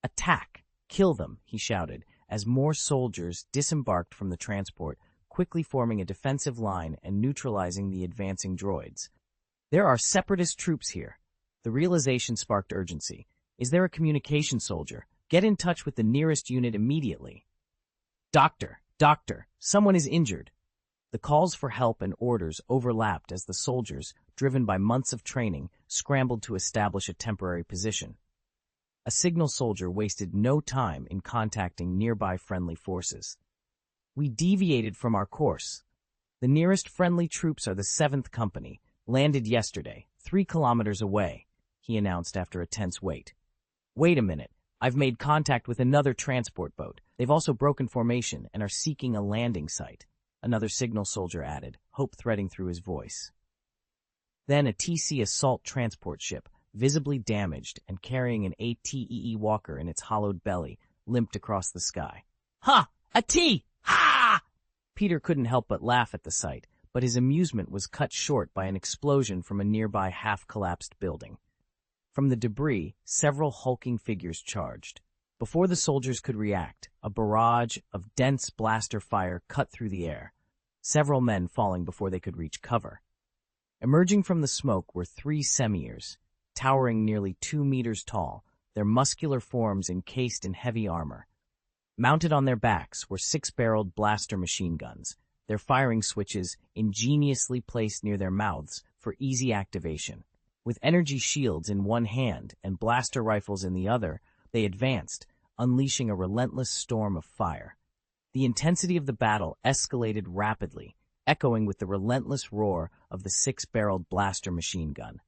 "Attack! Kill them!" he shouted, as more soldiers disembarked from the transport, quickly forming a defensive line and neutralizing the advancing droids. "There are separatist troops here." The realization sparked urgency. "Is there a communication soldier? Get in touch with the nearest unit immediately." Doctor, someone is injured." The calls for help and orders overlapped as the soldiers, driven by months of training, scrambled to establish a temporary position. A signal soldier wasted no time in contacting nearby friendly forces. "We deviated from our course. The nearest friendly troops are the 7th Company, landed yesterday, 3 kilometers away," he announced after a tense wait. "Wait a minute. I've made contact with another transport boat. They've also broken formation and are seeking a landing site," another signal soldier added, hope threading through his voice. Then a TC assault transport ship, visibly damaged and carrying an ATEE walker in its hollowed belly, limped across the sky. "Ha! A T! Ha!" Peter couldn't help but laugh at the sight, but his amusement was cut short by an explosion from a nearby half-collapsed building. From the debris, several hulking figures charged. Before the soldiers could react, a barrage of dense blaster fire cut through the air. several men falling before they could reach cover. Emerging from the smoke were 3 semiers, towering nearly 2 meters tall, their muscular forms encased in heavy armor. Mounted on their backs were 6-barreled blaster machine guns, their firing switches ingeniously placed near their mouths for easy activation. With energy shields in one hand and blaster rifles in the other, they advanced, unleashing a relentless storm of fire. The intensity of the battle escalated rapidly, echoing with the relentless roar of the 6-barreled blaster machine gun.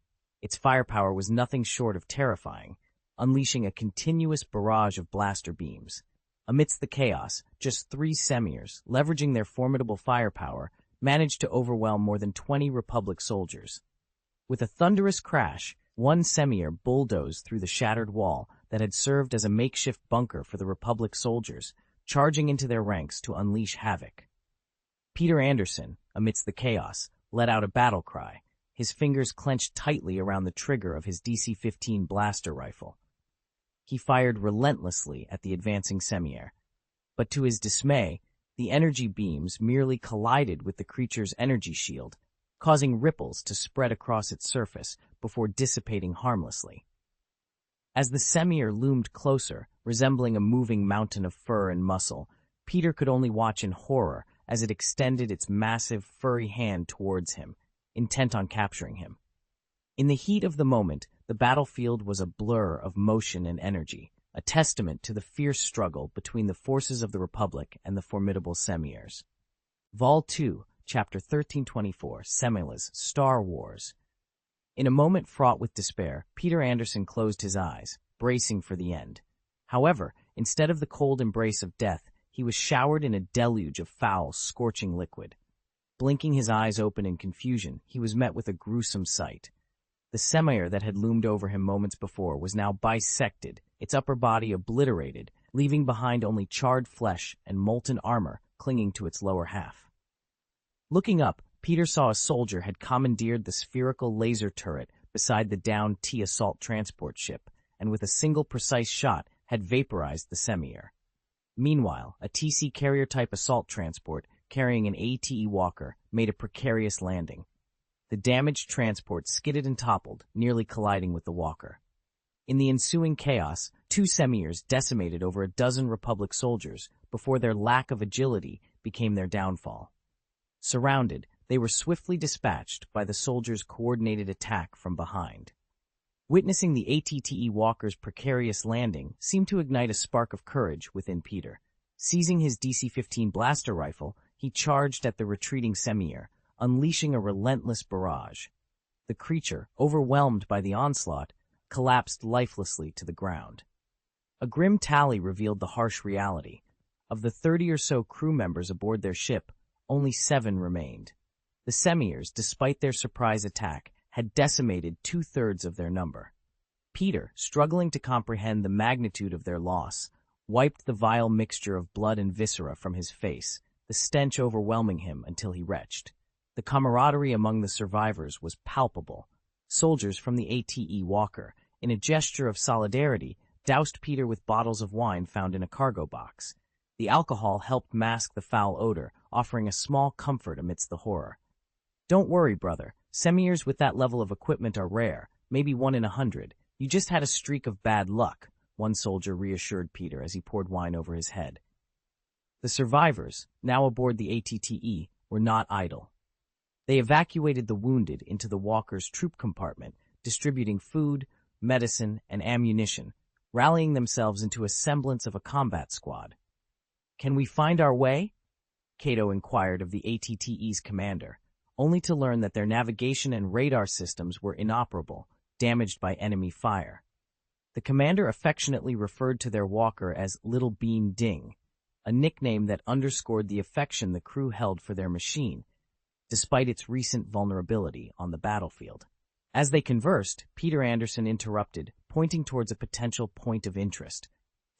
Its firepower was nothing short of terrifying, unleashing a continuous barrage of blaster beams. Amidst the chaos, just 3 semiers, leveraging their formidable firepower, managed to overwhelm more than 20 Republic soldiers. With a thunderous crash, one semier bulldozed through the shattered wall that had served as a makeshift bunker for the Republic soldiers, charging into their ranks to unleash havoc. Peter Anderson, amidst the chaos, let out a battle cry, his fingers clenched tightly around the trigger of his DC-15 blaster rifle. He fired relentlessly at the advancing semier, but to his dismay, the energy beams merely collided with the creature's energy shield, causing ripples to spread across its surface before dissipating harmlessly. As the semier loomed closer, resembling a moving mountain of fur and muscle, Peter could only watch in horror as it extended its massive, furry hand towards him, intent on capturing him. In the heat of the moment, the battlefield was a blur of motion and energy, a testament to the fierce struggle between the forces of the Republic and the formidable semiers. Vol 2, Chapter 1324, Semila's Star Wars. In a moment fraught with despair, Peter Anderson closed his eyes, bracing for the end. However, instead of the cold embrace of death, he was showered in a deluge of foul, scorching liquid. Blinking his eyes open in confusion, he was met with a gruesome sight. The semier that had loomed over him moments before was now bisected, its upper body obliterated, leaving behind only charred flesh and molten armor clinging to its lower half. Looking up, Peter saw a soldier had commandeered the spherical laser turret beside the downed T assault transport ship, and with a single precise shot had vaporized the semier. Meanwhile, a TC carrier-type assault transport carrying an ATE walker made a precarious landing. The damaged transport skidded and toppled, nearly colliding with the walker. In the ensuing chaos, 2 semiers decimated over a dozen Republic soldiers before their lack of agility became their downfall. Surrounded, they were swiftly dispatched by the soldiers' coordinated attack from behind. Witnessing the ATTE walker's precarious landing seemed to ignite a spark of courage within Peter. Seizing his DC-15 blaster rifle, he charged at the retreating semier, unleashing a relentless barrage. The creature, overwhelmed by the onslaught, collapsed lifelessly to the ground. A grim tally revealed the harsh reality. Of the 30 or so crew members aboard their ship, only 7 remained. The semiers, despite their surprise attack, had decimated 2/3 of their number. Peter, struggling to comprehend the magnitude of their loss, wiped the vile mixture of blood and viscera from his face, the stench overwhelming him until he retched. The camaraderie among the survivors was palpable. Soldiers from the ATE Walker, in a gesture of solidarity, doused Peter with bottles of wine found in a cargo box. The alcohol helped mask the foul odor, offering a small comfort amidst the horror. "Don't worry, brother. Semiers with that level of equipment are rare, maybe 1 in 100. You just had a streak of bad luck," one soldier reassured Peter as he poured wine over his head. The survivors, now aboard the ATTE, were not idle. They evacuated the wounded into the Walker's troop compartment, distributing food, medicine, and ammunition, rallying themselves into a semblance of a combat squad. "Can we find our way?" Cato inquired of the ATTE's commander, only to learn that their navigation and radar systems were inoperable, damaged by enemy fire. The commander affectionately referred to their walker as Little Bean Ding, a nickname that underscored the affection the crew held for their machine, despite its recent vulnerability on the battlefield. As they conversed, Peter Anderson interrupted, pointing towards a potential point of interest.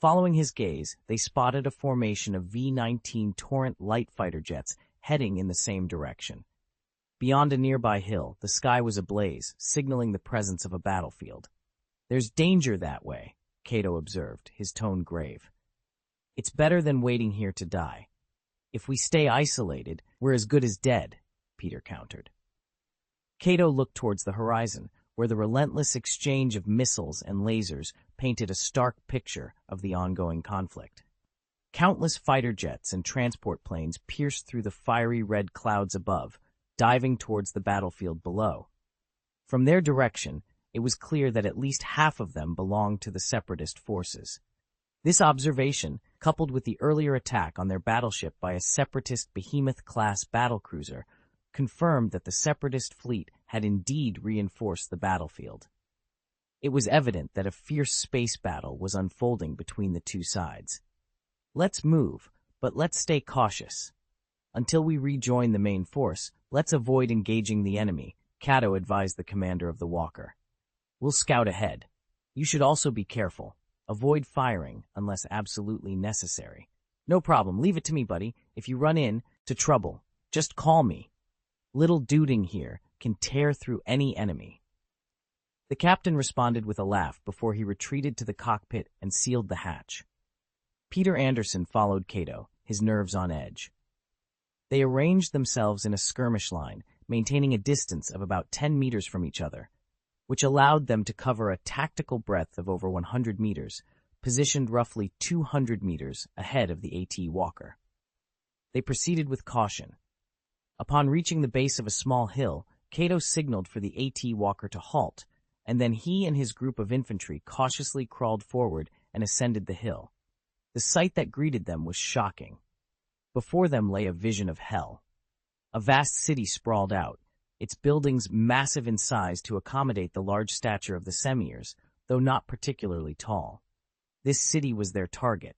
Following his gaze, they spotted a formation of V-19 Torrent light fighter jets heading in the same direction. Beyond a nearby hill, the sky was ablaze, signaling the presence of a battlefield. "There's danger that way," Cato observed, his tone grave. "It's better than waiting here to die." If we stay isolated, we're as good as dead, Peter countered. Cato looked towards the horizon, where the relentless exchange of missiles and lasers painted a stark picture of the ongoing conflict. Countless fighter jets and transport planes pierced through the fiery red clouds above, diving towards the battlefield below. From their direction, it was clear that at least half of them belonged to the Separatist forces. This observation, coupled with the earlier attack on their battleship by a Separatist Behemoth-class battlecruiser, confirmed that the Separatist fleet had indeed reinforced the battlefield. It was evident that a fierce space battle was unfolding between the two sides. Let's move, but let's stay cautious. Until we rejoin the main force, let's avoid engaging the enemy, Cato advised the commander of the Walker. We'll scout ahead. You should also be careful. Avoid firing unless absolutely necessary. No problem, leave it to me, buddy. If you run into trouble, just call me. Little Duding here can tear through any enemy. The captain responded with a laugh before he retreated to the cockpit and sealed the hatch. Peter Anderson followed Cato, his nerves on edge. They arranged themselves in a skirmish line, maintaining a distance of about 10 meters from each other, which allowed them to cover a tactical breadth of over 100 meters, positioned roughly 200 meters ahead of the AT Walker. They proceeded with caution. Upon reaching the base of a small hill, Cato signaled for the AT Walker to halt, and then he and his group of infantry cautiously crawled forward and ascended the hill. The sight that greeted them was shocking. Before them lay a vision of hell. A vast city sprawled out, its buildings massive in size to accommodate the large stature of the Semirs, though not particularly tall. This city was their target.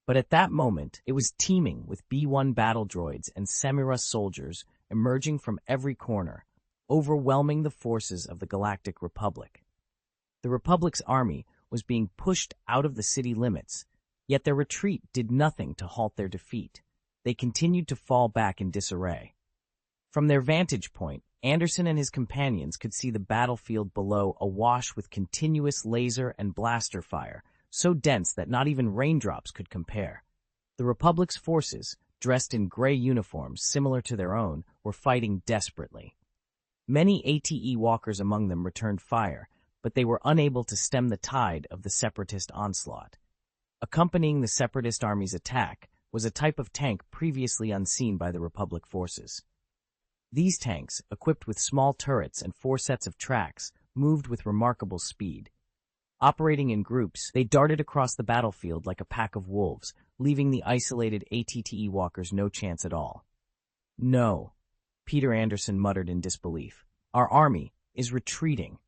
But at that moment, it was teeming with B-1 battle droids and Semira soldiers emerging from every corner, overwhelming the forces of the Galactic Republic. The Republic's army was being pushed out of the city limits, yet their retreat did nothing to halt their defeat. They continued to fall back in disarray. From their vantage point, Anderson and his companions could see the battlefield below awash with continuous laser and blaster fire, so dense that not even raindrops could compare. The Republic's forces, dressed in gray uniforms similar to their own, were fighting desperately. Many ATE walkers among them returned fire, but they were unable to stem the tide of the Separatist onslaught. Accompanying the Separatist army's attack was a type of tank previously unseen by the Republic forces. These tanks, equipped with small turrets and 4 sets of tracks, moved with remarkable speed. Operating in groups, they darted across the battlefield like a pack of wolves, leaving the isolated ATTE walkers no chance at all. No, Peter Anderson muttered in disbelief. Our army is retreating.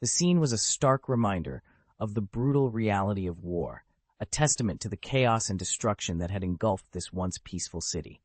The scene was a stark reminder of the brutal reality of war, a testament to the chaos and destruction that had engulfed this once peaceful city.